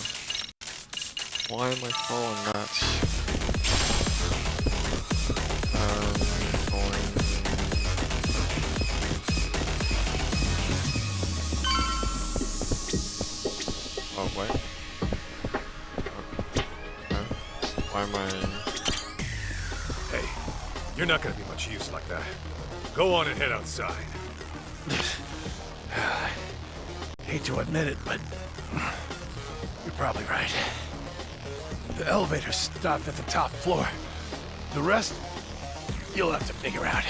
Why am I following that? Going... Oh, what? Why am I... Hey, you're not gonna be much use like that. Go on and head outside. Hate to admit it, but you're probably right. The elevator stopped at the top floor. The rest, you'll have to figure out.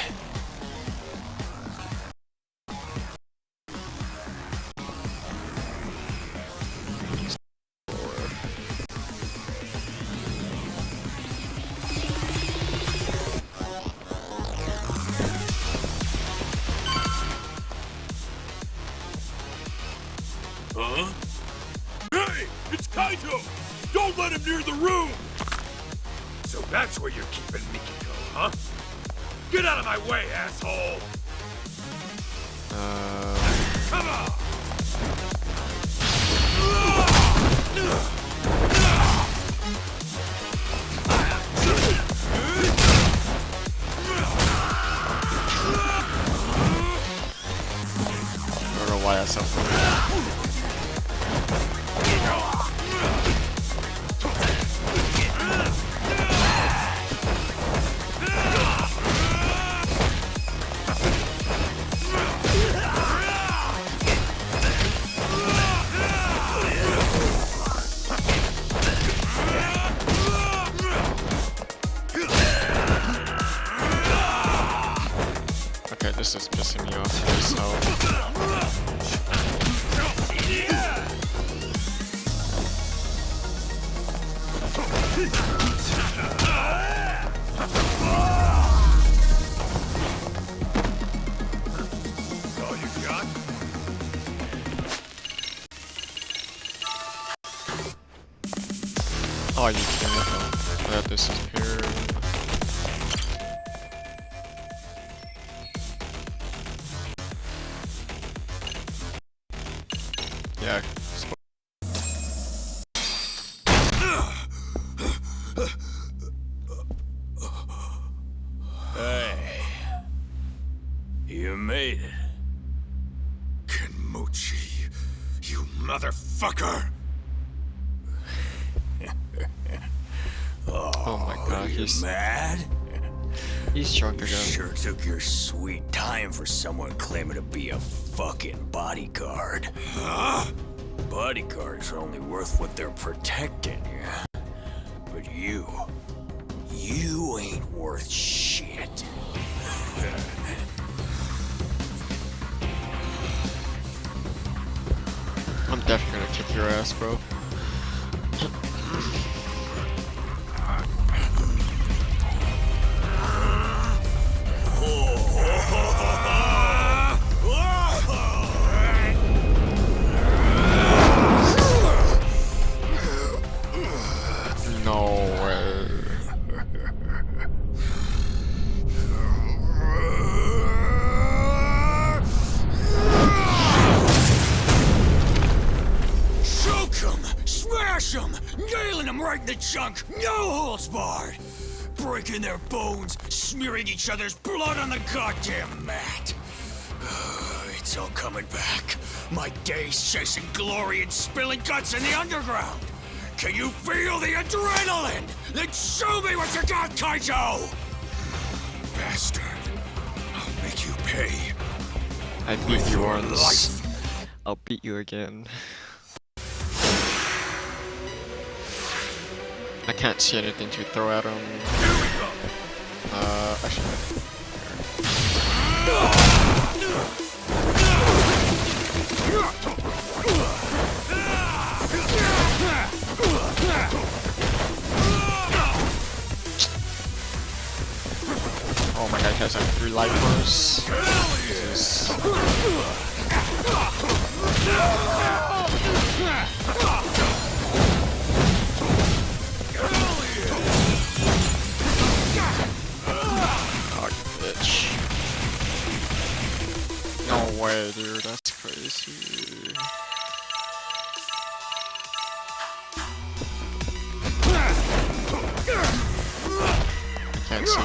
Huh? Hey! It's Kaito! Don't let him near the room! So that's where you're keeping Mikiko, huh? Get out of my way, asshole! Come on! I don't know why that's so funny. Okay, this is pissing me off here, so... All you got? Oh, you can't. That disappeared. Yeah. Hey. You made it. Kenmochi, you motherfucker! Oh my god, he's mad? He's drunk again. Sure took your sweet time for someone claiming to be a fucking bodyguard. Huh? Bodyguards are only worth what they're protecting, yeah? But you ain't worth shit. I'm definitely gonna kick your ass, bro. No way. Choke him! Smash him! Nailing him right in the chunk! No holds barred! breaking their bones, smearing each other's blood on the goddamn mat. It's all coming back. My days chasing glory and spilling guts in the underground. Can you feel the adrenaline? Then show me what you got, Kaito! Bastard. I'll make you pay. I beat you once. I'll beat you again. I can't see anything to throw at him. Actually. Oh my god, he has like 3 life bars. Jesus. Bitch. No way, dude, that's crazy. I can't see.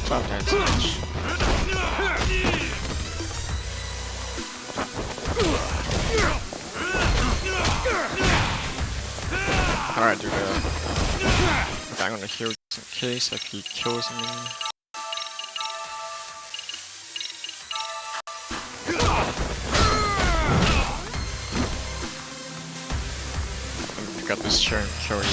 Stop that bitch. Alright, dude. Okay, I'm gonna heal just in case if he kills me. I'm gonna pick up this chair and kill you.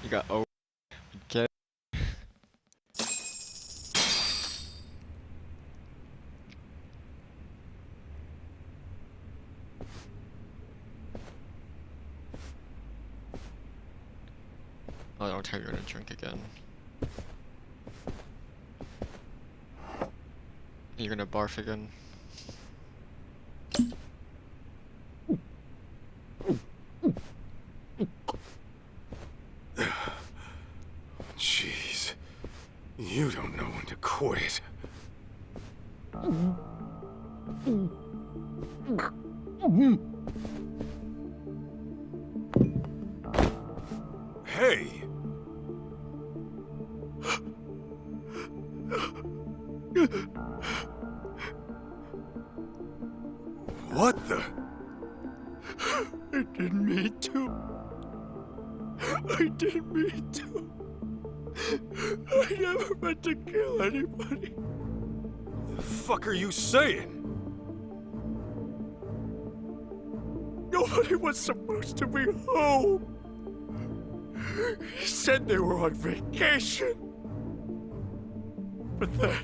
You got O. Get. Oh, don't tell you're gonna drink again. You're gonna barf again. Jeez. You don't know when to quit. Hey! What the? I didn't mean to. I didn't mean to. I never meant to kill anybody. The fuck are you saying? Nobody was supposed to be home. He said they were on vacation. But then,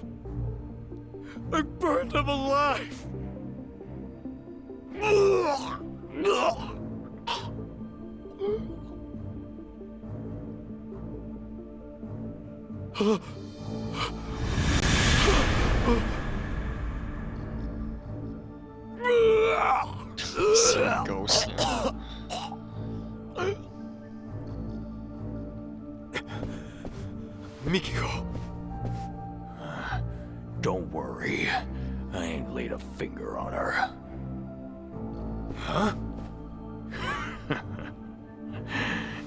I burned them alive. Seeing ghosts now. Mikiko. Don't worry. I ain't laid a finger on her. Huh?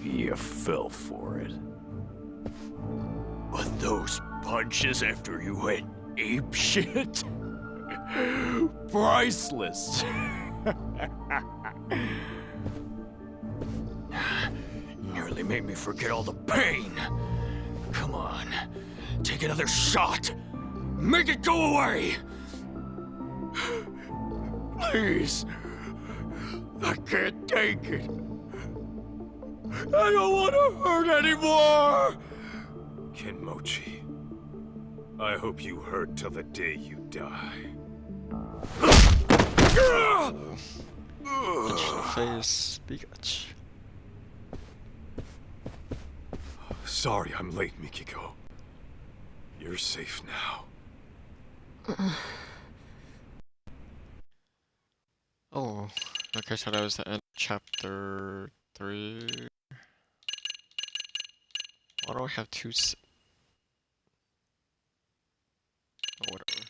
You fell for it. But those punches after you went apeshit? Priceless. Nearly made me forget all the pain. Come on, take another shot. Make it go away. Please. I can't take it. I don't want to hurt anymore. Kenmochi, I hope you hurt till the day you die. Punch the face, bitch. Sorry I'm late, Mikiko. You're safe now. Oh, okay, so that was the end of chapter 3. Why do I have two oh, whatever.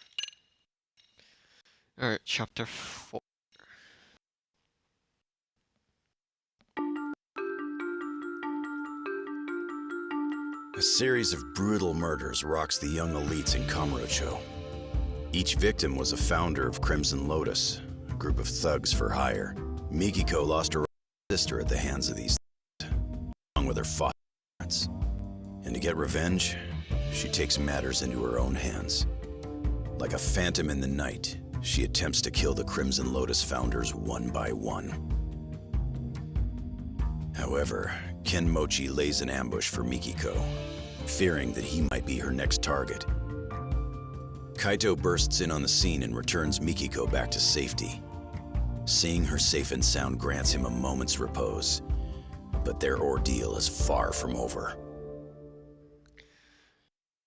Alright, chapter 4. A series of brutal murders rocks the young elites in Kamurocho. Each victim was a founder of Crimson Lotus, a group of thugs for hire. Mikiko lost her sister at the hands of these thugs, along with her foster parents. And to get revenge, she takes matters into her own hands. Like a phantom in the night, she attempts to kill the Crimson Lotus founders one by one. However, Kenmochi lays an ambush for Mikiko, fearing that he might be her next target. Kaito bursts in on the scene and returns Mikiko back to safety. Seeing her safe and sound grants him a moment's repose, but their ordeal is far from over.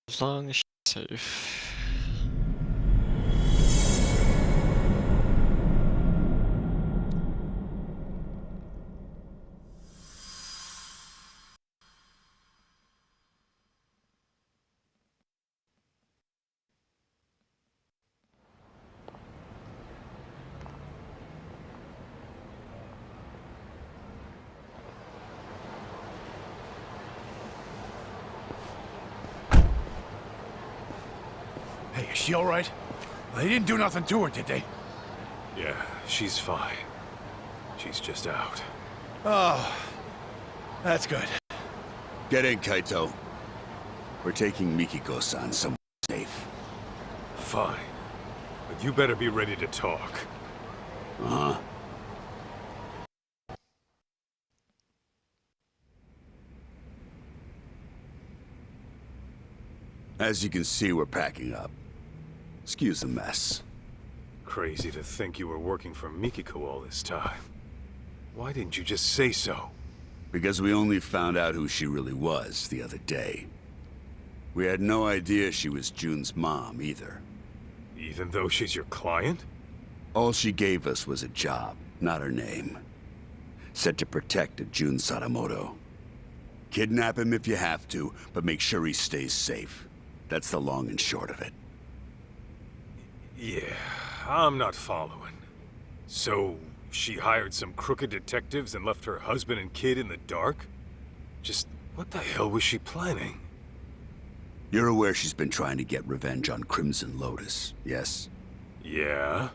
As long as she's safe. Hey, is she all right? They didn't do nothing to her, did they? Yeah, she's fine. She's just out. Oh, that's good. Get in, Kaito. We're taking Mikiko-san somewhere safe. Fine. But you better be ready to talk. Uh-huh. As you can see, we're packing up. Excuse the mess. Crazy to think you were working for Mikiko all this time. Why didn't you just say so? Because we only found out who she really was the other day. We had no idea she was June's mom, either. Even though she's your client? All she gave us was a job, not her name. Said to protect a Jun Sadamoto. Kidnap him if you have to, but make sure he stays safe. That's the long and short of it. Yeah, I'm not following. So, she hired some crooked detectives and left her husband and kid in the dark? Just what the hell was she planning? You're aware she's been trying to get revenge on Crimson Lotus, yes? Yeah?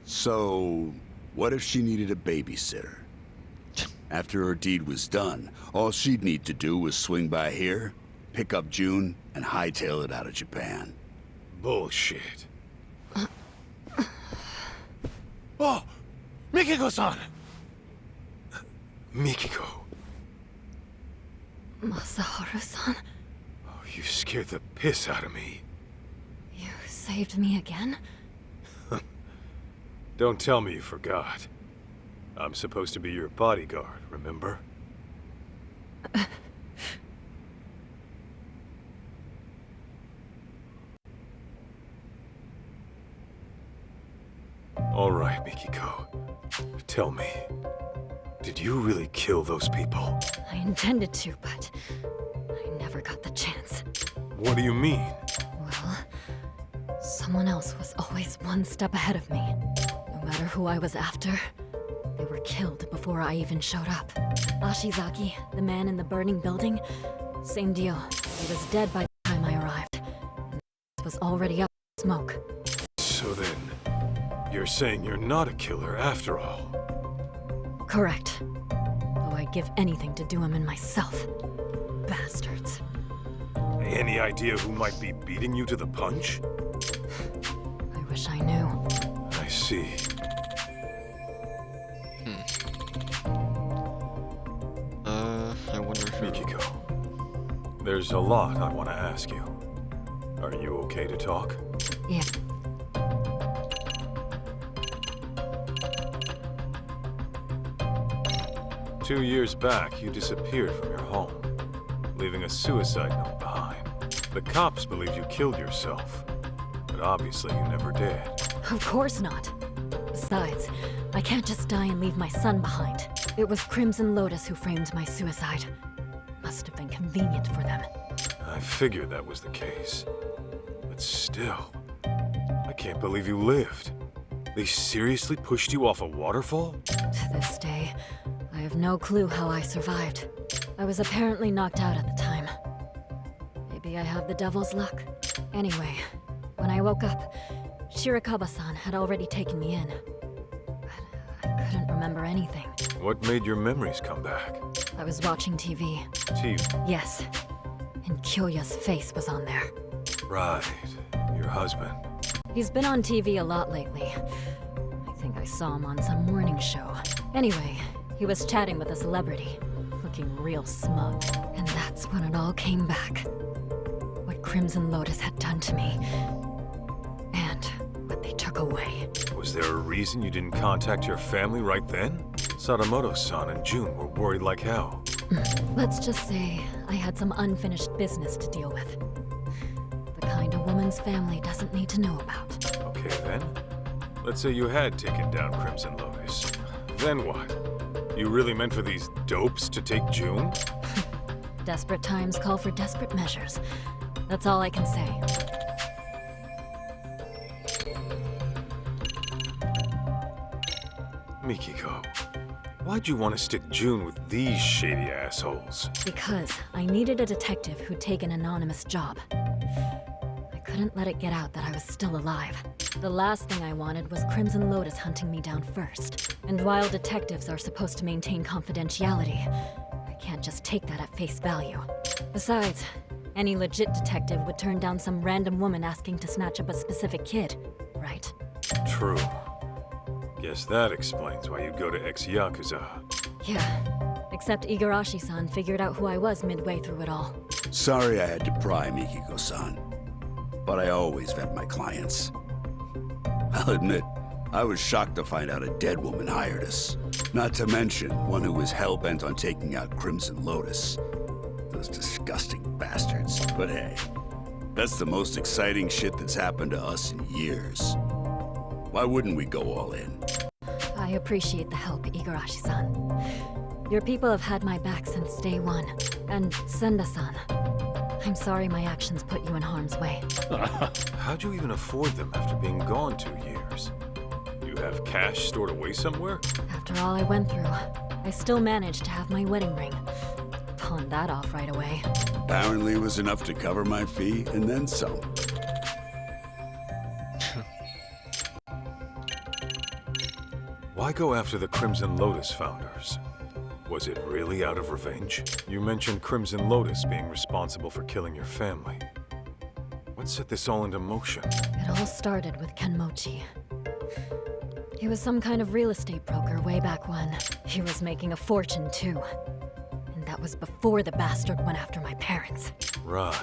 So, what if she needed a babysitter? After her deed was done, all she'd need to do was swing by here, pick up June, and hightail it out of Japan. Bullshit. Oh! Mikiko-san! Mikiko. Masaharu-san, Oh, you scared the piss out of me. you saved me again? Don't tell me you forgot. I'm supposed to be your bodyguard, remember? All right, Mikiko. Tell me, did you really kill those people? I intended to, but I never got the chance. What do you mean? Well, someone else was always one step ahead of me. No matter who I was after, they were killed before I even showed up. Ashizaki, the man in the burning building, same deal. He was dead by the time I arrived. And was already up in smoke. So then, you're saying you're not a killer after all? Correct. Though I'd give anything to do him in myself. Bastards. Any idea who might be beating you to the punch? I wish I knew. I see. I wonder if Mikiko, there's a lot I want to ask you. Are you okay to talk? Yeah. Two years back, you disappeared from your home, leaving a suicide note behind. The cops believe you killed yourself, but obviously you never did. Of course not. Besides, I can't just die and leave my son behind. It was Crimson Lotus who framed my suicide. Must have been convenient for them. I figured that was the case. But still, I can't believe you lived. They seriously pushed you off a waterfall? To this day, I have no clue how I survived. I was apparently knocked out at the time. Maybe I have the devil's luck. Anyway, when I woke up, Shirakawa-san had already taken me in. But I couldn't remember anything. What made your memories come back? I was watching TV. TV? Yes. And Kyoya's face was on there. Right. Your husband. He's been on TV a lot lately. I think I saw him on some morning show. Anyway, he was chatting with a celebrity, looking real smug. And that's when it all came back. What Crimson Lotus had done to me. And what they took away. Was there a reason you didn't contact your family right then? Sadamoto-san and June were worried like hell. Let's just say I had some unfinished business to deal with. The kind a woman's family doesn't need to know about. Okay then. Let's say you had taken down Crimson Lotus. Then what? You really meant for these dopes to take June? Desperate times call for desperate measures. That's all I can say. Mikiko, why'd you want to stick June with these shady assholes? Because I needed a detective who'd take an anonymous job. I couldn't let it get out that I was still alive. The last thing I wanted was Crimson Lotus hunting me down first. And while detectives are supposed to maintain confidentiality, I can't just take that at face value. Besides, any legit detective would turn down some random woman asking to snatch up a specific kid, right? True. Guess that explains why you'd go to ex-Yakuza. Yeah, except Igarashi-san figured out who I was midway through it all. Sorry I had to pry, Mikiko-san. But I always vet my clients. I'll admit, I was shocked to find out a dead woman hired us. Not to mention, one who was hell-bent on taking out Crimson Lotus. Those disgusting bastards. But hey, that's the most exciting shit that's happened to us in years. Why wouldn't we go all in? I appreciate the help, Igarashi-san. Your people have had my back since day one. And Senda-san, I'm sorry my actions put you in harm's way. How'd you even afford them after being gone 2 years? You have cash stored away somewhere? After all I went through, I still managed to have my wedding ring. Pawned that off right away. Apparently it was enough to cover my fee and then some. Why go after the Crimson Lotus founders? Was it really out of revenge? You mentioned Crimson Lotus being responsible for killing your family. What set this all into motion? It all started with Kenmochi. He was some kind of real estate broker way back when. He was making a fortune too. And that was before the bastard went after my parents. Right.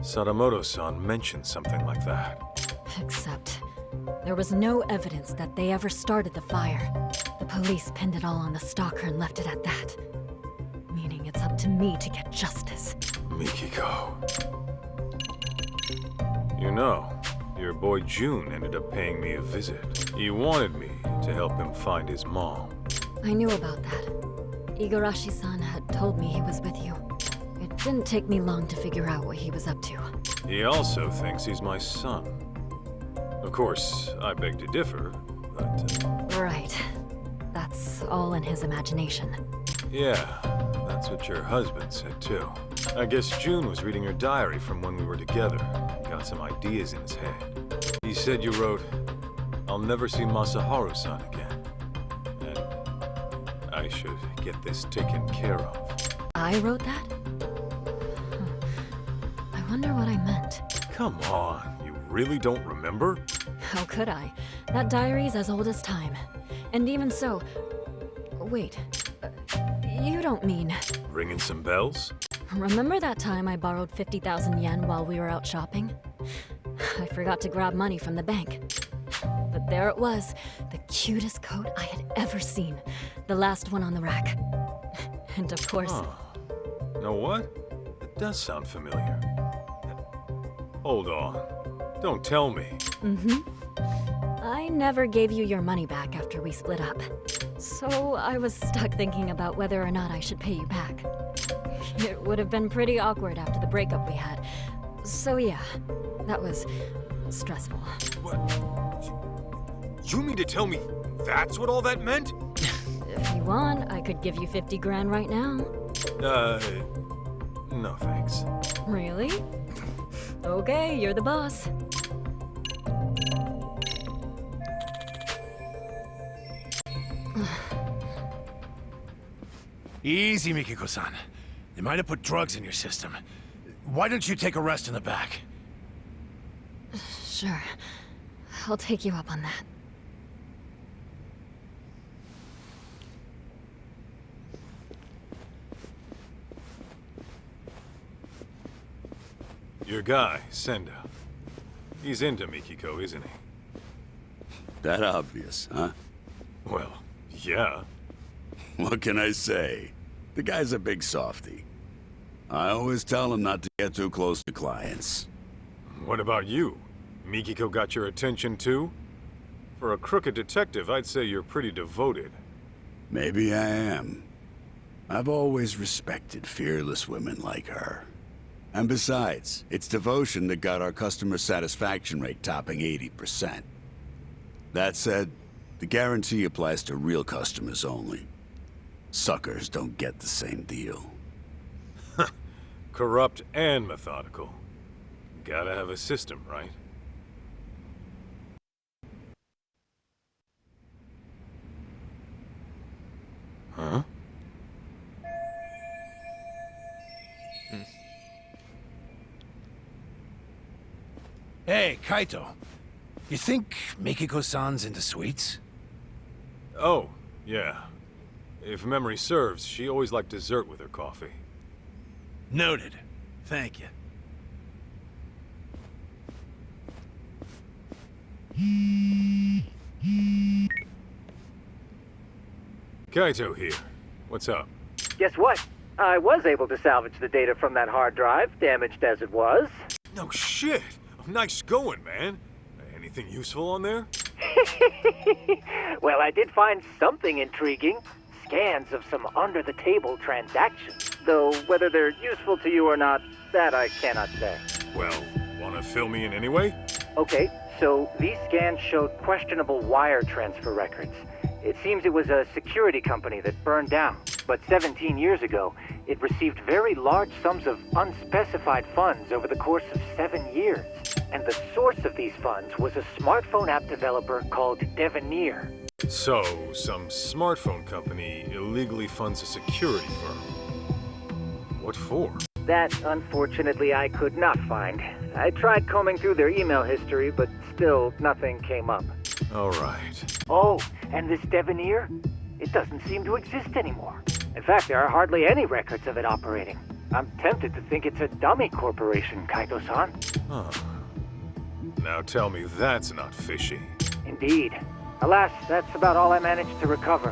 Sadamoto-san mentioned something like that. Except, there was no evidence that they ever started the fire. The police pinned it all on the stalker and left it at that. Meaning it's up to me to get justice. Mikiko. You know, your boy June ended up paying me a visit. He wanted me to help him find his mom. I knew about that. Igarashi-san had told me he was with you. It didn't take me long to figure out what he was up to. He also thinks he's my son. Of course, I beg to differ, but... Right. That's all in his imagination. Yeah, that's what your husband said too. I guess June was reading your diary from when we were together. Got some ideas in his head. He said you wrote, "I'll never see Masaharu-san again." And I should get this taken care of. I wrote that? I wonder what I meant. Come on, you really don't remember? How could I? That diary's as old as time. And even so... Wait. You don't mean... Ringing some bells? Remember that time I borrowed 50,000 yen while we were out shopping? I forgot to grab money from the bank. But there it was, the cutest coat I had ever seen. The last one on the rack. And of course... Know what? It does sound familiar. Hold on. Don't tell me. I never gave you your money back after we split up. So I was stuck thinking about whether or not I should pay you back. It would have been pretty awkward after the breakup we had. So yeah, that was stressful. What? You mean to tell me that's what all that meant? If you want, I could give you 50 grand right now. No thanks. Really? Okay, you're the boss. Easy, Mikiko-san. They might have put drugs in your system. Why don't you take a rest in the back? Sure. I'll take you up on that. Your guy, Senda. He's into Mikiko, isn't he? That obvious, huh? Well, yeah. What can I say? The guy's a big softy. I always tell him not to get too close to clients. What about you? Mikiko got your attention too? For a crooked detective, I'd say you're pretty devoted. Maybe I am. I've always respected fearless women like her. And besides, it's devotion that got our customer satisfaction rate topping 80%. That said, the guarantee applies to real customers only. Suckers don't get the same deal. Corrupt and methodical. Gotta have a system, right? Huh? Hey, Kaito. You think Mikiko-san's into sweets? Oh, yeah. If memory serves, she always liked dessert with her coffee. Noted. Thank you. Kaito here. What's up? Guess what? I was able to salvage the data from that hard drive, damaged as it was. No shit! Nice going, man. Anything useful on there? Well, I did find something intriguing. Scans of some under-the-table transactions. Though whether they're useful to you or not, that I cannot say. Well, wanna fill me in anyway? Okay, so these scans showed questionable wire transfer records. It seems it was a security company that burned down. But 17 years ago, it received very large sums of unspecified funds over the course of 7 years. And the source of these funds was a smartphone app developer called Devenir. So, some smartphone company illegally funds a security firm. What for? That, unfortunately, I could not find. I tried combing through their email history, but still nothing came up. Alright. Oh, and this Devenir? It doesn't seem to exist anymore. In fact, there are hardly any records of it operating. I'm tempted to think it's a dummy corporation, Kaito-san. Huh. Now tell me that's not fishy. Indeed. Alas, that's about all I managed to recover.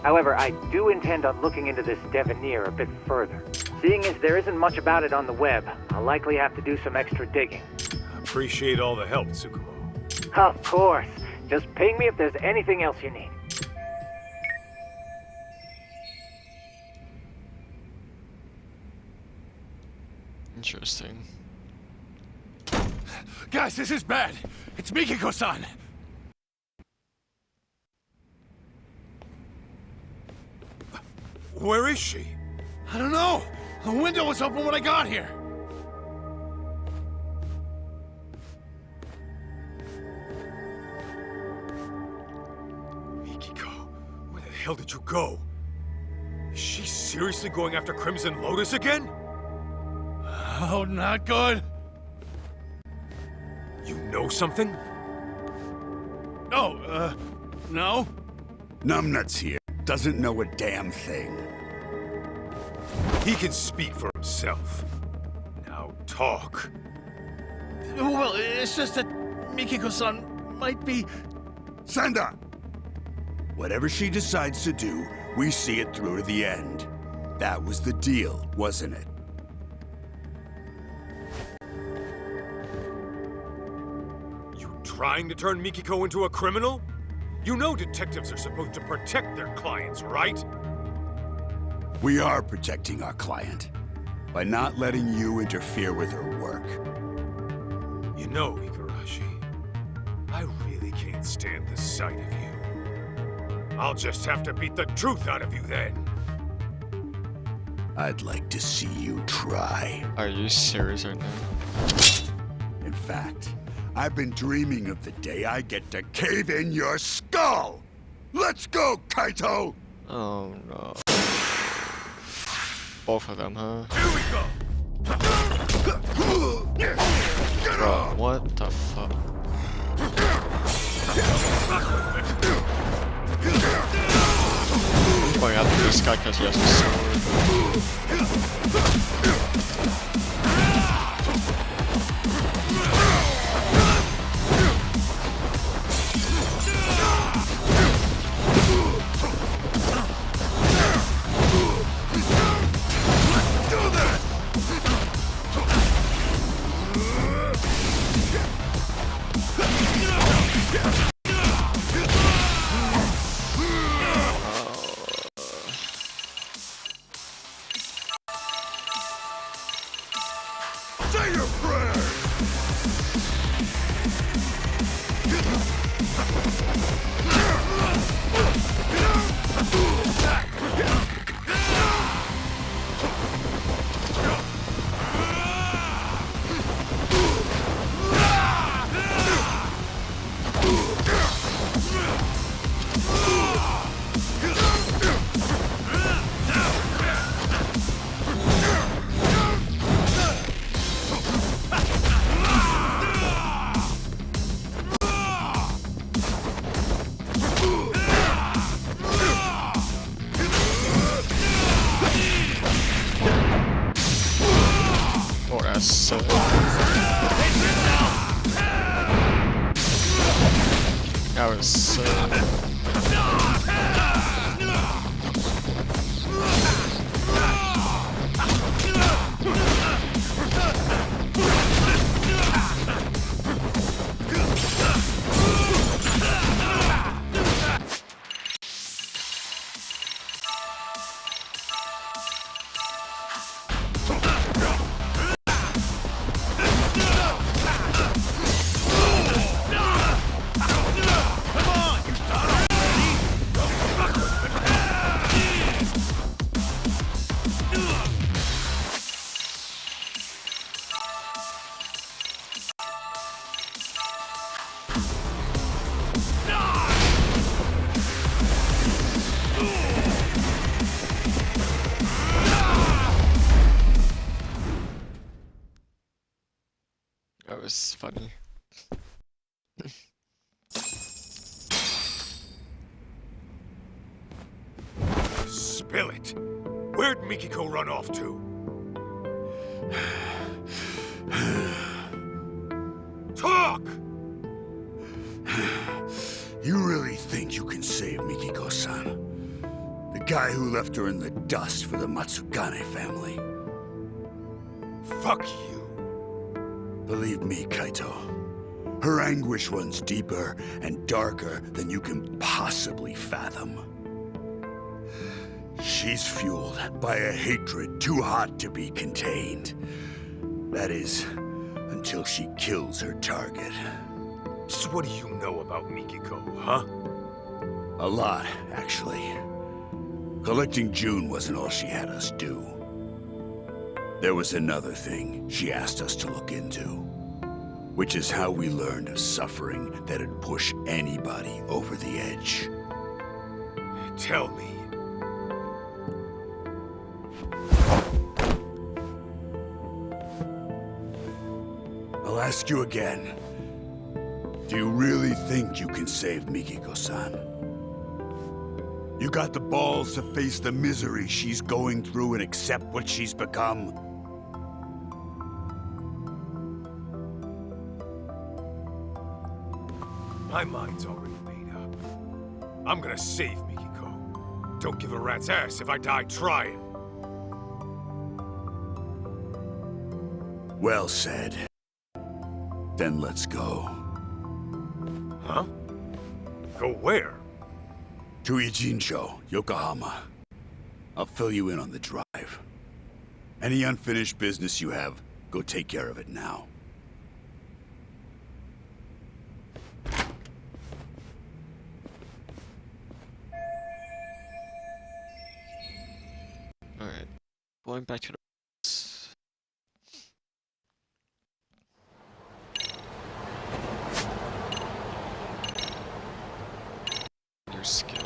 However, I do intend on looking into this Devenir a bit further. Seeing as there isn't much about it on the web, I'll likely have to do some extra digging. Appreciate all the help, Tsukumo. Of course. Just ping me if there's anything else you need. Interesting. Guys, this is bad. It's Mikiko-san. Where is she? I don't know. The window was open when I got here. hell did you go? Is she seriously going after Crimson Lotus again? Oh, not good. You know something? Oh, no? Numbnuts here doesn't know a damn thing. He can speak for himself. Now talk. Well, it's just that Mikiko-san might be... Senda! Whatever she decides to do, we see it through to the end. That was the deal, wasn't it? You trying to turn Mikiko into a criminal? You know detectives are supposed to protect their clients, right? We are protecting our client by not letting you interfere with her work. You know, Igarashi, I really can't stand the sight of you. I'll just have to beat the truth out of you then. I'd like to see you try. Are you serious right now? In fact, I've been dreaming of the day I get to cave in your skull! Let's go, Kaito! Oh no. Both of them, huh? Here we go! Bro, what the fuck? I'm going after this guy because he has a sword. Say your prayers! Oh, that's so... That was so... That was funny. Spill it! Where'd Mikiko run off to? Talk! You really think you can save Mikiko-san? The guy who left her in the dust for the Matsugane family. Fuck you. Believe me, Kaito. Her anguish runs deeper and darker than you can possibly fathom. She's fueled by a hatred too hot to be contained. That is, until she kills her target. So what do you know about Mikiko, huh? A lot, actually. Collecting June wasn't all she had us do. There was another thing she asked us to look into, which is how we learned of suffering that'd push anybody over the edge. Tell me. I'll ask you again. Do you really think you can save Mikiko-san? You got the balls to face the misery she's going through and accept what she's become? My mind's already made up. I'm gonna save Mikiko. Don't give a rat's ass if I die trying. Well said. Then let's go. Huh? Go where? To Ijincho, Yokohama. I'll fill you in on the drive. Any unfinished business you have, go take care of it now. Alright, going back to the your skill.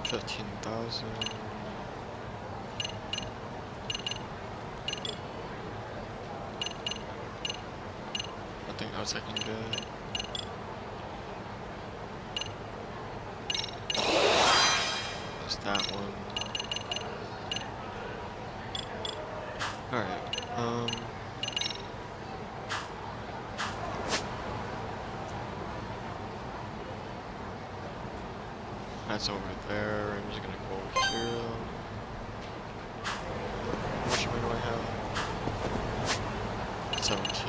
$15,000. Nothing else I can get. There's that one. Alright, that's over there. I'm just gonna go over here. How much money do I have? 17.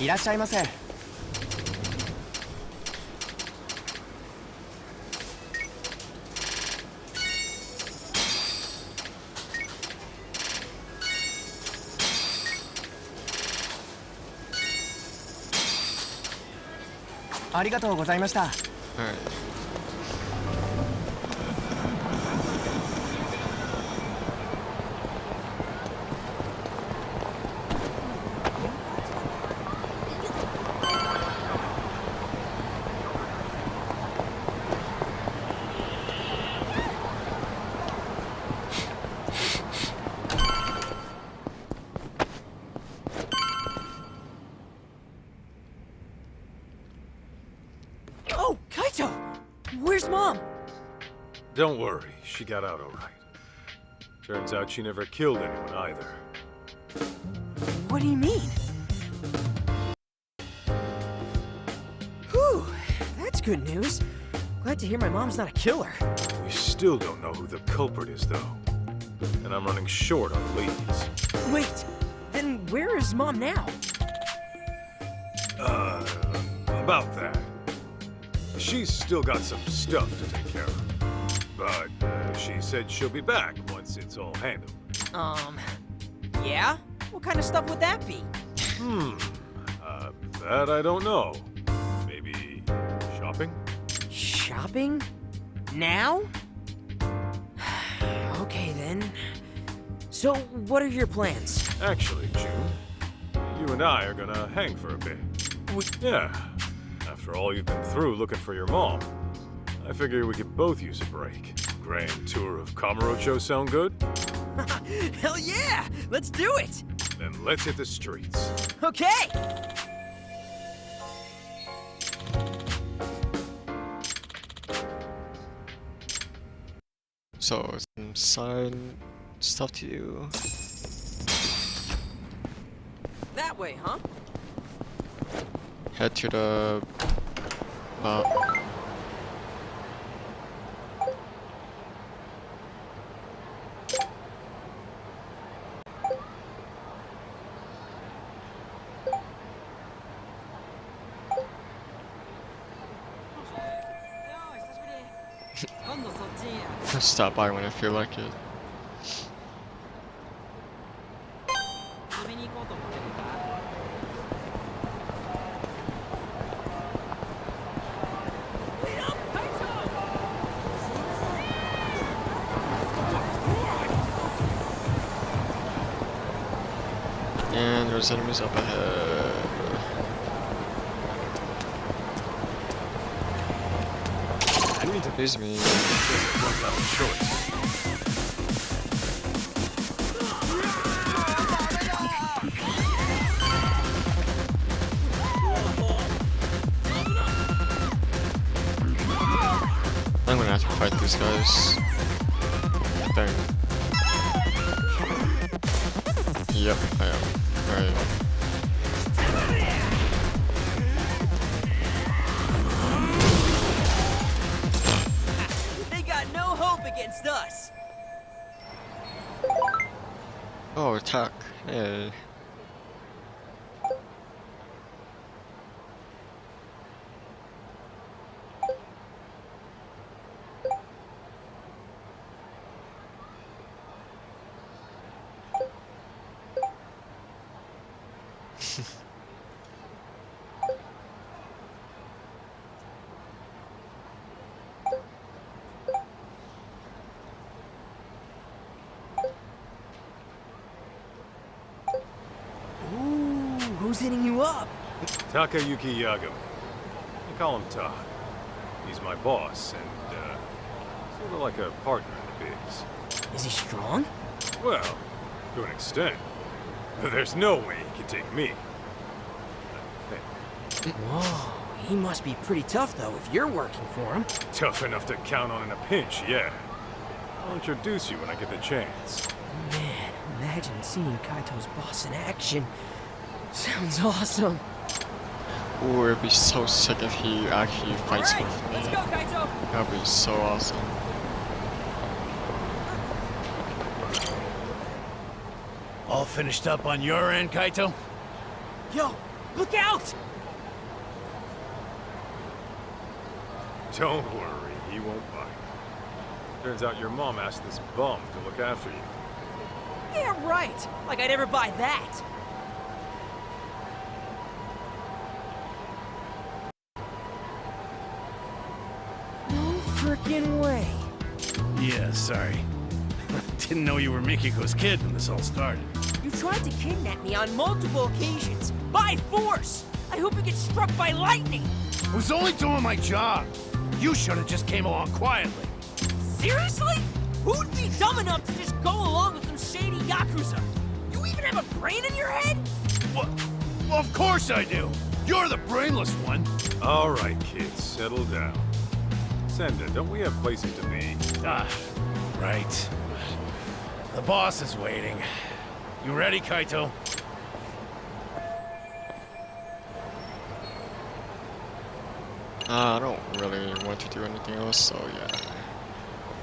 いらっしゃいませ。ありがとうございました。Where's Mom? Don't worry, she got out all right. Turns out she never killed anyone either. What do you mean? Whew, that's good news. Glad to hear my mom's not a killer. We still don't know who the culprit is, though. And I'm running short on leads. Wait, then where is Mom now? About that. She's still got some stuff to take care of. But she said she'll be back once it's all handled. Yeah? What kind of stuff would that be? That I don't know. Maybe shopping? Shopping? Now? Okay then. So, what are your plans? Actually, June, you and I are gonna hang for a bit. Yeah. After all you've been through looking for your mom, I figure we could both use a break. Grand tour of Kamurocho sound good? Hell yeah! Let's do it! Then let's hit the streets. Okay! So, some side stuff to do. That way, huh? Head to the stop by when I feel like it. And there's enemies up ahead. You need to please me. I'm gonna have to fight these guys. Dang. Yep, I am. Right. They got no hope against us. Oh, attack. Hey. Who's hitting you up? Takayuki Yagami. I call him Todd. He's my boss and, sort of like a partner in the biz. Is he strong? Well, to an extent. But there's no way he can take me. Whoa, he must be pretty tough though if you're working for him. Tough enough to count on in a pinch, yeah. I'll introduce you when I get the chance. Man, imagine seeing Kaito's boss in action. Sounds awesome. Ooh, it'd be so sick if he actually fights with me. Let's go, Kaito! That'd be so awesome. All finished up on your end, Kaito? Yo, look out! Don't worry, he won't bite. Turns out your mom asked this bum to look after you. Yeah, right. Like I'd ever buy that. No frickin' way. Yeah, sorry. Didn't know you were Mikiko's kid when this all started. You tried to kidnap me on multiple occasions. By force! I hope you get struck by lightning! I was only doing my job. You should have just came along quietly. Seriously? Who'd be dumb enough to just go along with some shady Yakuza? You even have a brain in your head? Well, of course I do. You're the brainless one. All right, kids, settle down. Senda, don't we have places to be? Ah, right. The boss is waiting. You ready, Kaito? I don't really want to do anything else, so yeah.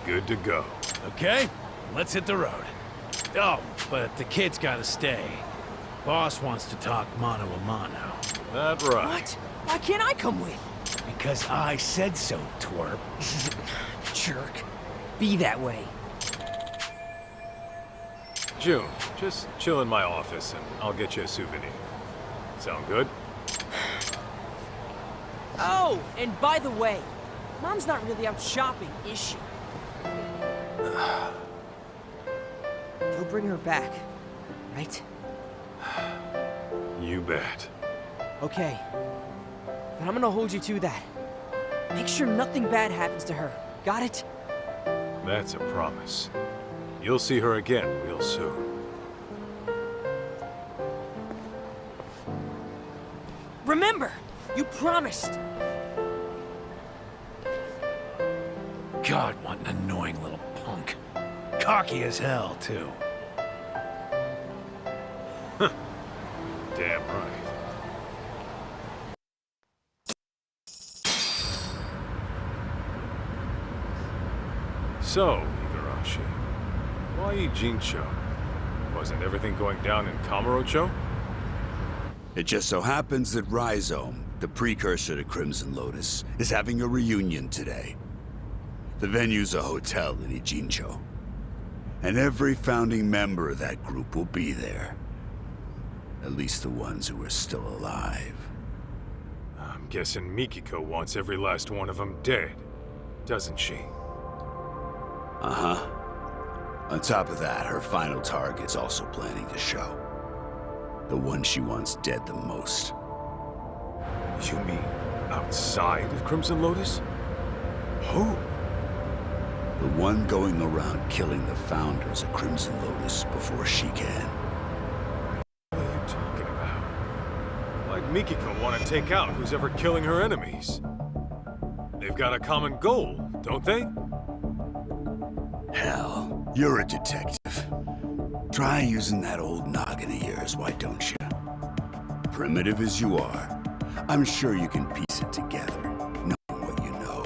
Good to go. Okay, let's hit the road. Oh, but the kid's gotta stay. Boss wants to talk mano a mano. That right. What? Why can't I come with? Because I said so, twerp. Jerk. Be that way. June, just chill in my office and I'll get you a souvenir. Sound good? Oh, and by the way, Mom's not really out shopping, is she? You'll bring her back, right? You bet. Okay. But I'm gonna hold you to that. Make sure nothing bad happens to her. Got it? That's a promise. You'll see her again real soon. Remember, you promised. God, what an annoying little punk. Cocky as hell, too. Damn right. So, Igarashi, why Ijincho? Wasn't everything going down in Kamurocho? It just so happens that Rhizome, the precursor to Crimson Lotus, is having a reunion today. The venue's a hotel in Ijincho. And every founding member of that group will be there. At least the ones who are still alive. I'm guessing Mikiko wants every last one of them dead, doesn't she? Uh-huh. On top of that, her final target's also planning to show. The one she wants dead the most. You mean outside of Crimson Lotus? Who? The one going around killing the founders of Crimson Lotus before she can. What are you talking about? Why'd Mikiko want to take out who's ever killing her enemies? They've got a common goal, don't they? Hell, you're a detective. Try using that old noggin of yours, why don't you? Primitive as you are, I'm sure you can piece it together, knowing what you know.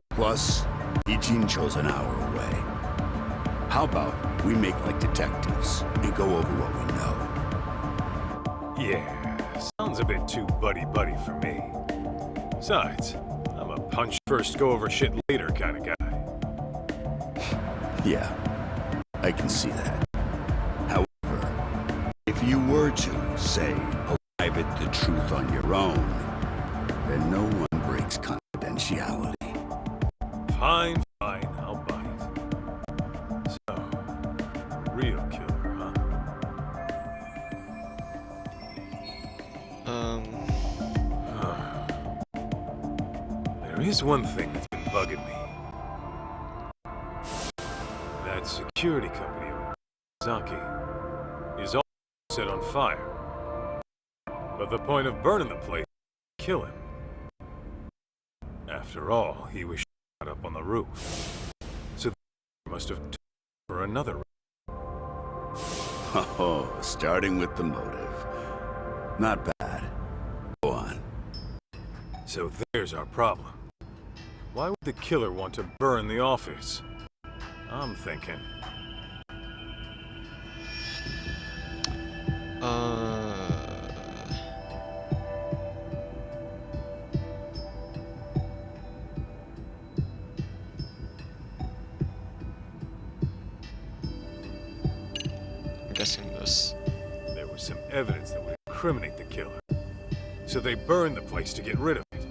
Plus, Ijincho's an hour away. How about we make like detectives and go over what we know? Yeah, sounds a bit too buddy-buddy for me. Besides, I'm a punch first, go over shit later kind of guy. Yeah, I can see that. However, if you were to, say, arrive at the truth on your own, then no one breaks confidentiality. Fine, fine, I'll bite. So, the real killer, huh? There is one thing that's been bugging me. That security company of Zaki is all set on fire. But the point of burning the place is to kill him. After all, he was shot up on the roof. So they must have took for another reason. Oh, starting with the motive. Not bad. Go on. So there's our problem. Why would the killer want to burn the office? I'm thinking. I'm guessing this. There was some evidence that would incriminate the killer. So they burned the place to get rid of it.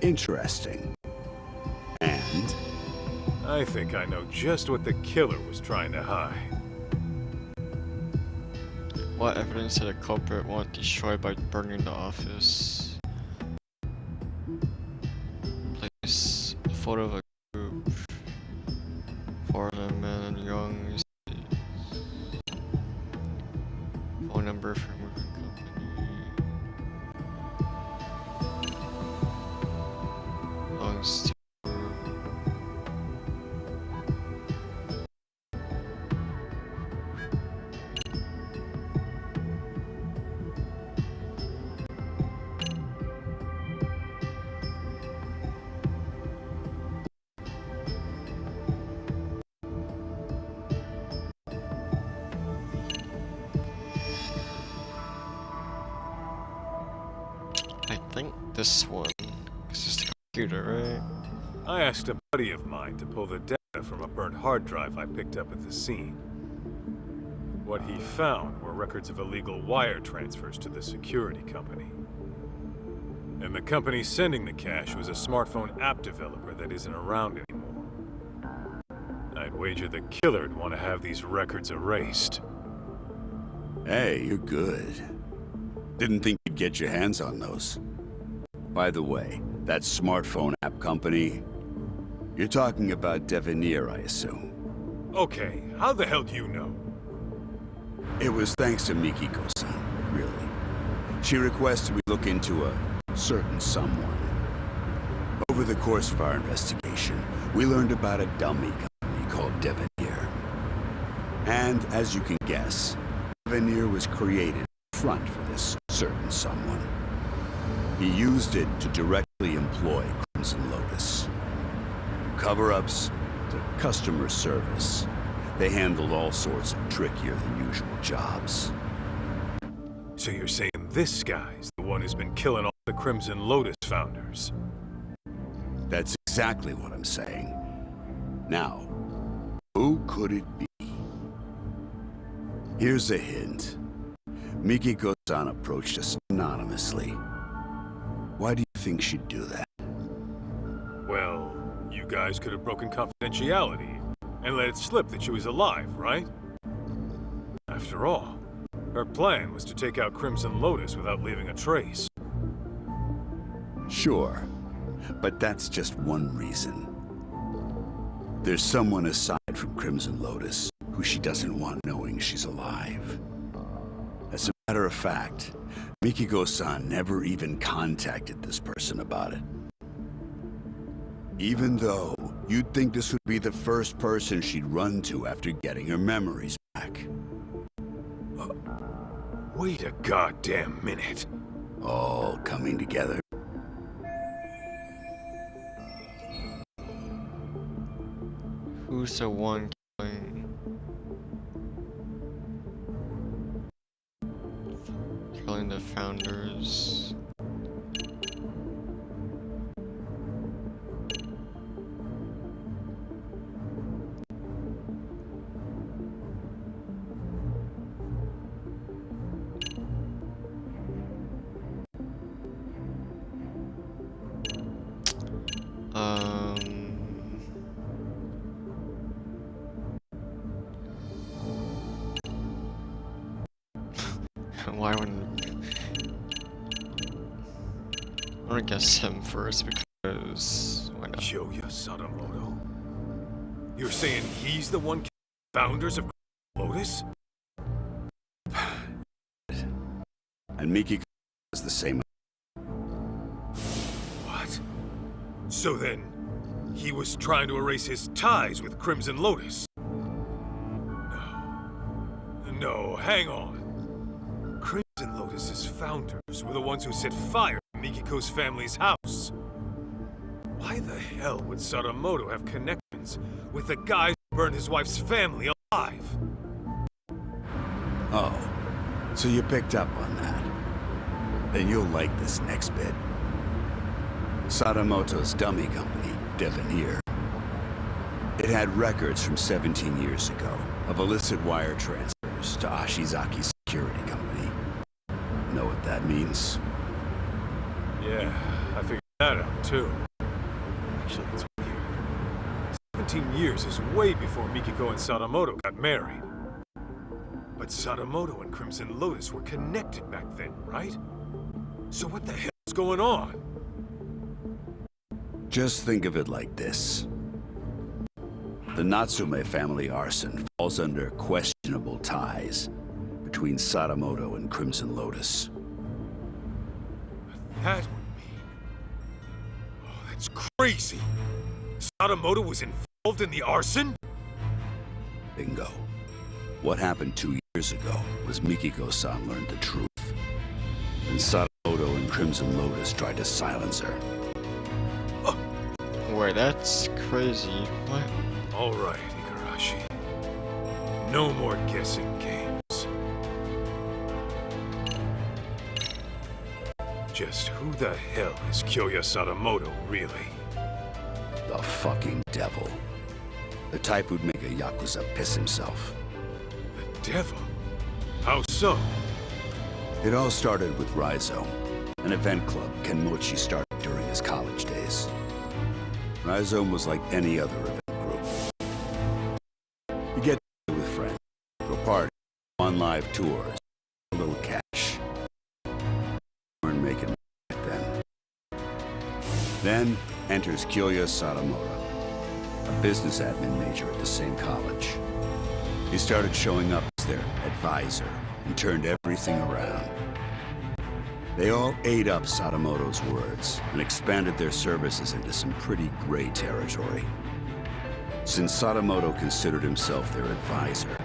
Interesting. And? I think I know just what the killer was trying to hide. What evidence did the culprit want destroyed by burning the office? Place a photo of a group. 4 of them men and young. Phone number for moving company. things to... I think this one, 'cause it's the computer, right? I asked a buddy of mine to pull the data from a burnt hard drive I picked up at the scene. What he found were records of illegal wire transfers to the security company. And the company sending the cash was a smartphone app developer that isn't around anymore. I'd wager the killer'd want to have these records erased. Hey, you're good. Didn't think you'd get your hands on those. By the way, that smartphone app company, you're talking about Devenir, I assume. Okay, how the hell do you know? It was thanks to Mikiko-san, really. She requested we look into a certain someone. Over the course of our investigation, we learned about a dummy company called Devenir. And as you can guess, Devenir was created front for this certain someone. He used it to directly employ Crimson Lotus. Cover-ups to customer service. They handled all sorts of trickier than usual jobs. So you're saying this guy's the one who's been killing all the Crimson Lotus founders? That's exactly what I'm saying. Now, who could it be? Here's a hint. Mikiko-san approached us anonymously. Why do you think she'd do that? Well, you guys could have broken confidentiality and let it slip that she was alive, right? After all, her plan was to take out Crimson Lotus without leaving a trace. Sure, but that's just one reason. There's someone aside from Crimson Lotus who she doesn't want knowing she's alive. As a matter of fact, Mikiko-san never even contacted this person about it. Even though you'd think this would be the first person she'd run to after getting her memories back. Wait a goddamn minute. All coming together. Who's the one killing the founders? Why wouldn't... I'm gonna guess him first because... why not? Yoya Sadamoto? You're saying he's the one killing the founders of Lotus? And Mikiko is the same. What? So then, he was trying to erase his ties with Crimson Lotus? No, hang on. Crimson Lotus's founders were the ones who set fire to Mikiko's family's house. Why the hell would Sadamoto have connections with the guys who burned his wife's family alive? Oh, so you picked up on that. Then you'll like this next bit. Sadamoto's dummy company, Devenir. It had records from 17 years ago of illicit wire transfers to Ashizaki's security company. Know what that means? Yeah, I figured that out too. Actually, it's weird. 17 years is way before Mikiko and Sadamoto got married. But Sadamoto and Crimson Lotus were connected back then, right? So what the hell's going on? Just think of it like this. The Natsume family arson falls under questionable ties between Sadamoto and Crimson Lotus. That would mean... Oh, that It's crazy. Sadamoto was involved in the arson? Bingo. What happened 2 years ago was Mikiko-san learned the truth. And Sadamoto and Crimson Lotus tried to silence her. Wait, that's crazy. What? All right, Igarashi. No more guessing games. Just who the hell is Kyoya Sadamoto, really? The fucking devil. The type who'd make a Yakuza piss himself. The devil? How so? It all started with Raizo, an event club Kenmochi started during his college days. Raizo was like any other event group. You get together with friends, go party, on live tours, a little cash. Weren't making back then. Then enters Kyoya Sadamoto, a business admin major at the same college. He started showing up as their advisor and turned everything around. They all ate up Sadamoto's words and expanded their services into some pretty gray territory. Since Sadamoto considered himself their advisor,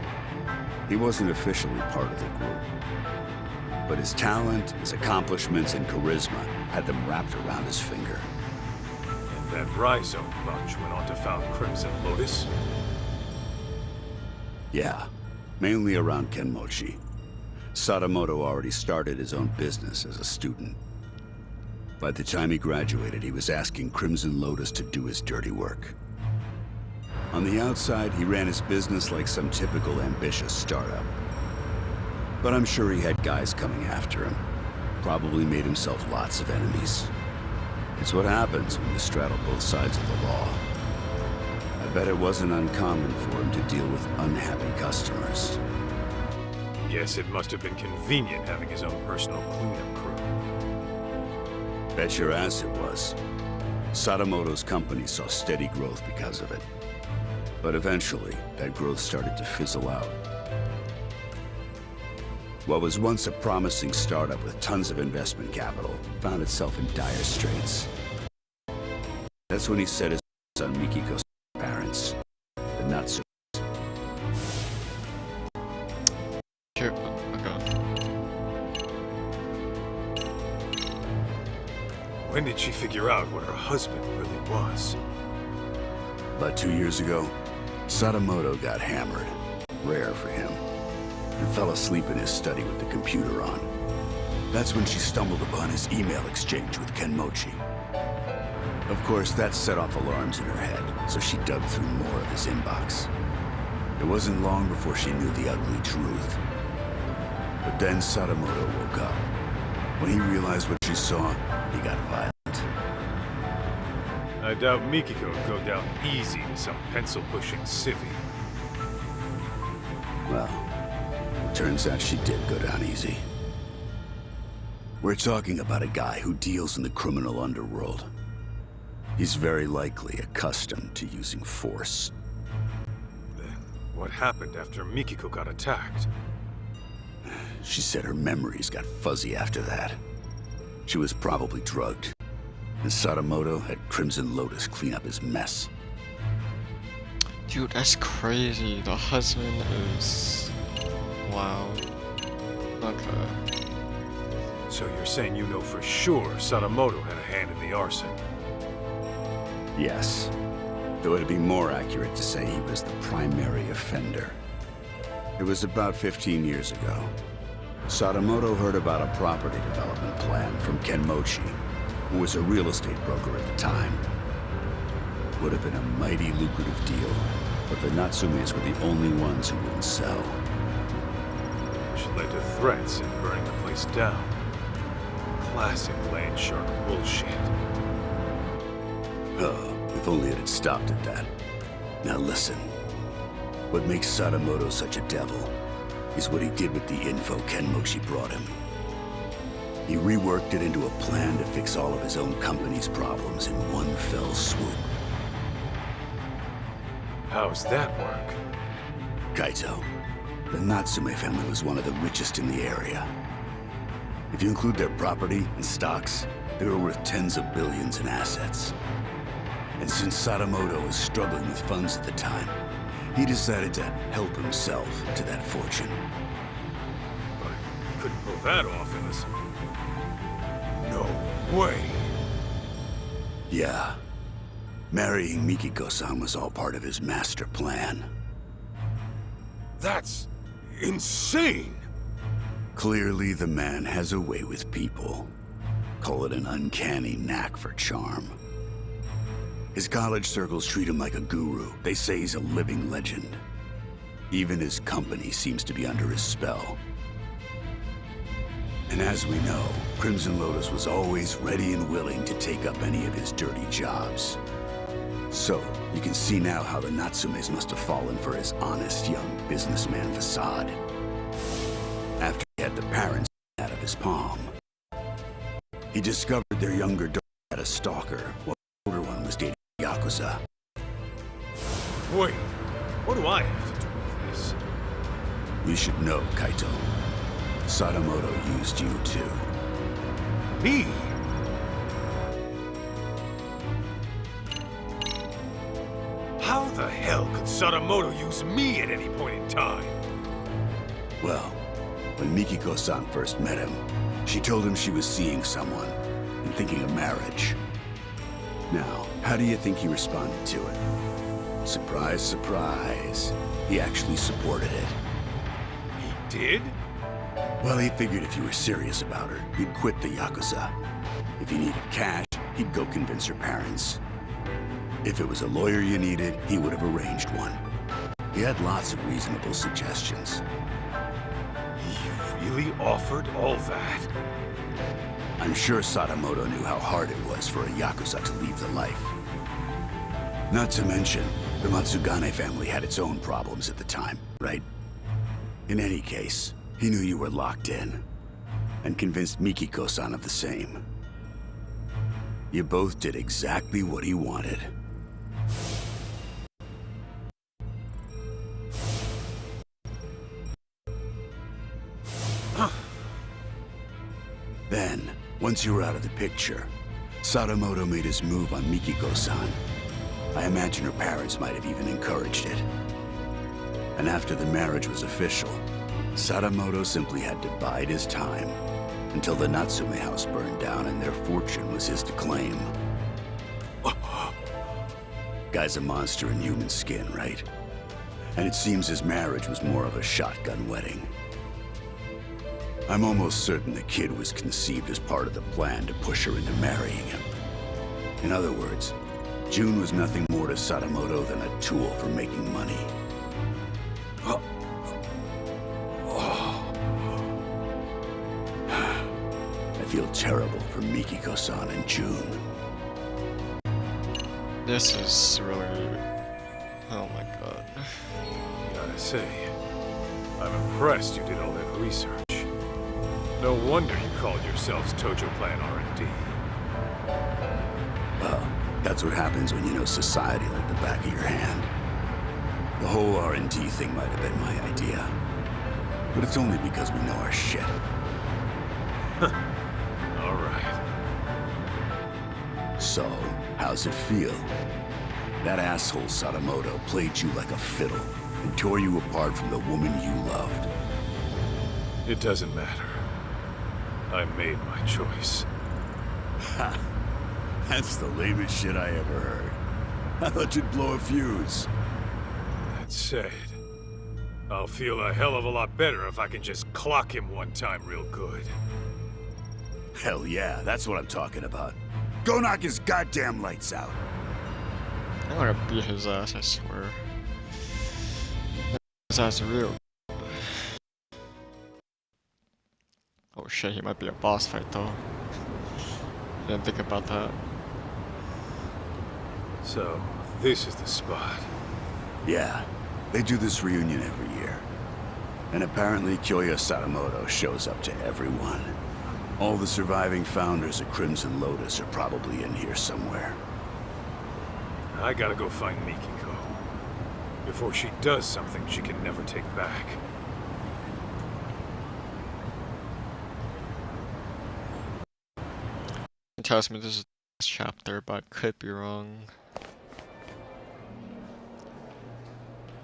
he wasn't officially part of the group. But his talent, his accomplishments, and charisma had them wrapped around his finger. And that Raizo bunch went on to found Crimson Lotus? Yeah, mainly around Kenmochi. Sadamoto already started his own business as a student. By the time he graduated, he was asking Crimson Lotus to do his dirty work. On the outside, he ran his business like some typical ambitious startup. But I'm sure he had guys coming after him. Probably made himself lots of enemies. It's what happens when you straddle both sides of the law. I bet it wasn't uncommon for him to deal with unhappy customers. Yes, it must have been convenient having his own personal cleanup crew. Bet your ass it was. Sadamoto's company saw steady growth because of it. But eventually, that growth started to fizzle out. What was once a promising startup with tons of investment capital found itself in dire straits. That's when he set his on Mikiko's parents, the Natsu. Sure. Okay. When did she figure out what her husband really was? About 2 years ago, Sadamoto got hammered, rare for him, and fell asleep in his study with the computer on. That's when she stumbled upon his email exchange with Kenmochi. Of course, that set off alarms in her head, so she dug through more of his inbox. It wasn't long before she knew the ugly truth. But then Sadamoto woke up. When he realized what she saw, he got violent. I doubt Mikiko would go down easy to some pencil-pushing civvy. Well, it turns out she did go down easy. We're talking about a guy who deals in the criminal underworld. He's very likely accustomed to using force. Then what happened after Mikiko got attacked? She said her memories got fuzzy after that. She was probably drugged. And Sadamoto had Crimson Lotus clean up his mess. Dude, that's crazy. The husband is... Wow. Okay. So you're saying you know for sure Sadamoto had a hand in the arson? Yes. Though it'd be more accurate to say he was the primary offender. It was about 15 years ago. Sadamoto heard about a property development plan from Kenmochi, who was a real estate broker at the time. Would have been a mighty lucrative deal, but the Natsumes were the only ones who wouldn't sell. Which led to threats and burning the place down. Classic land shark bullshit. Oh, if only it had stopped at that. Now listen. What makes Sadamoto such a devil is what he did with the info Kenmochi brought him. He reworked it into a plan to fix all of his own company's problems in one fell swoop. How's that work? Kaito, the Natsume family was one of the richest in the area. If you include their property and stocks, They were worth tens of billions in assets. And since Sadamoto was struggling with funds at the time, he decided to help himself to that fortune. But he couldn't pull that off in this... No way! Yeah. Marrying Mikiko-san was all part of his master plan. That's... insane! Clearly, the man has a way with people. Call it an uncanny knack for charm. His college circles treat him like a guru. They say he's a living legend. Even his company seems to be under his spell. And as we know, Crimson Lotus was always ready and willing to take up any of his dirty jobs. So, you can see now how the Natsumes must have fallen for his honest young businessman facade. After he had the parents out of his palm, he discovered their younger daughter had a stalker, while the older one was dating Yakuza. Wait, what do I have to do with this? You should know, Kaito. Sadamoto used you too. Me? How the hell could Sadamoto use me at any point in time? Well, when Mikiko-san first met him, she told him she was seeing someone and thinking of marriage. Now, how do you think he responded to it? Surprise, surprise. He actually supported it. He did? Well, he figured if you were serious about her, you'd quit the Yakuza. If you needed cash, he'd go convince her parents. If it was a lawyer you needed, he would have arranged one. He had lots of reasonable suggestions. He really offered all that? I'm sure Sadamoto knew how hard it was for a Yakuza to leave the life. Not to mention, the Matsugane family had its own problems at the time, right? In any case, he knew you were locked in, and convinced Mikiko-san of the same. You both did exactly what he wanted. Then, once you were out of the picture, Sadamoto made his move on Mikiko-san. I imagine her parents might have even encouraged it. And after the marriage was official, Sadamoto simply had to bide his time until the Natsume house burned down and their fortune was his to claim. Guy's a monster in human skin, right? And it seems his marriage was more of a shotgun wedding. I'm almost certain the kid was conceived as part of the plan to push her into marrying him. In other words, June was nothing more to Sadamoto than a tool for making money. I feel terrible for Mikiko-san and June. This is really... oh my god. Gotta say, I'm impressed you did all that research. No wonder you called yourselves Tojo Plan R&D. Well, that's what happens when you know society like the back of your hand. The whole R&D thing might have been my idea. But it's only because we know our shit. All right. So, how's it feel? That asshole Sadamoto played you like a fiddle and tore you apart from the woman you loved. It doesn't matter. I made my choice. Ha! That's the lamest shit I ever heard. I thought you'd blow a fuse. That said, I'll feel a hell of a lot better if I can just clock him one time real good. Hell yeah, that's what I'm talking about. Go knock his goddamn lights out. I'm gonna beat his ass, I swear. His ass real. Oh shit, he might be a boss fight though. Didn't think about that. So, this is the spot. Yeah, they do this reunion every year. And apparently Kyoya Sadamoto shows up to everyone. All the surviving founders of Crimson Lotus are probably in here somewhere. I gotta go find Mikiko. Before she does something she can never take back. tells me this is the last chapter, but I could be wrong.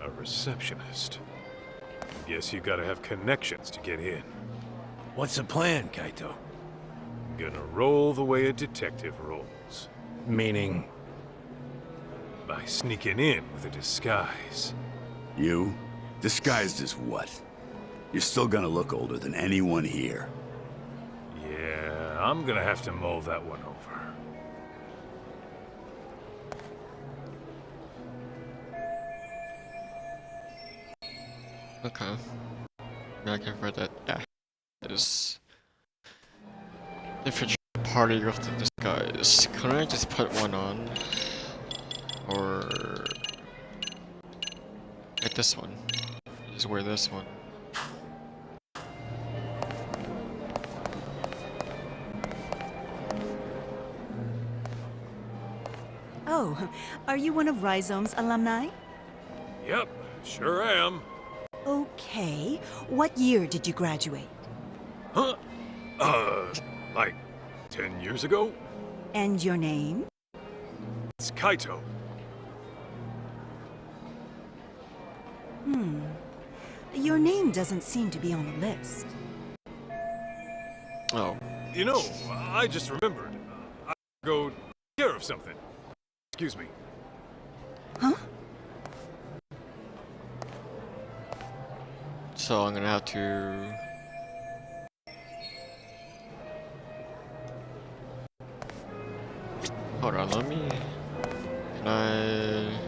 A receptionist. Guess you gotta have connections to get in. What's the plan, Kaito? Gonna roll the way a detective rolls. Meaning? By sneaking in with a disguise. You? Disguised as what? You're still gonna look older than anyone here. Yeah, I'm gonna have to mull that one over. Okay. I can read that. Yeah. Is infantry party of the disguise. Can I just put one on? Or like this one? Just wear this one. Oh, are you one of Rhizome's alumni? Yep, sure am. Okay. What year did you graduate? Huh? Like 10 years ago? And your name? It's Kaito. Your name doesn't seem to be on the list. Oh. You know, I just remembered. I go take care of something. Excuse me. Huh? So I'm gonna have to hold on, let me can I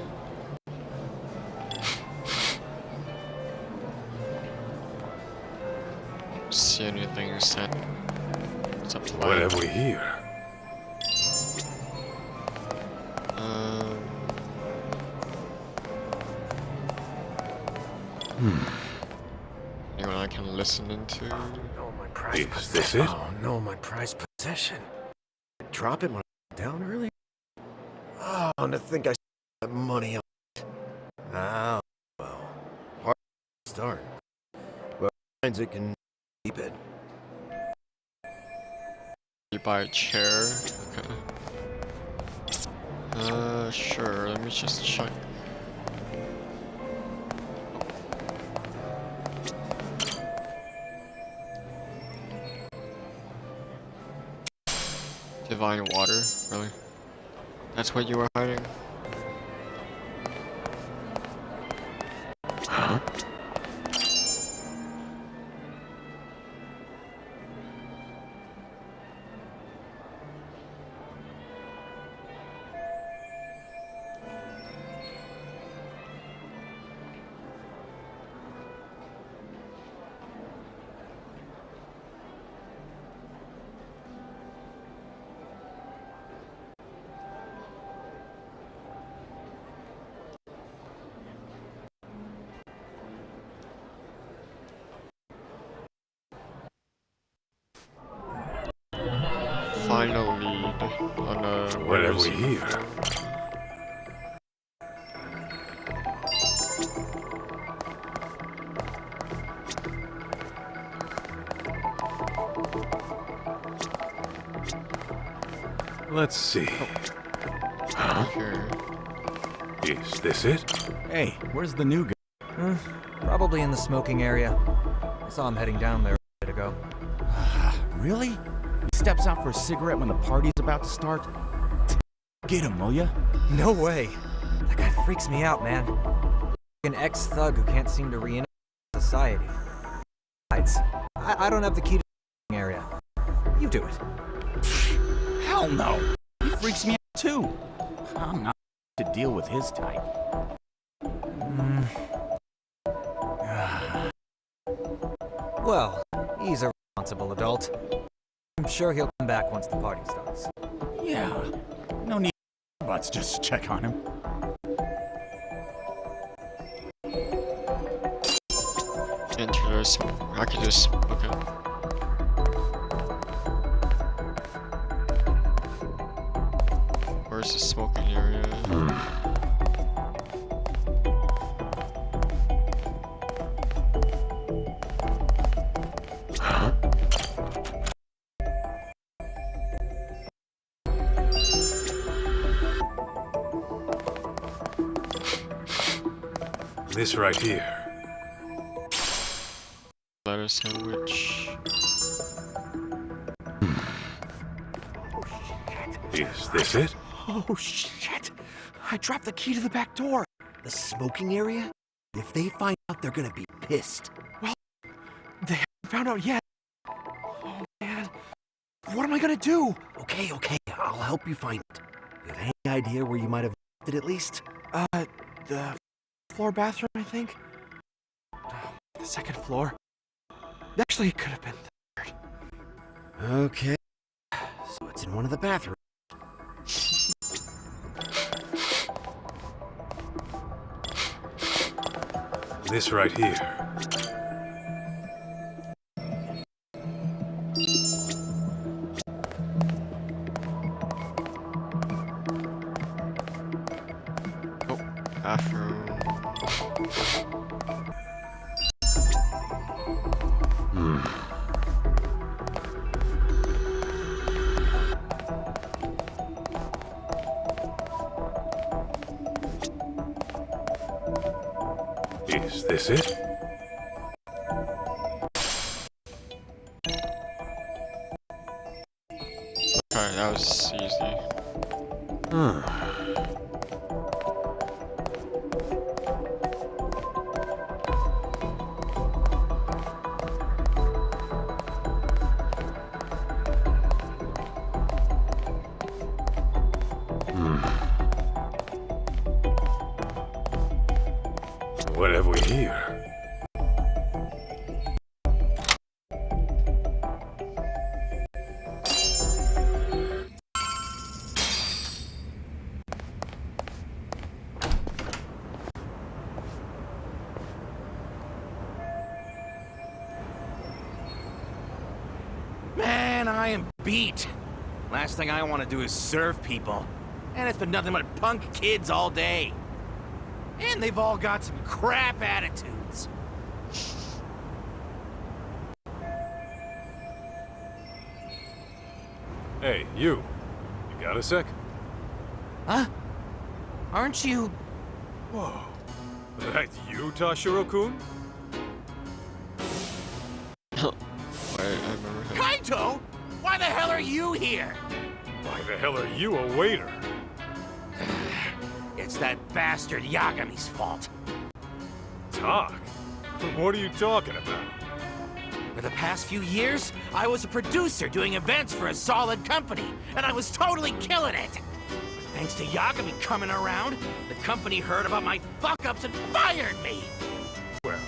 see anything sent? What have we here? Anyone I can listen into? No, my prize Is this it? Oh no, my prized possession. Drop it when I went down earlier. Oh, and to think I spent that money on it. Oh, well, hard to start. But finds it can keep it. You buy a chair? Okay. Sure, let me just check. Divine water? Really? That's what you were hiding? Huh? Final lead on a... What have we here? Let's see. Is this it? Hey, where's the new guy? Probably in the smoking area. I saw him heading down there a bit ago. Really? He steps out for a cigarette when the party's about to start? Get him, will ya? No way. That guy freaks me out, man. An ex-thug who can't seem to reintegrate society. Besides, I don't have the key to the area. You do it. Hell no! He freaks me out too. I'm not to deal with his type. Well, he's a responsible adult. I'm sure he'll come back once the party starts. Yeah. No need butts just check on him. Interesting. I could just... okay. Where's the smoking area? This right here. Lettuce sandwich. Is this it? Oh, shit. I dropped the key to the back door. The smoking area? If they find out, they're gonna be pissed. Well, they haven't found out yet. Oh, man. What am I gonna do? Okay, I'll help you find it. You have any idea where you might have left it at least? The floor bathroom, I think. The second floor. Actually, it could have been third. Okay. So it's in one of the bathrooms. This right here. Oh, bathroom. Is this it? Alright, that was easy. What have we here? Man, I am beat. Last thing I want to do is serve people. And it's been nothing but punk kids all day. And they've all got some crap attitudes. Hey, you. You got a sec? Huh? Aren't you... Whoa. That's you, Tashiro-kun? I remember him. Kaito? Why the hell are you here? Why the hell are you a waiter? It's that bastard Yagami's fault. Talk? What are you talking about? For the past few years, I was a producer doing events for a solid company, and I was totally killing it. But thanks to Yagami coming around, the company heard about my fuck-ups and fired me. Well,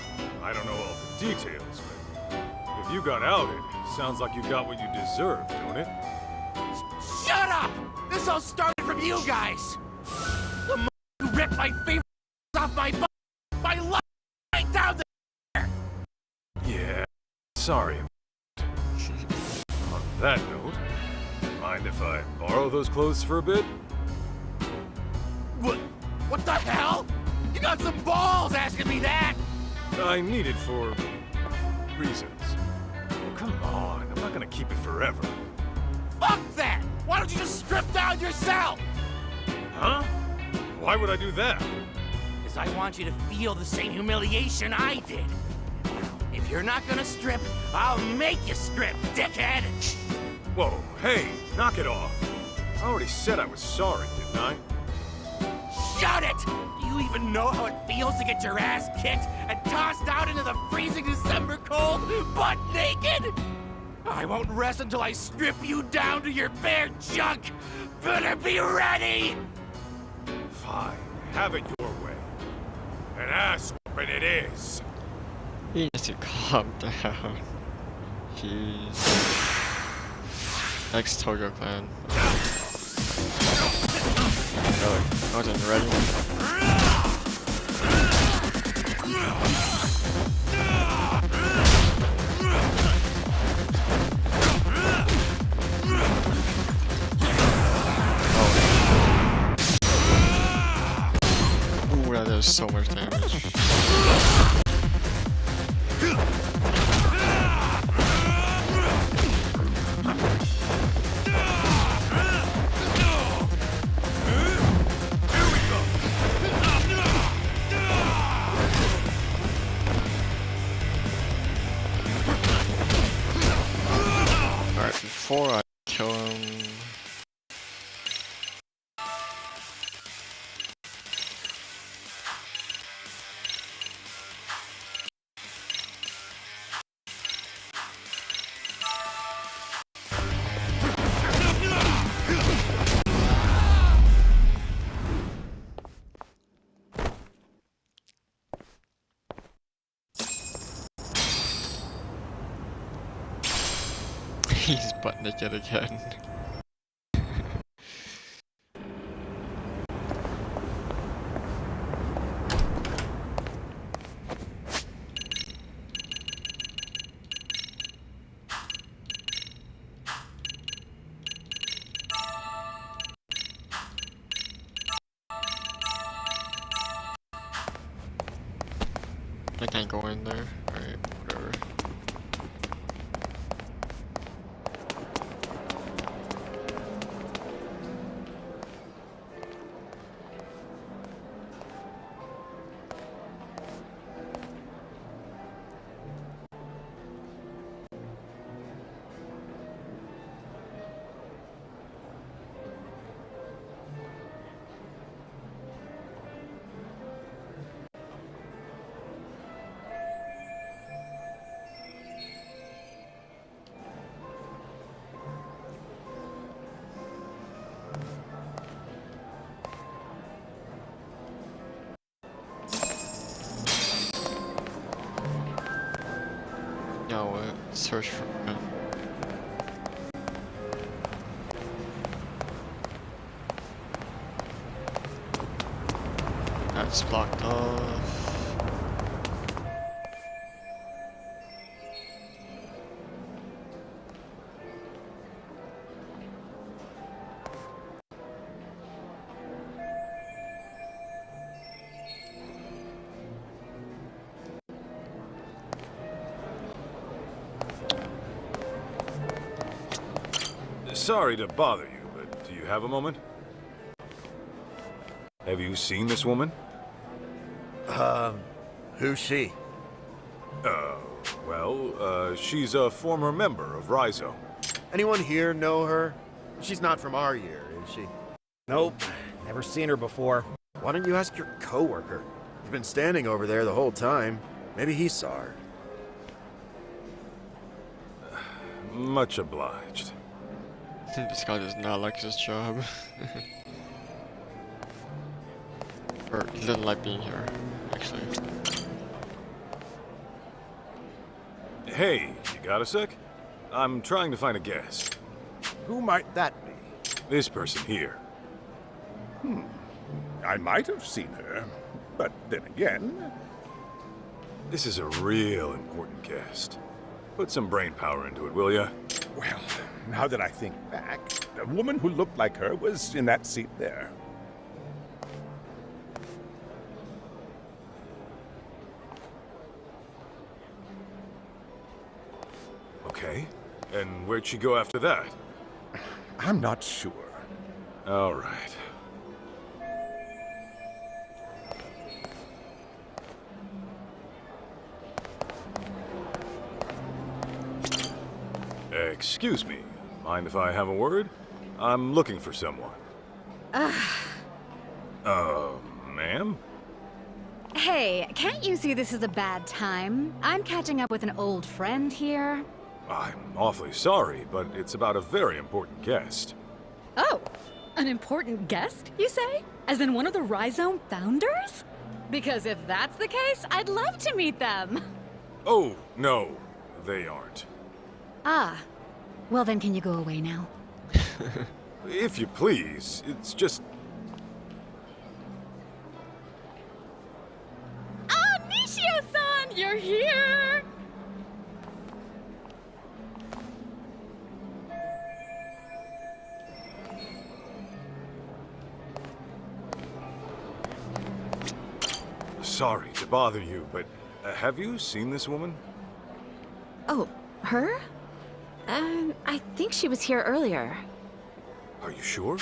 I don't know all the details, but if you got outed, sounds like you got what you deserved, don't it? Shut up! This all started from you guys! The moment you ripped my favorite off my butt, my life right down there! Yeah, sorry. On that note, mind if I borrow those clothes for a bit? What the hell? You got some balls asking me that! I need it for reasons. Oh, come on, I'm not gonna keep it forever. Fuck that! Why don't you just strip down yourself? Huh? Why would I do that? Because I want you to feel the same humiliation I did. If you're not gonna strip, I'll make you strip, dickhead! Whoa, hey, knock it off. I already said I was sorry, didn't I? Shut it! Do you even know how it feels to get your ass kicked and tossed out into the freezing December cold, butt naked? I won't rest until I strip you down to your bare junk! Better be ready! Fine, have it your way. An ass whooping it is. He needs to calm down. Jeez. Next Togo clan. Really? I wasn't ready. Ooh, that does so much damage. before I kill him. He's butt naked again. I can't go in there. Alright, whatever. Now what? Search for him. That's blocked off. Sorry to bother you, but do you have a moment? Have you seen this woman? Who's she? She's a former member of Rhizome. Anyone here know her? She's not from our year, is she? Nope. Never seen her before. Why don't you ask your coworker? He's been standing over there the whole time. Maybe he saw her. Much obliged. This guy does not like his job. Or he doesn't like being here, actually. Hey, you got a sec? I'm trying to find a guest. Who might that be? This person here. I might have seen her, but then again... This is a real important guest. Put some brain power into it, will ya? Well, now that I think back, the woman who looked like her was in that seat there. Okay. And where'd she go after that? I'm not sure. All right. Excuse me. Mind if I have a word? I'm looking for someone. Ma'am? Hey, can't you see this is a bad time? I'm catching up with an old friend here. I'm awfully sorry, but it's about a very important guest. Oh, an important guest, you say? As in one of the Rhizome founders? Because if that's the case, I'd love to meet them. Oh, no, they aren't. Ah, well then can you go away now? If you please, it's just... Ah, Nishio-san, you're here! Sorry to bother you, but have you seen this woman? Oh, her? I think she was here earlier. Are you sure?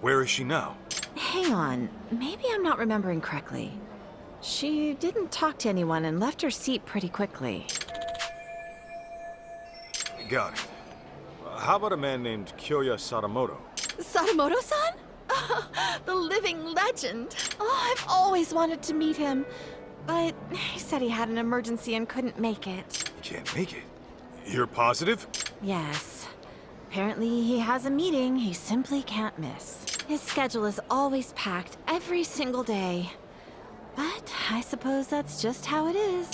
Where is she now? Hang on, maybe I'm not remembering correctly. She didn't talk to anyone and left her seat pretty quickly. Got it. how about a man named Kyoya Sadamoto? Sadamoto-san? The living legend. Oh, I've always wanted to meet him. But he said he had an emergency and couldn't make it. You can't make it. You're positive? Yes. Apparently he has a meeting he simply can't miss. His schedule is always packed every single day. But I suppose that's just how it is.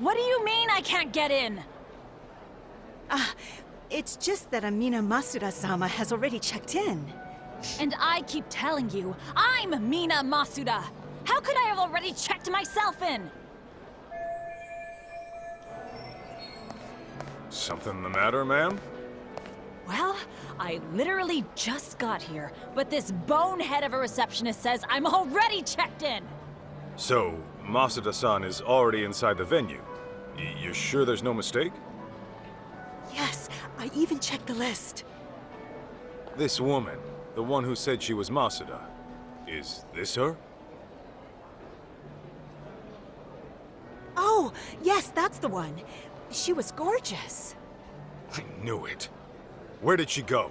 What do you mean I can't get in? It's just that Amina Masuda-sama has already checked in. And I keep telling you, I'm Mina Masuda. How could I have already checked myself in? Something the matter, ma'am? Well, I literally just got here, but this bonehead of a receptionist says I'm already checked in. So, Masuda-san is already inside the venue. You sure there's no mistake? Yes, I even checked the list. This woman, the one who said she was Masuda, is this her? Oh, yes, that's the one. She was gorgeous. I knew it. Where did she go?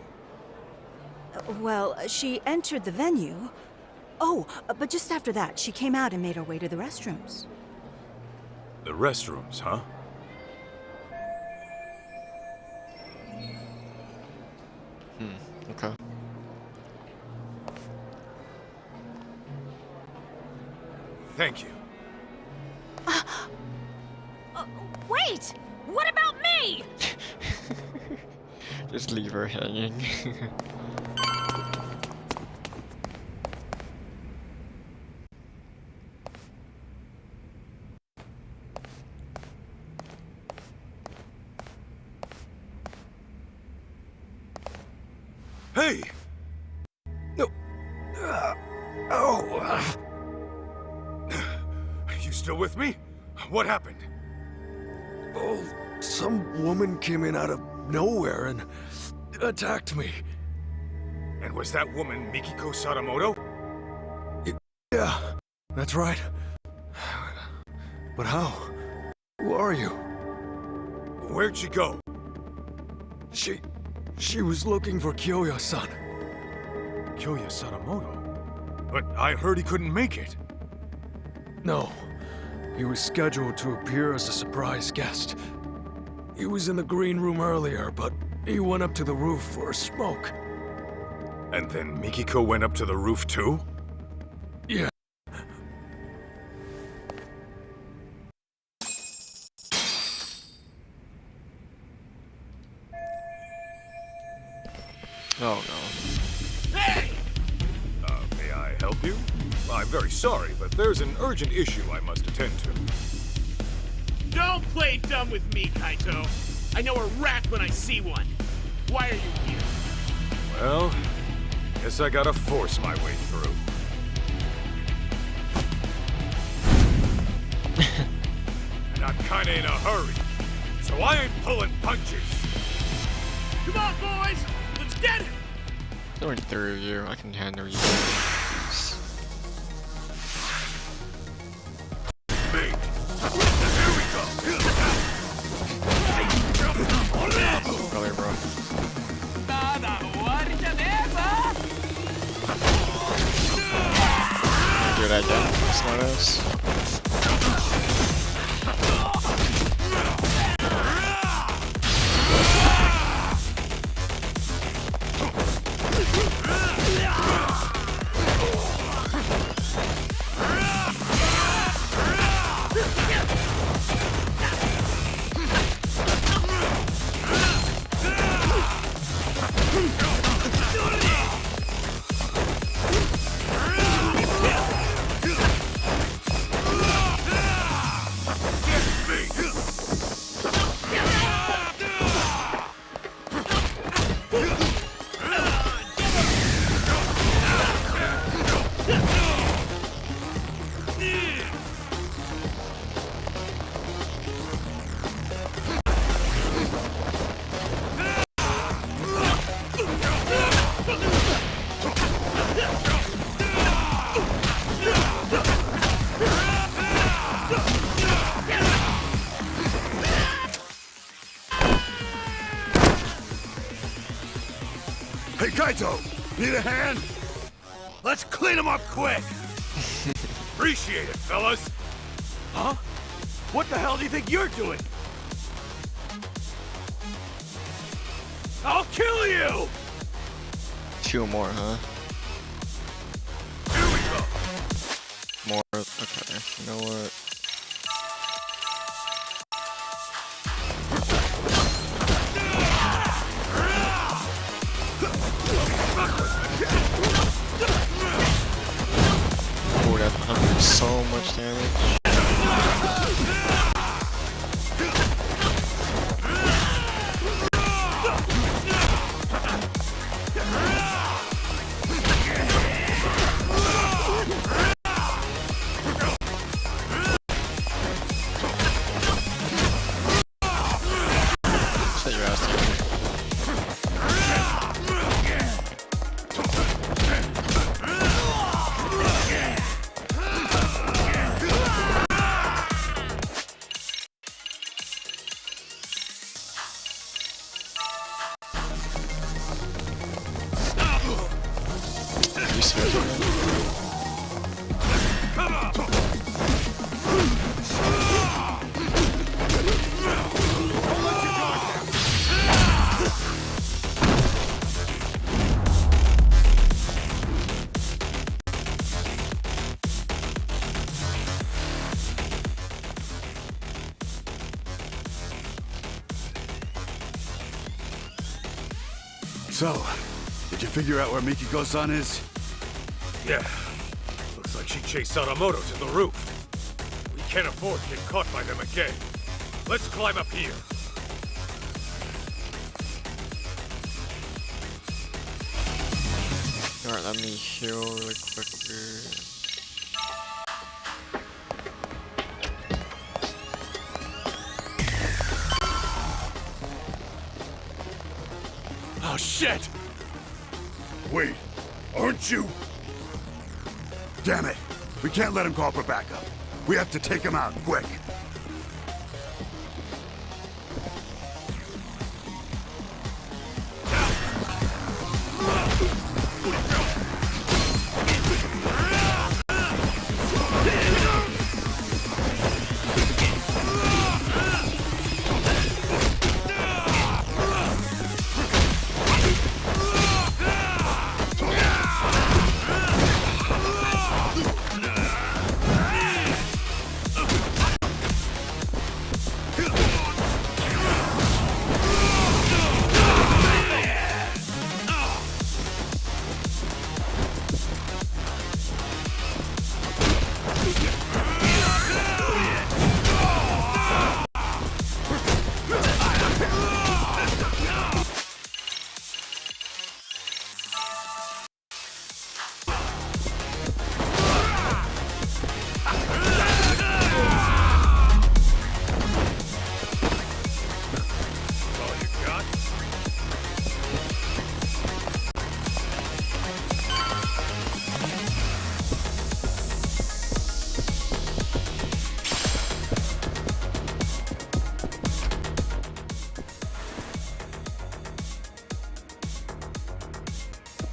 Well, she entered the venue. Oh, but just after that, she came out and made her way to the restrooms. The restrooms, huh? Okay. Thank you. Wait! What about me? Just leave her hanging. Hey! No. Oh. You still with me? What happened? Oh, some woman came in out of nowhere and attacked me. And was that woman Mikiko Sadamoto? Yeah, that's right. But how? Who are you? Where'd she go? She was looking for Kyoya-san. Kyoya Sadamoto? But I heard he couldn't make it. No. He was scheduled to appear as a surprise guest. He was in the green room earlier, but he went up to the roof for a smoke. And then Mikiko went up to the roof too? Yeah. Oh no. Hey! May I help you? I'm very sorry, but there's an urgent issue I must attend to. Don't play dumb with me, Kaito. I know a rat when I see one. Why are you here? Well, guess I gotta force my way through. And I'm kinda in a hurry, so I ain't pulling punches. Come on, boys! Let's get it! There were 3 of you. I can handle you. Really, bro. Do that again, smartass. Kaito, need a hand? Let's clean him up quick! Appreciate it, fellas. Huh? What the hell do you think you're doing? I'll kill you! 2 more, huh? Here we go! More, okay, you know what? Oh, that hunted so much damage. Shut your ass down. Are you serious right now? So, did you figure out where Mikiko-san is? Yeah. Looks like she chased Sadamoto to the roof. We can't afford to get caught by them again. Let's climb up here. Alright, let me heal really quickly. Oh shit! Wait, aren't you? Damn it! We can't let him call for backup. We have to take him out, quick.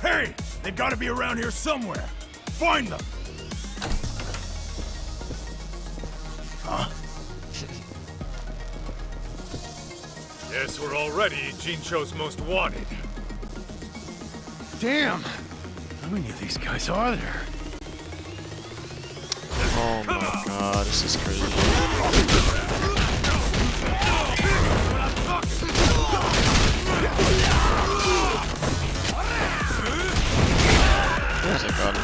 Hey! They've got to be around here somewhere. Find them! Huh? Guess we're already Jincho's most wanted. Damn! How many of these guys are there? Oh my god, this is crazy. Where's it gone?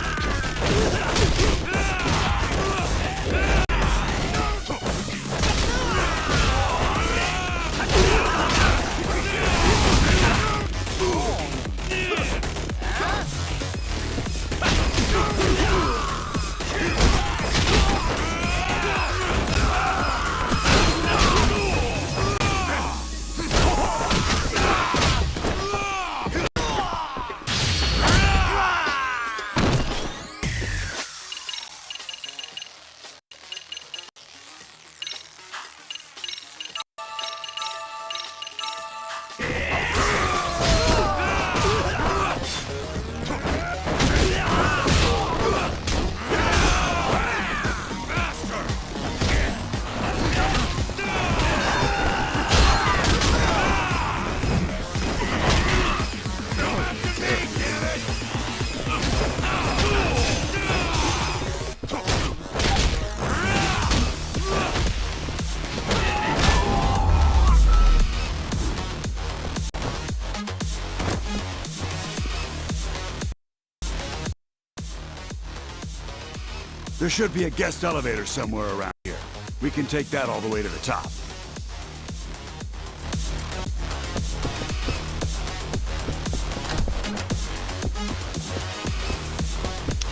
There should be a guest elevator somewhere around here. We can take that all the way to the top.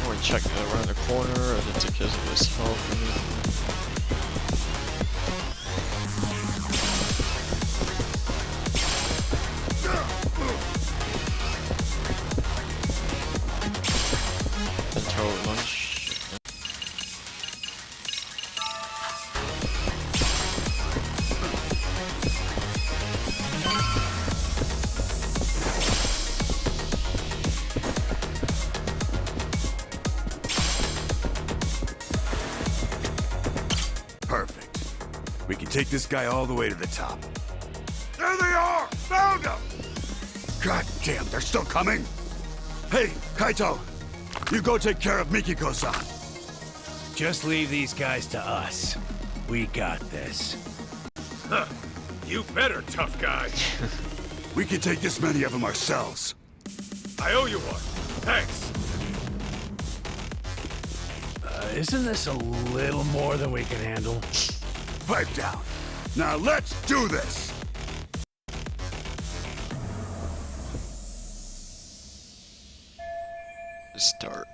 I want to check it around the corner, and it's because of this health. Lunch. Perfect. We can take this guy all the way to the top. There they are! Found them! God damn, they're still coming! Hey, Kaito! You go take care of Mikiko-san. Just leave these guys to us. We got this. Huh. You better, tough guy. We can take this many of them ourselves. I owe you one. Thanks. Isn't this a little more than we can handle? Pipe down. Now let's do this! It's dark.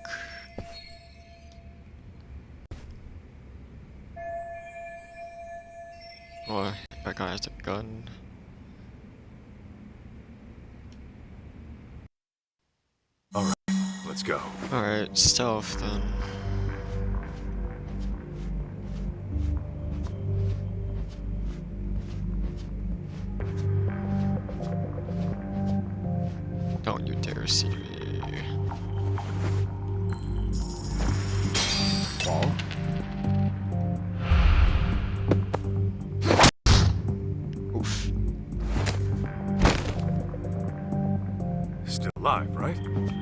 Oh, that guy has a gun. Alright, let's go. Alright, stealth then. Don't you dare see me. Ball? Oof. Still alive, right? Good.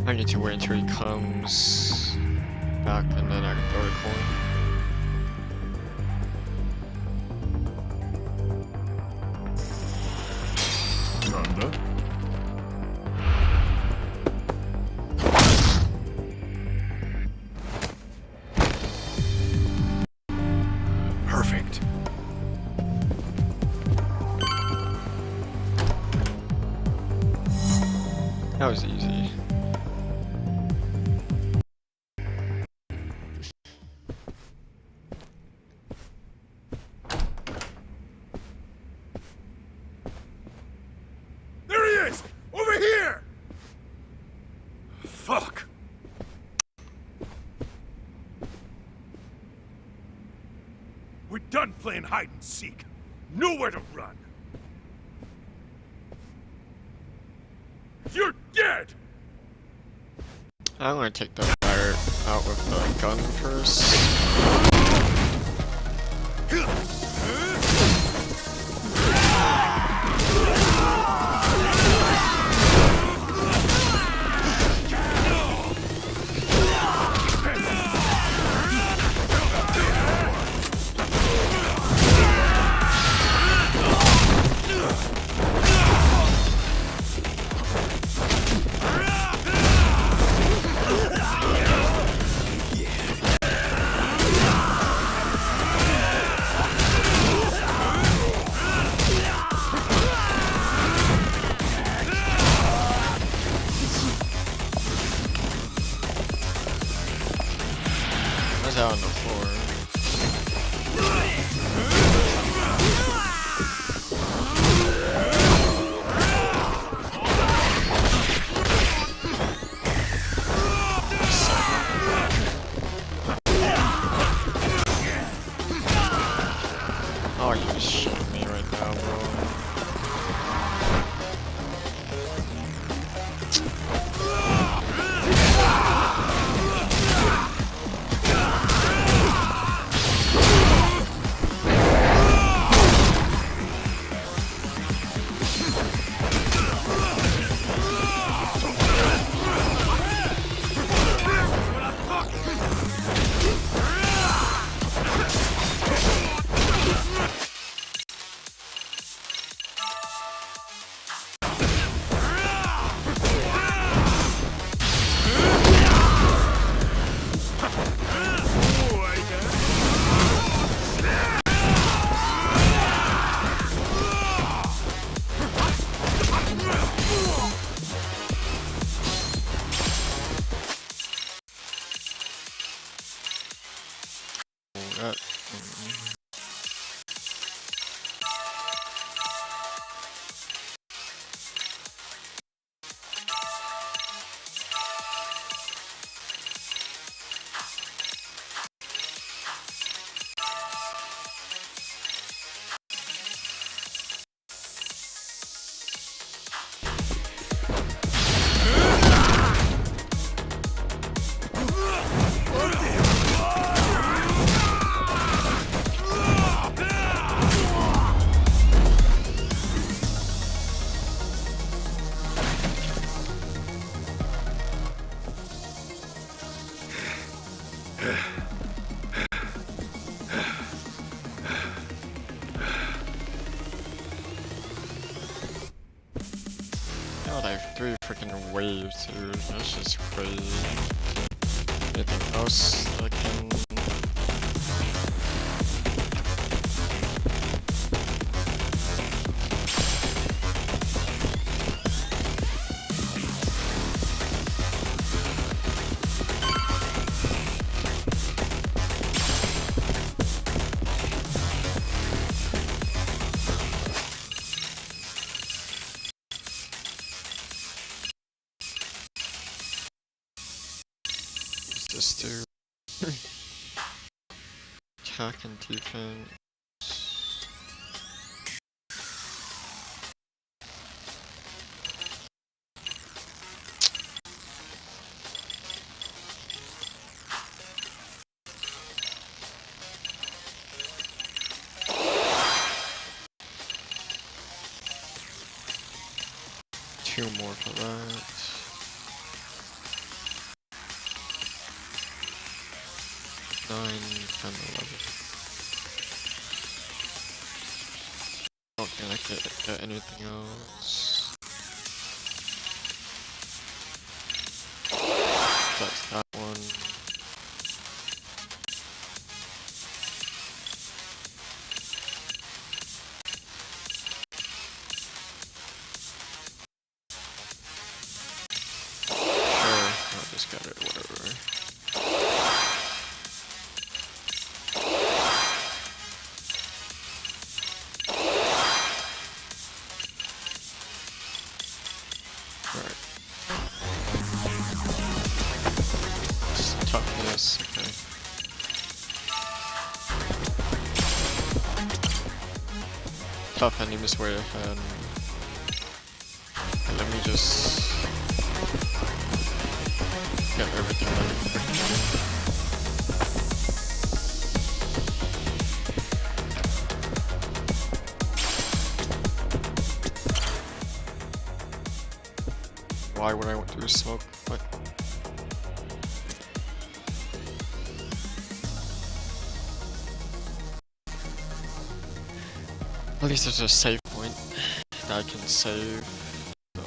I need to wait until he comes back and then I can throw the coin. Thunder? Perfect. That was easy. There he is! Over here! Fuck. We're done playing hide and seek. Nowhere to run. You're dead! I'm gonna take the fire out with the gun first. What's out on the floor? Oh, you shit me right now, bro. that. God, I have 3 freaking waves, dude. That's just crazy. Anything else I can... Just do attack and defense. Two more for that. Nine, 10, 11. Okay, I can't get anything else. That's that one. Sure, I'll just get it, whatever. Toughness, okay. Tough enemies way ahead. Okay, let me just get everything ready quickly. Why would I want to smoke? What? At least there's a save point that I can save. So.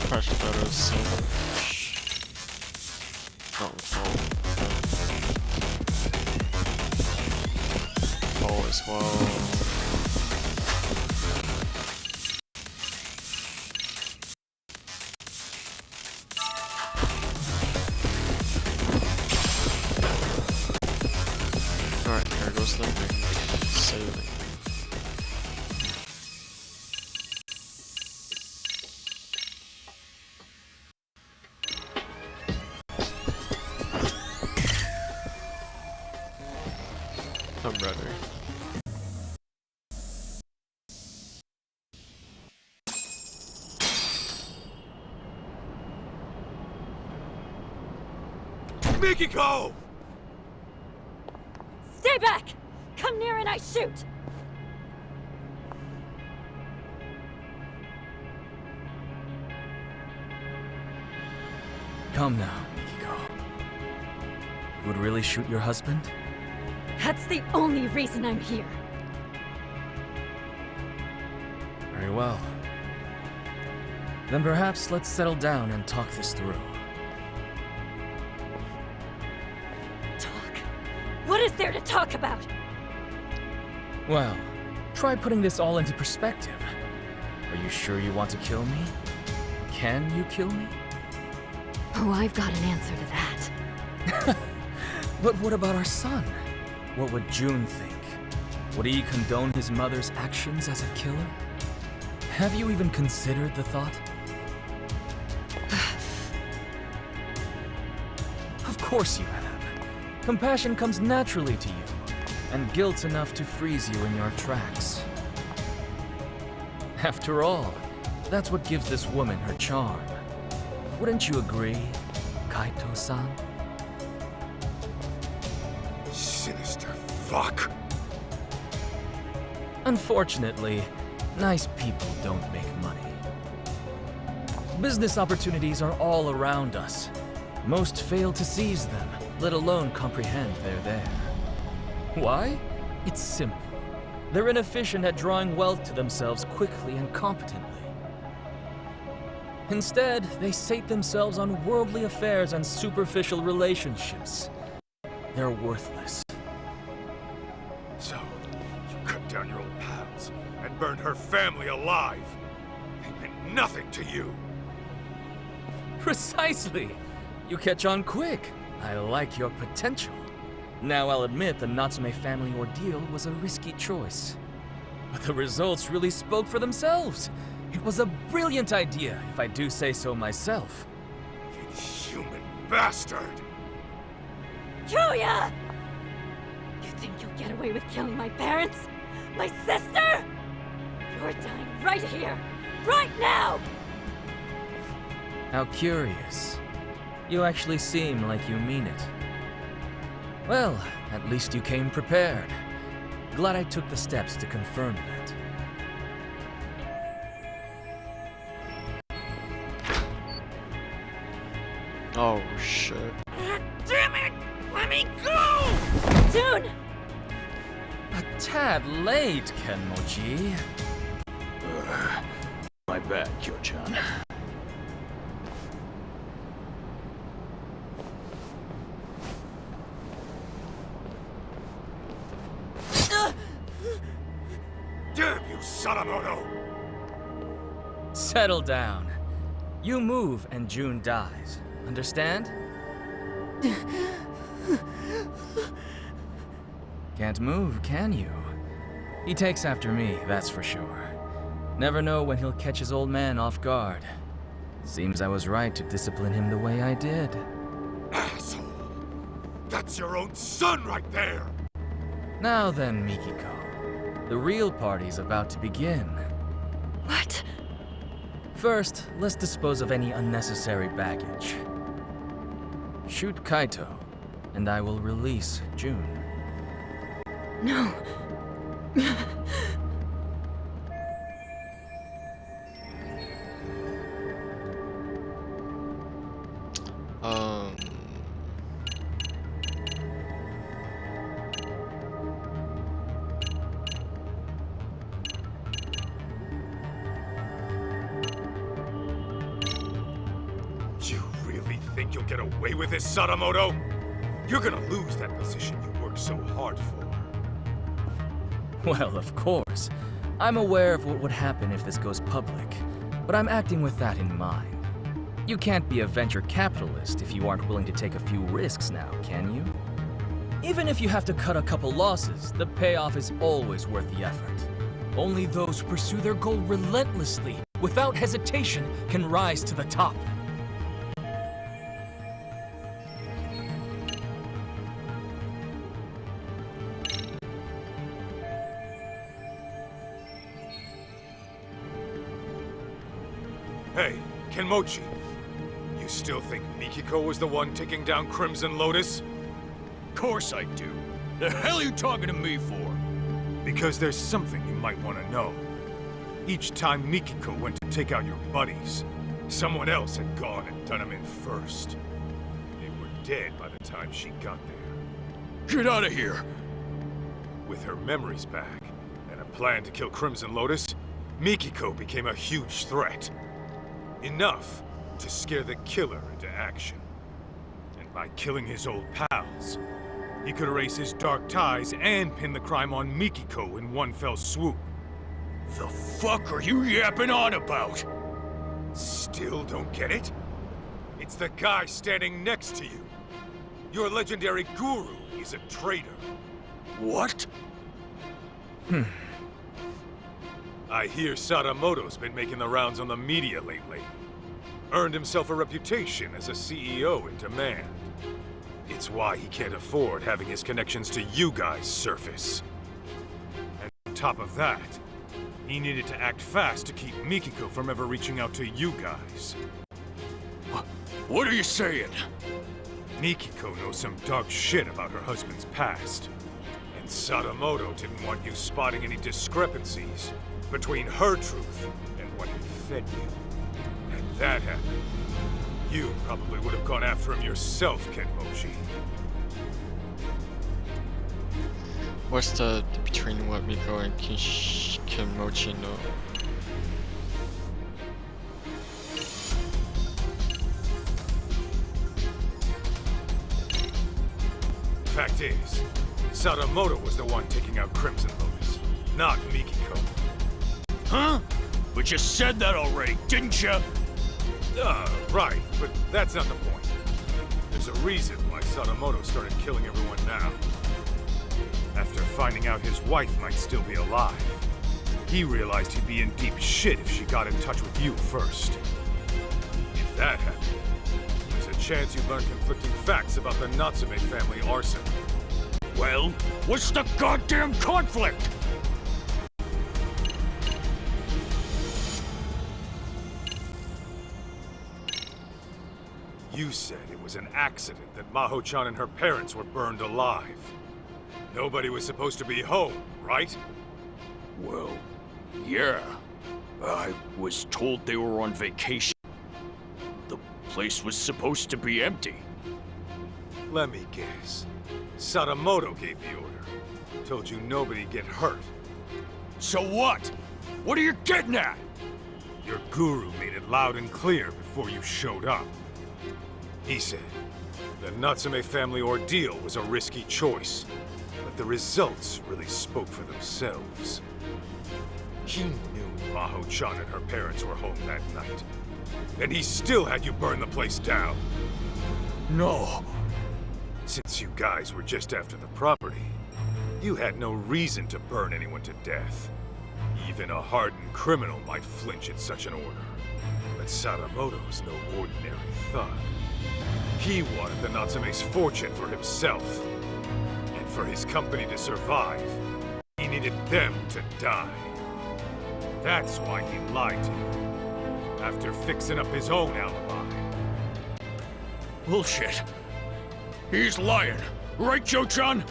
Crash photos so much. Not full. As well. Alright, there goes the ring. Saving. I'm ready. Mikiko! Stay back! Come near and I shoot! Come now, Mikiko. You would really shoot your husband? That's the only reason I'm here. Very well. Then perhaps let's settle down and talk this through. is there to talk about? Well, try putting this all into perspective. Are you sure you want to kill me? Can you kill me? Oh, I've got an answer to that. But what about our son? What would June think? Would he condone his mother's actions as a killer? Have you even considered the thought? Of course you have. Compassion comes naturally to you, and guilt's enough to freeze you in your tracks. After all, that's what gives this woman her charm. Wouldn't you agree, Kaito-san? Sinister fuck. Unfortunately, nice people don't make money. Business opportunities are all around us. Most fail to seize them, let alone comprehend they're there. Why? It's simple. They're inefficient at drawing wealth to themselves quickly and competently. Instead, they sate themselves on worldly affairs and superficial relationships. They're worthless. So, you cut down your old pals and burned her family alive. They meant nothing to you. Precisely! You catch on quick. I like your potential. Now I'll admit the Natsume family ordeal was a risky choice. But the results really spoke for themselves. It was a brilliant idea, if I do say so myself. Human bastard! Julia! You think you'll get away with killing my parents? My sister? You're dying right here, right now! How curious. You actually seem like you mean it. Well, at least you came prepared. Glad I took the steps to confirm that. Oh shit. Damn it! Let me go! June! A tad late, Kenmochi. My bad, Kyo-chan. Damn you, Sadamoto! Settle down. You move and June dies. Understand? Can't move, can you? He takes after me, that's for sure. Never know when he'll catch his old man off guard. Seems I was right to discipline him the way I did. Asshole! That's your own son right there! Now then, Mikiko. The real party's about to begin. What? First, let's dispose of any unnecessary baggage. Shoot Kaito, and I will release June. No. You really think you'll get away with this, Sadamoto? You're gonna lose that position you worked so hard for. Well, of course. I'm aware of what would happen if this goes public, but I'm acting with that in mind. You can't be a venture capitalist if you aren't willing to take a few risks now, can you? Even if you have to cut a couple losses, the payoff is always worth the effort. Only those who pursue their goal relentlessly, without hesitation, can rise to the top. Hey, Kenmochi. You still think Mikiko was the one taking down Crimson Lotus? Course I do. The hell are you talking to me for? Because there's something you might want to know. Each time Mikiko went to take out your buddies, someone else had gone and done them in first. They were dead by the time she got there. Get out of here! With her memories back, and a plan to kill Crimson Lotus, Mikiko became a huge threat. Enough to scare the killer into action. And by killing his old pals, He could erase his dark ties and pin the crime on Mikiko in one fell swoop. The fuck are you yapping on about? Still don't get it? It's the guy standing next to you. Your legendary guru is a traitor. What? I hear Sadamoto's been making the rounds on the media lately. Earned himself a reputation as a CEO in demand. It's why he can't afford having his connections to you guys surface. And on top of that, he needed to act fast to keep Mikiko from ever reaching out to you guys. What are you saying? Mikiko knows some dark shit about her husband's past. And Sadamoto didn't want you spotting any discrepancies between her truth and what he fed you. And that happened. You probably would have gone after him yourself, Kenmochi. What's the between what Miko and Kenmochi know? Fact is, Sadamoto was the one taking out Crimson Lotus, not Mikiko. Huh? But you said that already, didn't you? Right, but that's not the point. There's a reason why Sadamoto started killing everyone now. After finding out his wife might still be alive, he realized he'd be in deep shit if she got in touch with you first. If that happened, there's a chance you'd learn conflicting facts about the Natsume family arson. Well, what's the goddamn conflict? You said it was an accident that Maho-chan and her parents were burned alive. Nobody was supposed to be home, right? Well, yeah. I was told they were on vacation. The place was supposed to be empty. Let me guess. Sadamoto gave the order. Told you nobody'd get hurt. So what? What are you getting at? Your guru made it loud and clear before you showed up. He said the Natsume family ordeal was a risky choice, but the results really spoke for themselves. He knew Maho-chan and her parents were home that night, and he still had you burn the place down. No. Since you guys were just after the property, you had no reason to burn anyone to death. Even a hardened criminal might flinch at such an order. But Sadamoto's no ordinary thug. He wanted the Natsume's fortune for himself. And for his company to survive, he needed them to die. That's why he lied to you, after fixing up his own alibi. Bullshit. He's lying. Right, Joe-chan?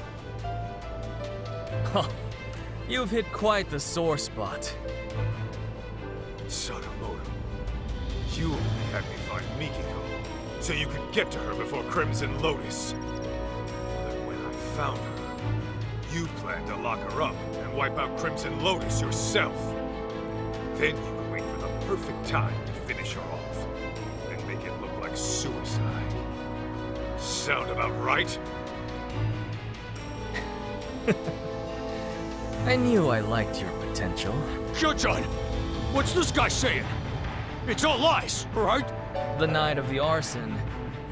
Huh. You've hit quite the sore spot. Sadamoto, you only had me find Mikiko, so you could get to her before Crimson Lotus. But when I found her, you planned to lock her up and wipe out Crimson Lotus yourself. Then you would wait for the perfect time to finish her off, and make it look like suicide. Sound about right? I knew I liked your potential. Joe-chan, what's this guy saying? It's all lies, right? The night of the arson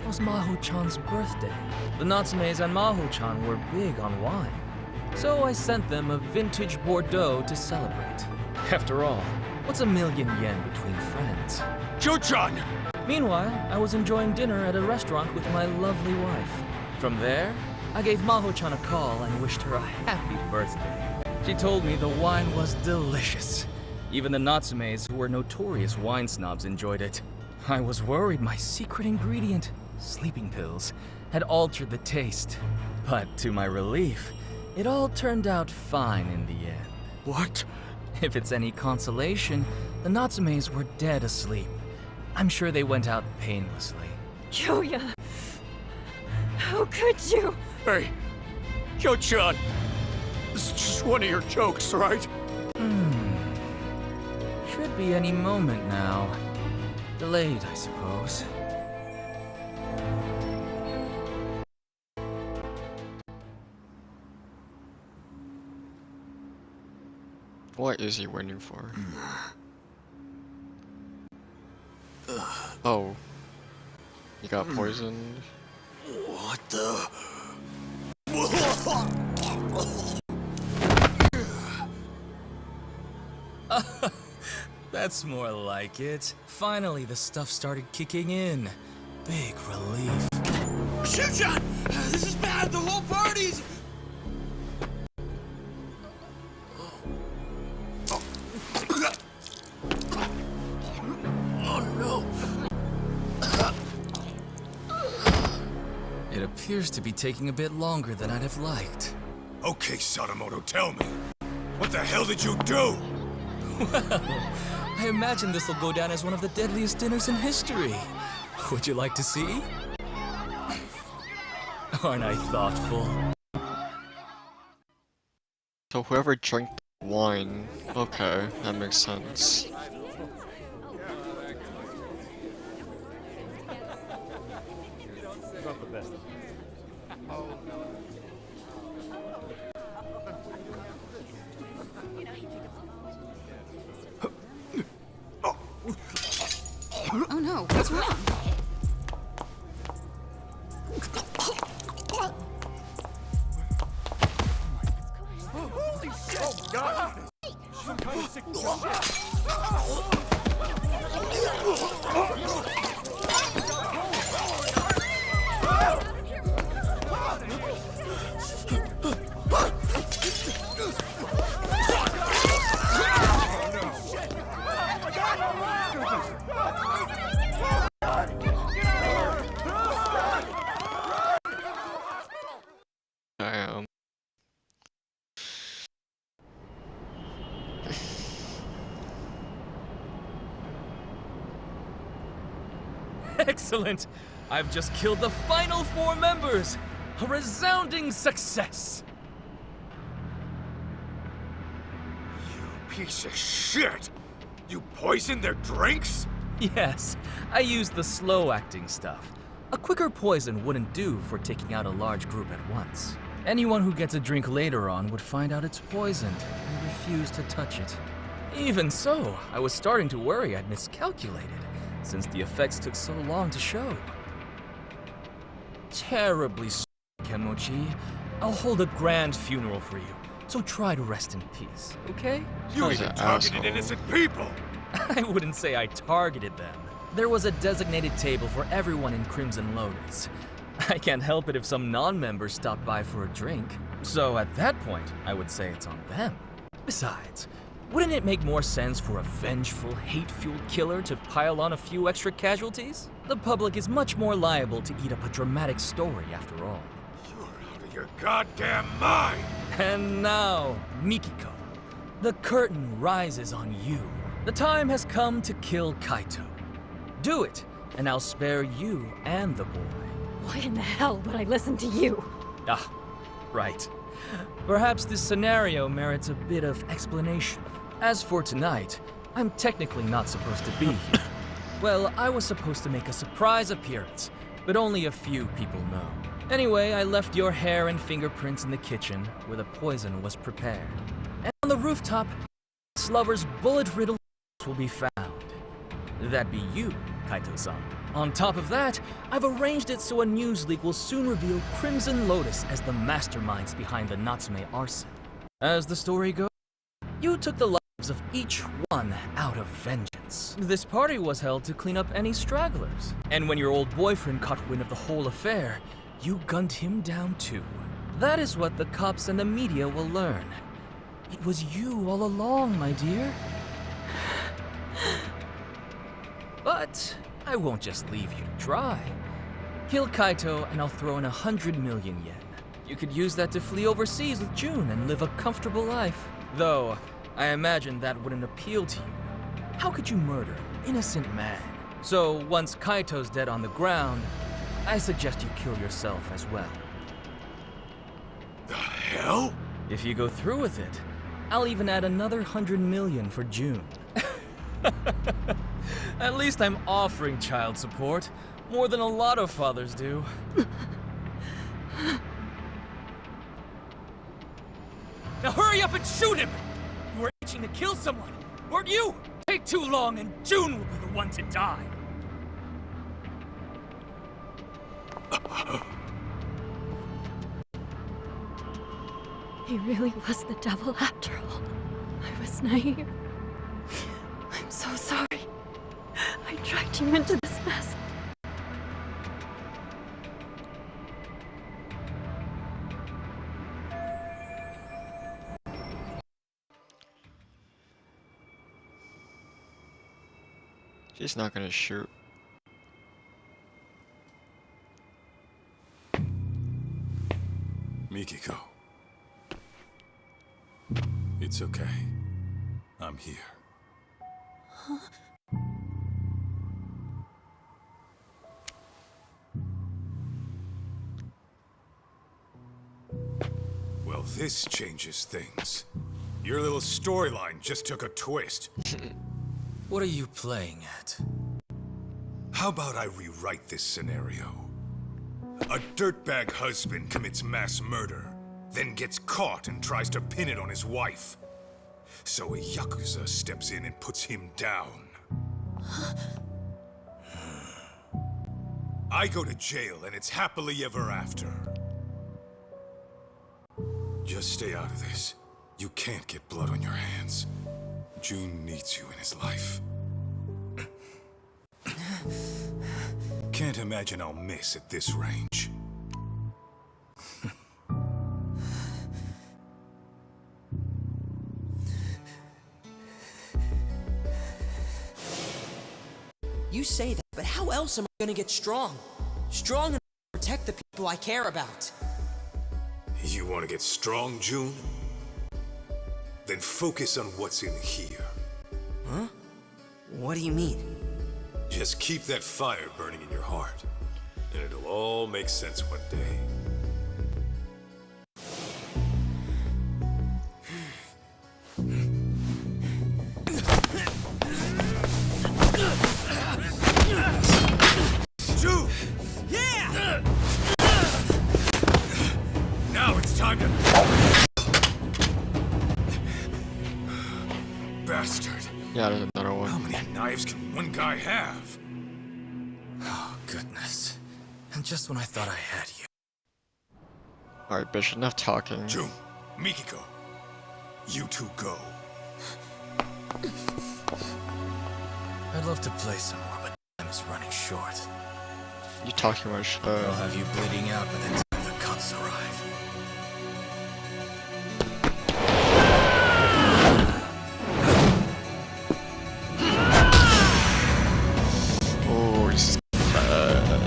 was Maho-chan's birthday. The Natsumes and Maho-chan were big on wine, so I sent them a vintage Bordeaux to celebrate. After all, what's $1 million yen between friends? Joe-chan! Meanwhile, I was enjoying dinner at a restaurant with my lovely wife. From there, I gave Maho-chan a call and wished her a happy birthday. She told me the wine was delicious. Even the Natsumes, who were notorious wine snobs, enjoyed it. I was worried my secret ingredient, sleeping pills, had altered the taste. But to my relief, it all turned out fine in the end. What? If it's any consolation, the Natsumes were dead asleep. I'm sure they went out painlessly. Kyoya! How could you? Hey, Joe-chan! This is just one of your jokes, right? Should be any moment now. Delayed, I suppose. What is he waiting for? Oh. He got poisoned. What the? That's more like it. Finally, the stuff started kicking in. Big relief. Shuchan! This is bad! The whole party's... Oh no! It appears to be taking a bit longer than I'd have liked. Okay, Sadamoto, tell me. What the hell did you do? Well, I imagine this will go down as one of the deadliest dinners in history. Would you like to see? Aren't I thoughtful? So whoever drank the wine, okay, that makes sense. Not the best. Oh no, what's wrong? Holy shit! Oh, God! Some kind of sick Damn. Excellent! I've just killed the final 4 members! A resounding success! Piece of shit! You poisoned their drinks? Yes, I used the slow-acting stuff. A quicker poison wouldn't do for taking out a large group at once. Anyone who gets a drink later on would find out it's poisoned and refuse to touch it. Even so, I was starting to worry I'd miscalculated, since the effects took so long to show. Terribly sorry, Kemochi. I'll hold a grand funeral for you, so try to rest in peace, okay? You even targeted innocent people! I wouldn't say I targeted them. There was a designated table for everyone in Crimson Lotus. I can't help it if some non-members stop by for a drink. So at that point, I would say it's on them. Besides, wouldn't it make more sense for a vengeful, hate-fueled killer to pile on a few extra casualties? The public is much more liable to eat up a dramatic story after all. You're out of your goddamn mind! And now, Mikiko, the curtain rises on you. The time has come to kill Kaito. Do it, and I'll spare you and the boy. Why in the hell would I listen to you? Ah, right. Perhaps this scenario merits a bit of explanation. As for tonight, I'm technically not supposed to be here. Well, I was supposed to make a surprise appearance, but only a few people know. Anyway, I left your hair and fingerprints in the kitchen, where the poison was prepared. And on the rooftop, this lover's bullet-riddled will be found. That'd be you, Kaito-san. On top of that, I've arranged it so a news leak will soon reveal Crimson Lotus as the masterminds behind the Natsume arson. As the story goes, you took the lives of each one out of vengeance. This party was held to clean up any stragglers. And when your old boyfriend caught wind of the whole affair, you gunned him down too. That is what the cops and the media will learn. It was you all along, my dear. But I won't just leave you to dry. Kill Kaito and I'll throw in 100 million yen. You could use that to flee overseas with June and live a comfortable life. Though, I imagine that wouldn't appeal to you. How could you murder an innocent man? So once Kaito's dead on the ground, I suggest you kill yourself as well. The hell? If you go through with it, I'll even add another 100 million for June. At least I'm offering child support, more than a lot of fathers do. Now hurry up and shoot him! You are rushing to kill someone, weren't you? Take too long and June will be the one to die. He really was the devil after all. I was naive. I'm so sorry. I dragged you into this mess. She's not gonna shoot. Mikiko. It's okay. I'm here. Huh? Well, this changes things. Your little storyline just took a twist. What are you playing at? How about I rewrite this scenario? A dirtbag husband commits mass murder, then gets caught and tries to pin it on his wife. So a Yakuza steps in and puts him down. I go to jail and it's happily ever after. Just stay out of this. You can't get blood on your hands. June needs you in his life. Can't imagine I'll miss at this range. You say that, but how else am I gonna get strong? Strong enough to protect the people I care about. You want to get strong, June? Then focus on what's in here. Huh? What do you mean? Just keep that fire burning in your heart, and it'll all make sense one day. June! Yeah! Now it's time to... Bastard. Yeah, there's another one. How many knives can one guy have? Oh, goodness. And just when I thought I had you. Alright, bitch, enough talking. June, Mikiko, you two go. I'd love to play some more, but time is running short. You talk too much. I'll have you bleeding out by the time the cops arrive. Oh, this is bad.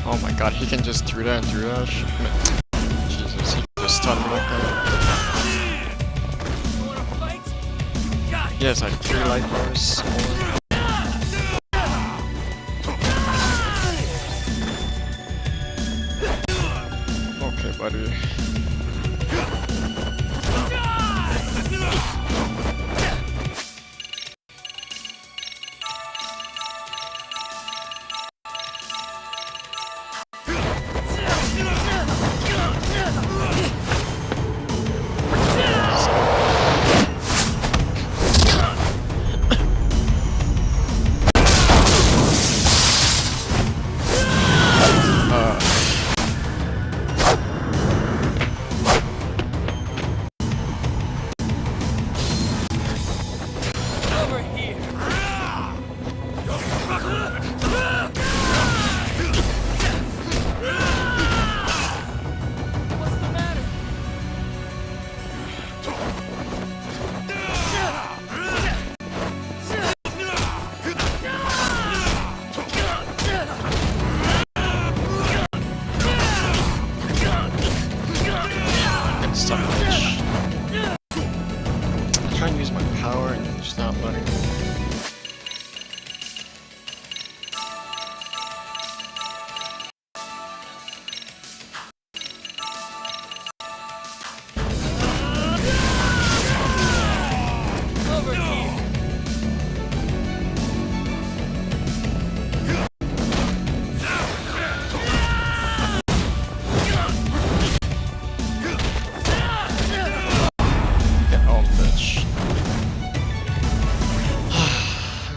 Oh my god, he can just do that and do that. Jesus, he just stun me like that. He has like 3 life bars. Okay, buddy.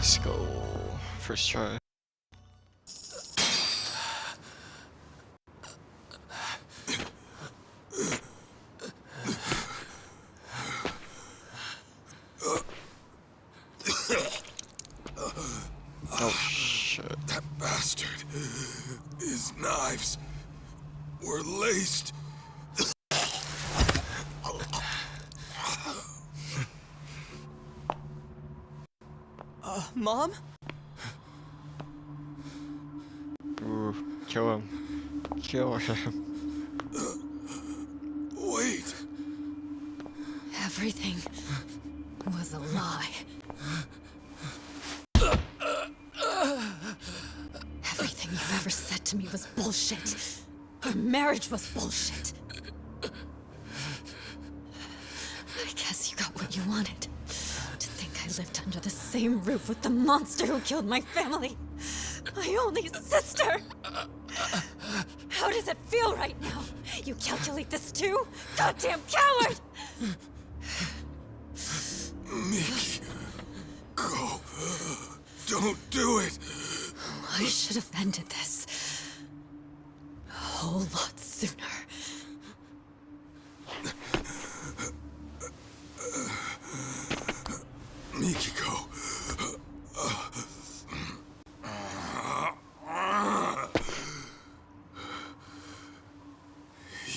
Let's go. First try. Oh shit. That bastard. His knives were laced. Mom? Ooh, kill him. Kill him. Wait. Everything was a lie. Everything you've ever said to me was bullshit. Our marriage was bullshit. I guess you got what you wanted. To think I lived under the same roof with the monster who killed my family. My only sister. How does it feel right now? You calculate this too? Goddamn coward! Mickey, go. Don't do it. I should have ended this a whole lot sooner. Mikiko.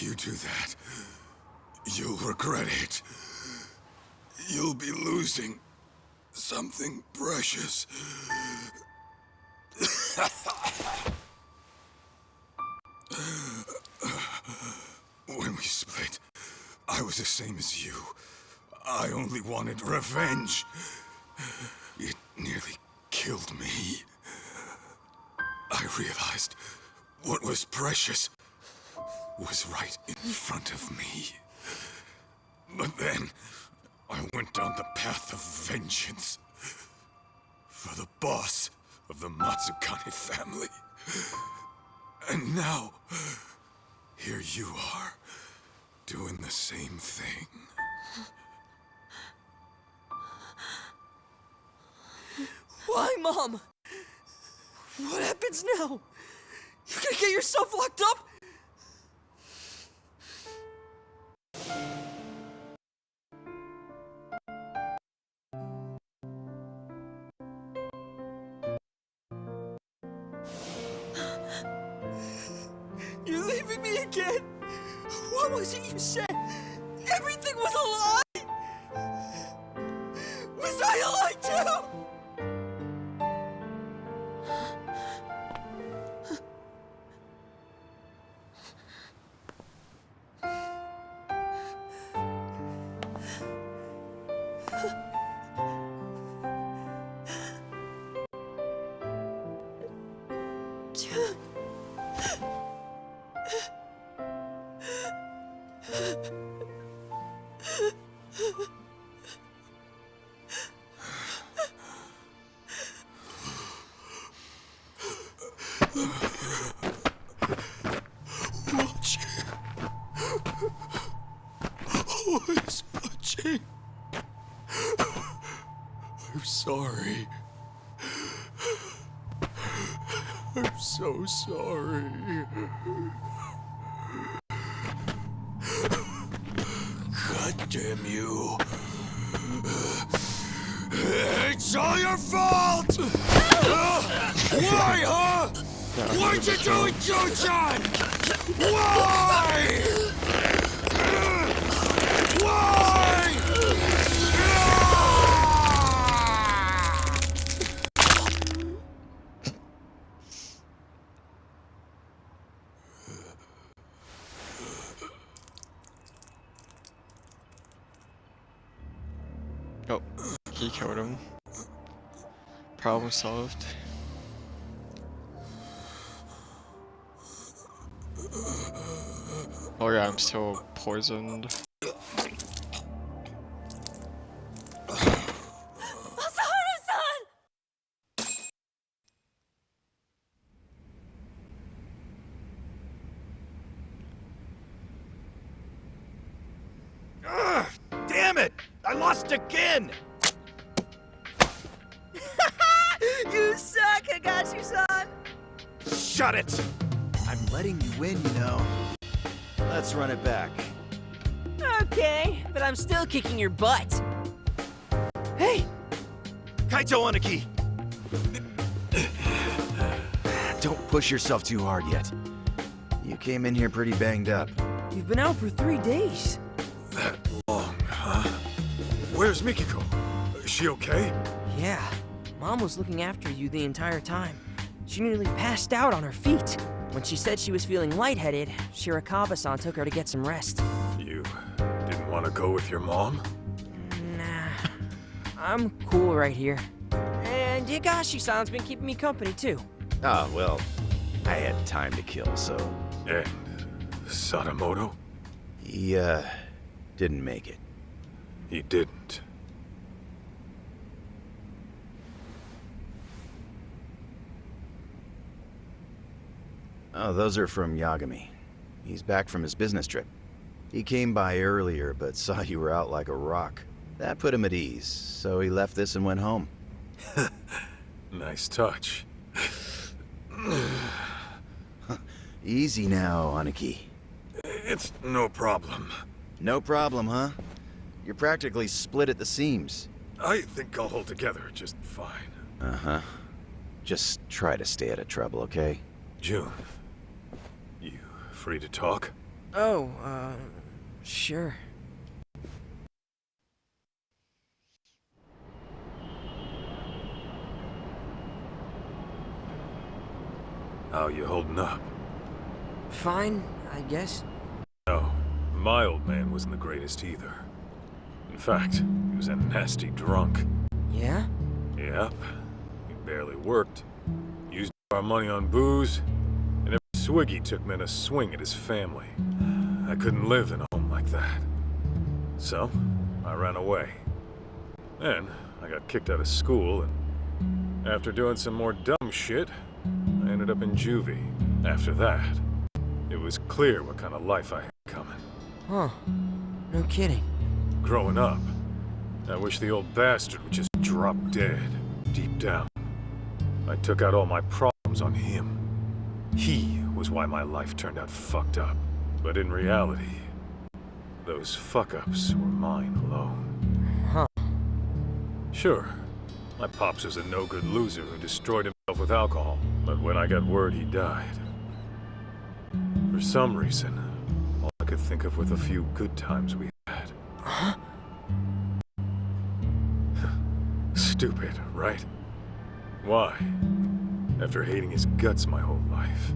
You do that, you'll regret it. You'll be losing something precious. When we split, I was the same as you. I only wanted revenge. It nearly killed me. I realized what was precious was right in front of me. But then, I went down the path of vengeance. For the boss of the Matsukane family. And now, here you are, doing the same thing. Why, Mom? What happens now? You're gonna get yourself locked up? You're leaving me again? What was it you said? Everything was a lie? Was I a lie too? Watching. Always watching. I'm sorry. I'm so sorry. God damn you. It's all your fault! Why, huh? Why'd you do it, Joe-chan? Why? Why? Oh, he killed him. Problem solved. Oh yeah, I'm still poisoned. Damn it! I lost again! got you, son! Shut it! I'm letting you win, you know. Let's run it back. Okay, but I'm still kicking your butt. Hey! Kaito Aniki! Don't push yourself too hard yet. You came in here pretty banged up. You've been out for 3 days. That long, huh? Where's Mikiko? Is she okay? Yeah, Mom was looking after you the entire time. She nearly passed out on her feet. When she said she was feeling lightheaded, Shirakawa-san took her to get some rest. You didn't want to go with your mom? Nah, I'm cool right here. And Higashi-san's been keeping me company too. Ah, well, I had time to kill, so... And Sadamoto? He, didn't make it. He didn't. Oh, those are from Yagami. He's back from his business trip. He came by earlier, but saw you were out like a rock. That put him at ease, so he left this and went home. Nice touch. Easy now, Aniki. It's no problem. No problem, huh? You're practically split at the seams. I think I'll hold together just fine. Uh-huh. Just try to stay out of trouble, okay? June, you free to talk? Oh, sure. How you holding up? Fine, I guess. No, my old man wasn't the greatest either. In fact, he was a nasty drunk. Yeah? Yep. He barely worked. Used our money on booze, and every swig he took meant a swing at his family. I couldn't live in a home like that. So, I ran away. Then, I got kicked out of school, and after doing some more dumb shit, I ended up in juvie. After that, it was clear what kind of life I had coming. Huh. No kidding. Growing up, I wish the old bastard would just drop dead, deep down. I took out all my problems on him. He was why my life turned out fucked up. But in reality, those fuck-ups were mine alone. Huh. Sure, my pops was a no-good loser who destroyed himself with alcohol. But when I got word he died, for some reason, all I could think of were the few good times we had. Huh? Stupid, right? Why? After hating his guts my whole life.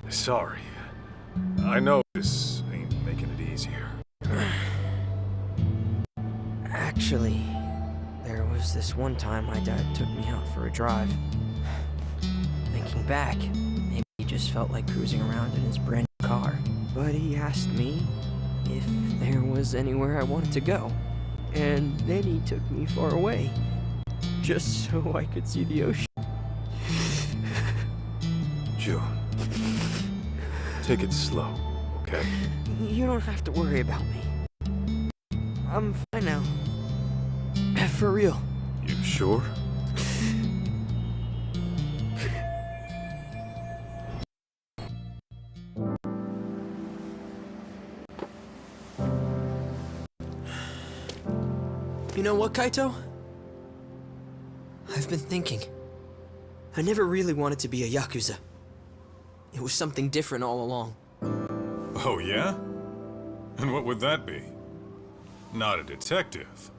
Sorry. I know this ain't making it easier. Actually, there was this one time my dad took me out for a drive. Thinking back, maybe he just felt like cruising around in his brand new car. But he asked me if there was anywhere I wanted to go. And then he took me far away, just so I could see the ocean. June, take it slow, okay? You don't have to worry about me. I'm fine now. For real. You sure? You know what, Kaito? I've been thinking. I never really wanted to be a Yakuza. It was something different all along. Oh, yeah? And what would that be? Not a detective.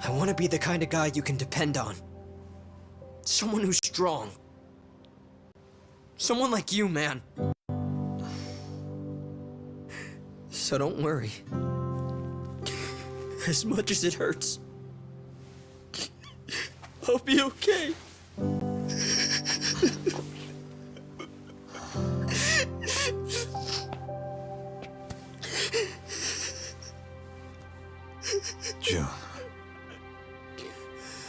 I want to be the kind of guy you can depend on. Someone who's strong. Someone like you, man. So don't worry. As much as it hurts, I'll be okay. June.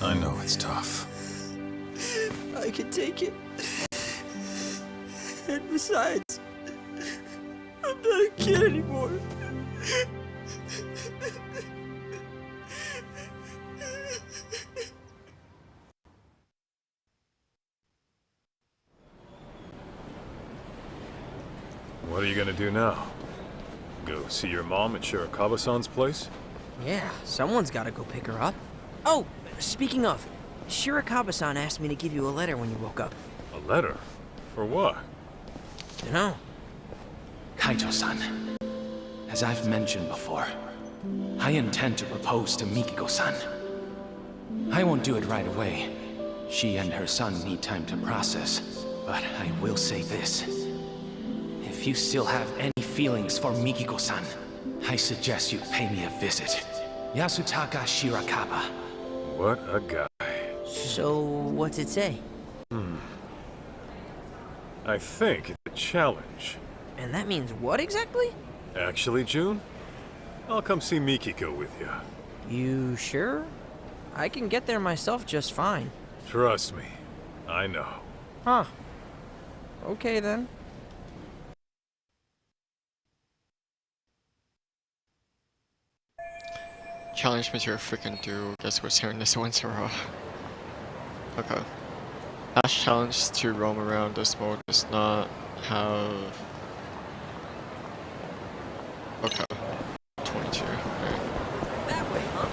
I know it's tough. I can take it. And besides, I'm not a kid anymore. What are you gonna do now? Go see your mom at Shirakawa-san's place? Yeah, someone's gotta go pick her up. Oh, speaking of, Shirakawa-san asked me to give you a letter when you woke up. A letter? For what? Dunno. Kaito-san, as I've mentioned before, I intend to propose to Mikiko-san. I won't do it right away. She and her son need time to process. But I will say this. If you still have any feelings for Mikiko-san, I suggest you pay me a visit. Yasutaka Shirakawa. What a guy. So, what's it say? I think it's a challenge. And that means what exactly? Actually, June, I'll come see Mikiko with you. You sure? I can get there myself just fine. Trust me, I know. Huh. Okay then. Challenge me to a freaking duel. Guess what's hearing this once in a row. Okay. Last challenge to roam around this mode does not have. Okay. 22. Right. That way, huh?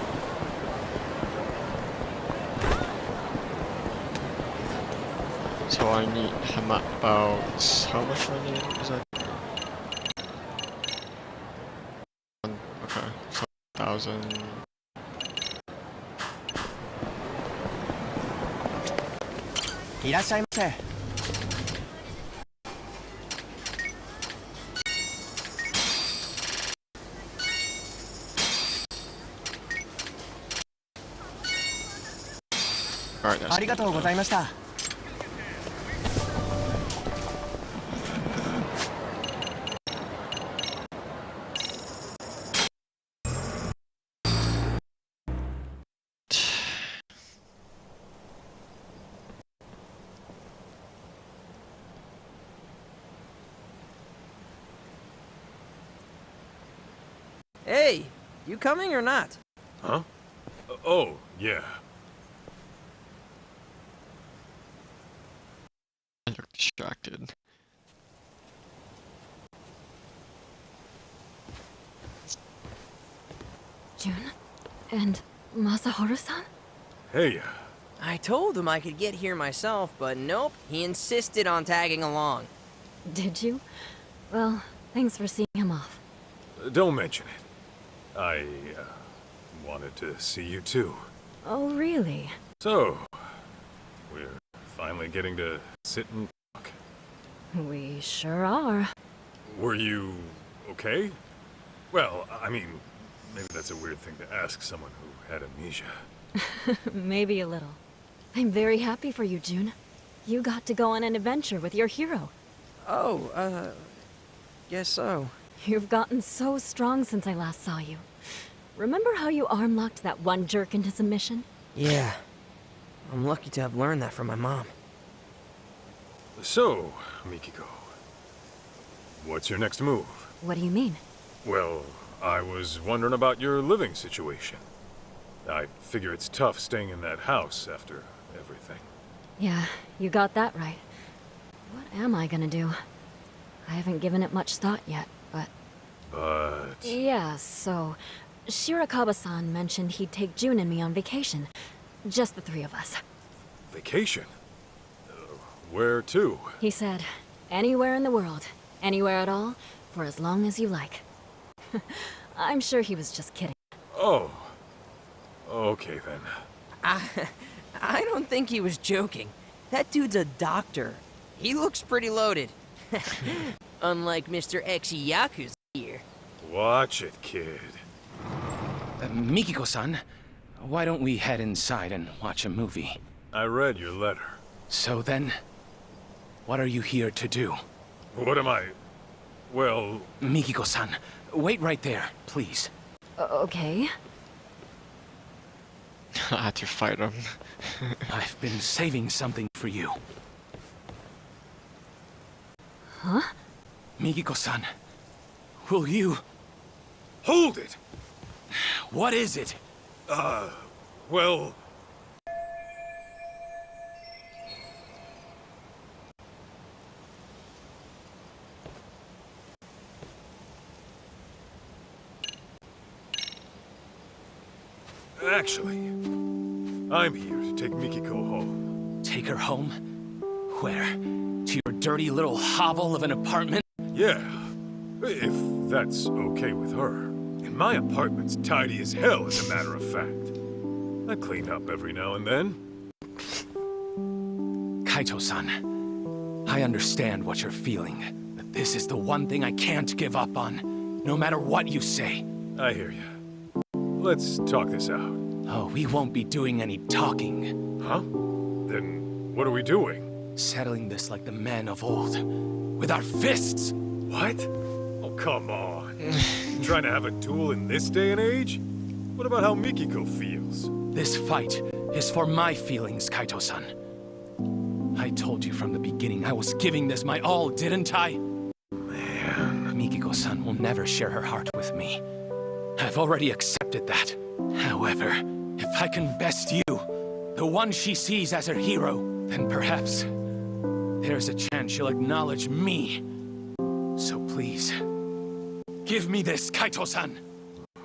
So I need him about how much do I need? Is that? Okay. So 1,000. Alright, that's ありがとうございました。Hey, you coming or not? Huh? Oh, yeah. I look distracted. June? And Masaharu-san? Hey. I told him I could get here myself, but nope, he insisted on tagging along. Did you? Well, thanks for seeing him off. Don't mention it. I, wanted to see you too. Oh, really? So, we're finally getting to sit and talk. We sure are. Were you okay? Well, I mean, maybe that's a weird thing to ask someone who had amnesia. Maybe a little. I'm very happy for you, June. You got to go on an adventure with your hero. Oh, guess so. You've gotten so strong since I last saw you. Remember how you arm-locked that one jerk into submission? Yeah. I'm lucky to have learned that from my mom. So, Mikiko, what's your next move? What do you mean? Well, I was wondering about your living situation. I figure it's tough staying in that house after everything. Yeah, you got that right. What am I gonna do? I haven't given it much thought yet, but... Yeah, so... Shirakawa-san mentioned he'd take June and me on vacation. Just the three of us. Vacation? Where to? He said, anywhere in the world, anywhere at all, for as long as you like. I'm sure he was just kidding. Oh. Okay then. I don't think he was joking. That dude's a doctor. He looks pretty loaded. Unlike Mr. X-Yakuza here. Watch it, kid. Mikiko-san, why don't we head inside and watch a movie? I read your letter. So then, what are you here to do? What am I... Well... Mikiko-san, wait right there, please. Okay. I had to fight him. I've been saving something for you. Huh? Mikiko-san, will you... Hold it! What is it? Well... Actually, I'm here to take Mikiko home. Take her home? Where? To your dirty little hovel of an apartment? Yeah, if that's okay with her. And my apartment's tidy as hell, as a matter of fact. I clean up every now and then. Kaito-san, I understand what you're feeling, but this is the one thing I can't give up on, no matter what you say. I hear you. Let's talk this out. Oh, we won't be doing any talking. Huh? Then what are we doing? Settling this like the men of old. With our fists! What? Oh, come on. You trying to have a duel in this day and age? What about how Mikiko feels? This fight is for my feelings, Kaito-san. I told you from the beginning I was giving this my all, didn't I? Man. Mikiko-san will never share her heart with me. I've already accepted that. However, if I can best you, the one she sees as her hero, then perhaps there's a chance she'll acknowledge me. So please, give me this, Kaito-san.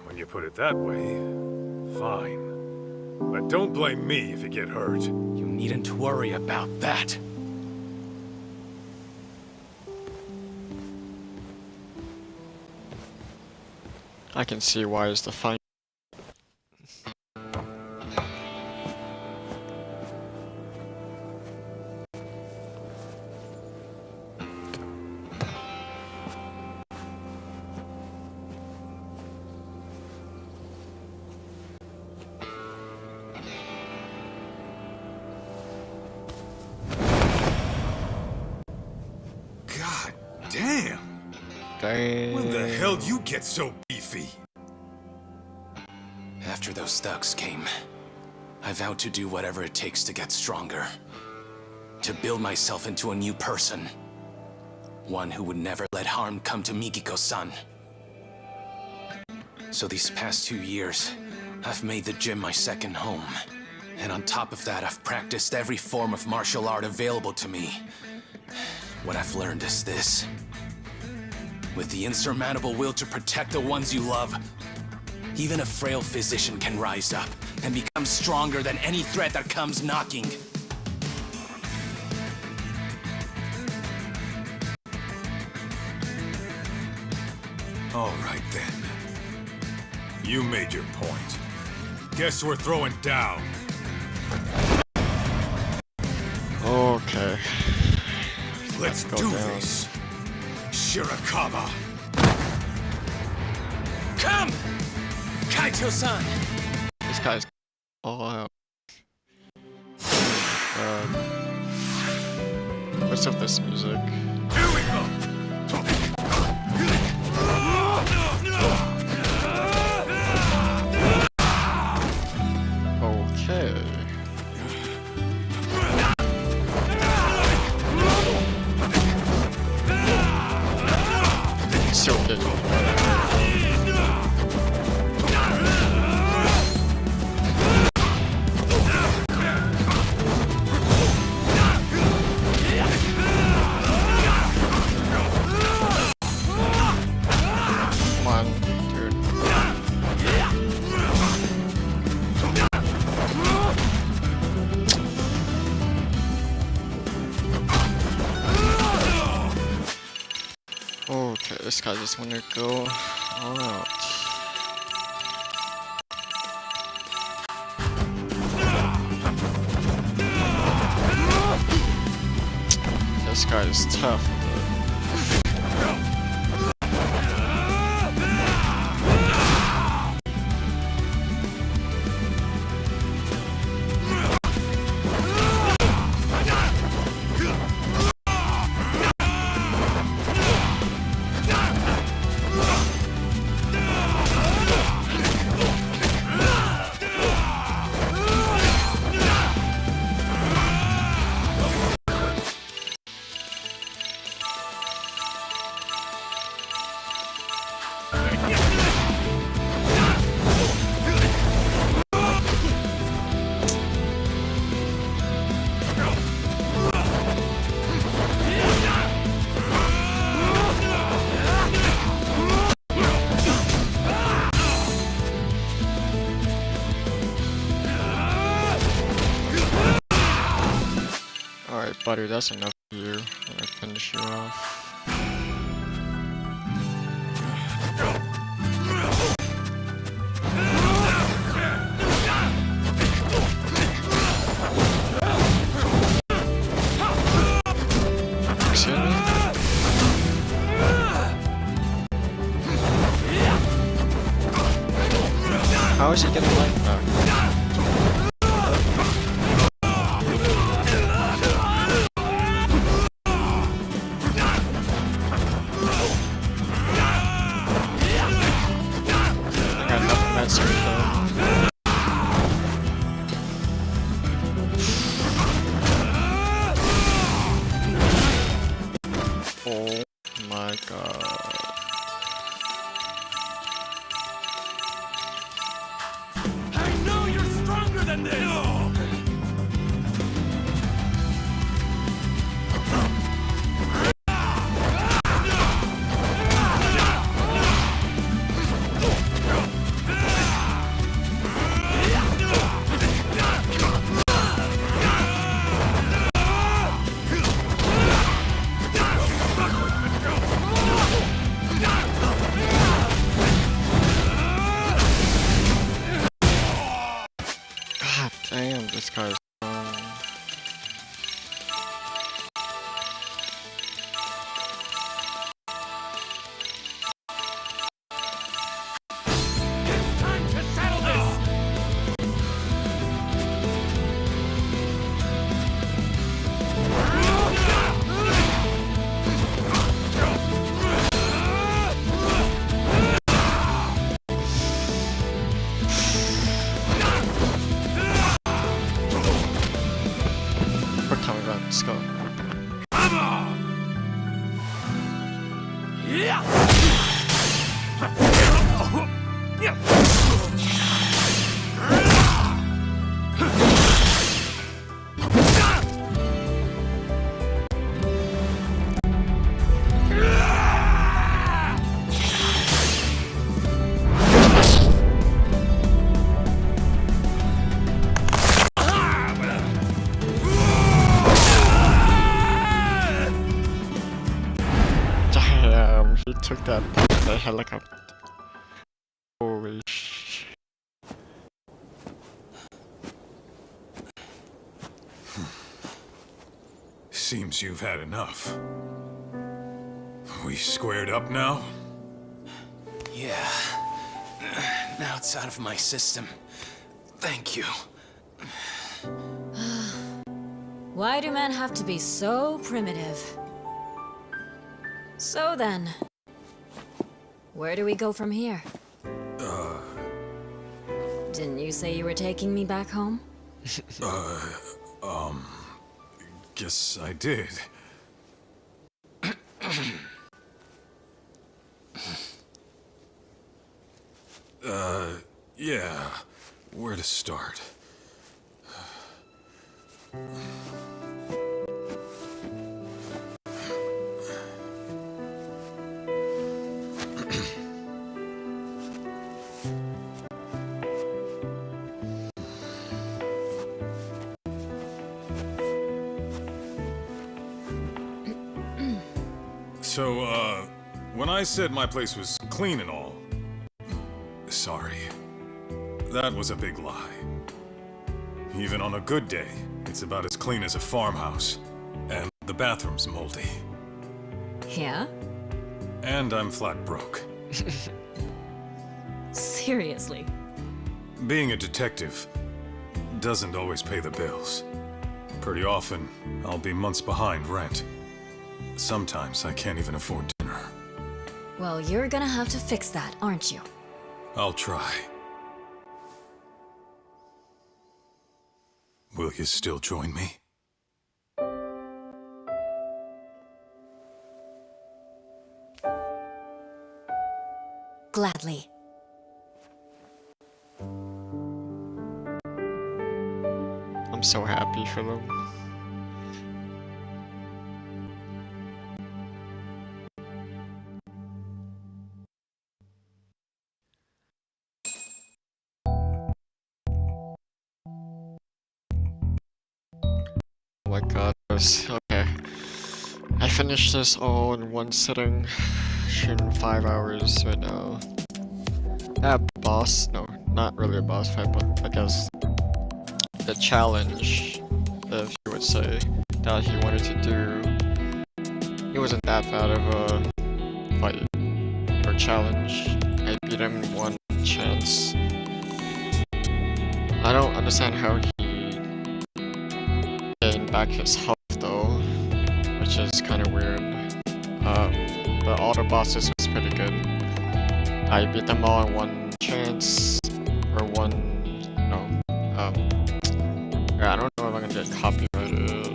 When you put it that way, fine. But don't blame me if you get hurt. You needn't worry about that. I can see why is the fight. God damn! Damn. When the hell do you get so beefy? After those thugs came, I vowed to do whatever it takes to get stronger. To build myself into a new person. One who would never let harm come to Mikiko-san. So these past 2 years, I've made the gym my second home. And on top of that, I've practiced every form of martial art available to me. What I've learned is this. With the insurmountable will to protect the ones you love, even a frail physician can rise up and become stronger than any threat that comes knocking. All right then. You made your point. Guess we're throwing down. Okay. Let's go do down. this. Shirakawa. Come! Kaito-san! This guy's all out. What's up this music? Here we go. Okay. So good. Come on, dude. Okay, this guy just wanna go all out. This guy is tough. dude, that's enough for you. I'm gonna finish you off. Excuse me? How is he getting life back? I got enough meds here though. Oh my god. I know you're stronger than this! God damn, this guy's strong. Time to settle this! We're coming back, let's go. Come on! Yeah! Damn, he took that the helicopter. Holy sh. Seems you've had enough. We squared up now? Yeah. Now it's out of my system. Thank you. Why do men have to be so primitive? So then, where do we go from here? Didn't you say you were taking me back home? Guess I did. Yeah. Where to start? So, when I said my place was clean and all, sorry. That was a big lie. Even on a good day, it's about as clean as a farmhouse. And the bathroom's moldy. Yeah? And I'm flat broke. Seriously? Being a detective doesn't always pay the bills. Pretty often, I'll be months behind rent. Sometimes I can't even afford dinner. Well, you're gonna have to fix that, aren't you? I'll try. Will you still join me? Gladly. I'm so happy for them. Oh my god, okay. finish this all in one sitting. Shooting 5 hours right now. That boss, no, not really a boss fight, but I guess the challenge, if you would say, that he wanted to do, it wasn't that bad of a fight or challenge. I beat him in one chance. I don't understand how he gained back his health though, which is kind of weird. But all the bosses was pretty good. I beat them all in one chance, or one, no, yeah, I don't know if I'm gonna get copyrighted.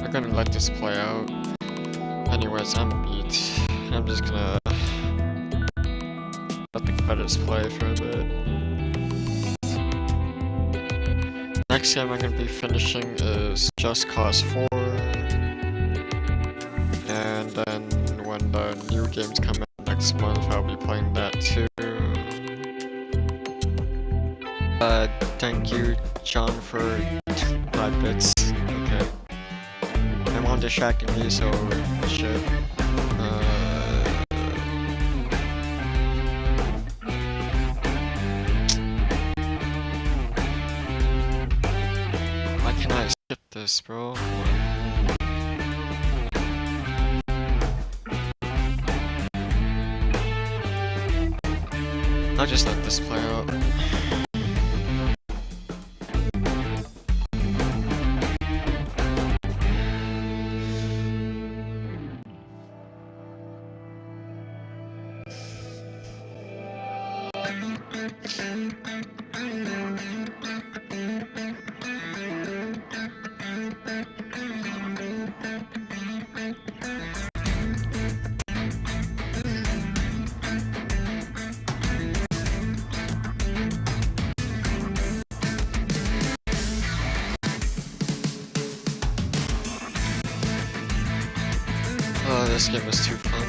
I'm gonna let this play out. Anyways, I'm beat. I'm just gonna let the credits play for a bit. Next game I'm gonna be finishing is Just Cause 4. And then when the new games come out next month, I'll be playing that too. Thank you, John, for 5 bits. Okay. I'm on distracting me, so shit. Why can't I skip this, bro? I'll just let this play out. Oh, this game is too fun.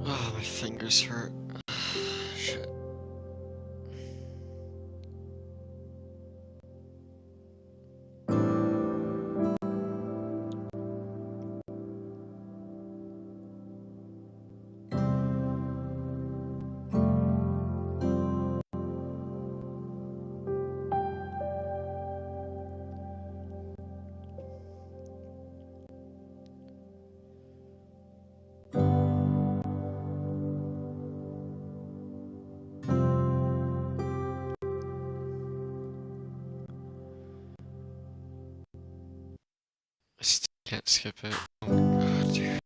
Oh, my fingers hurt. Shit. I still can't skip it. Oh my god, dude.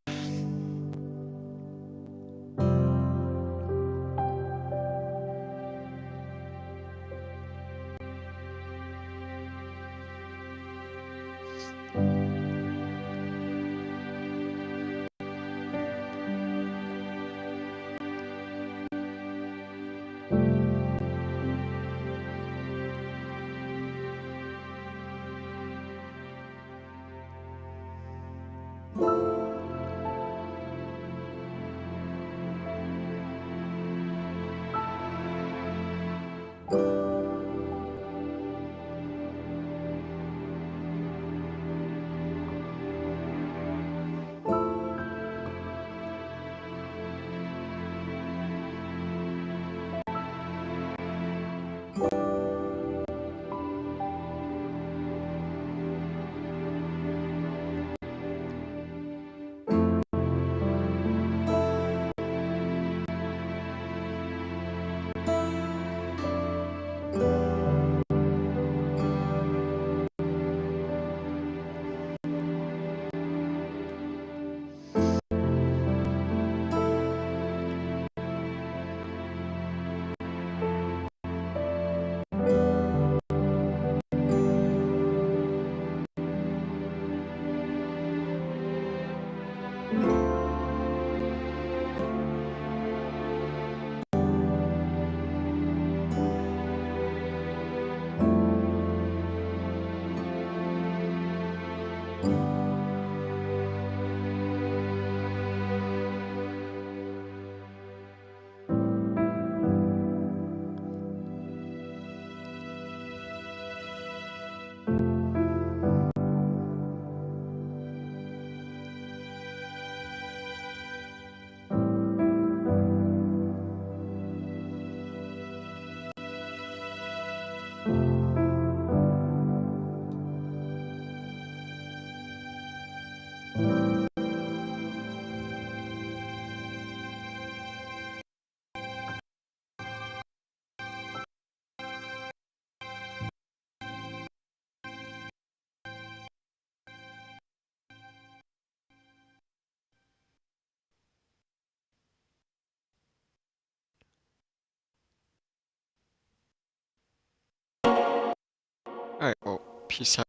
Alright, well, peace out.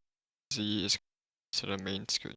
Z is to the main screen.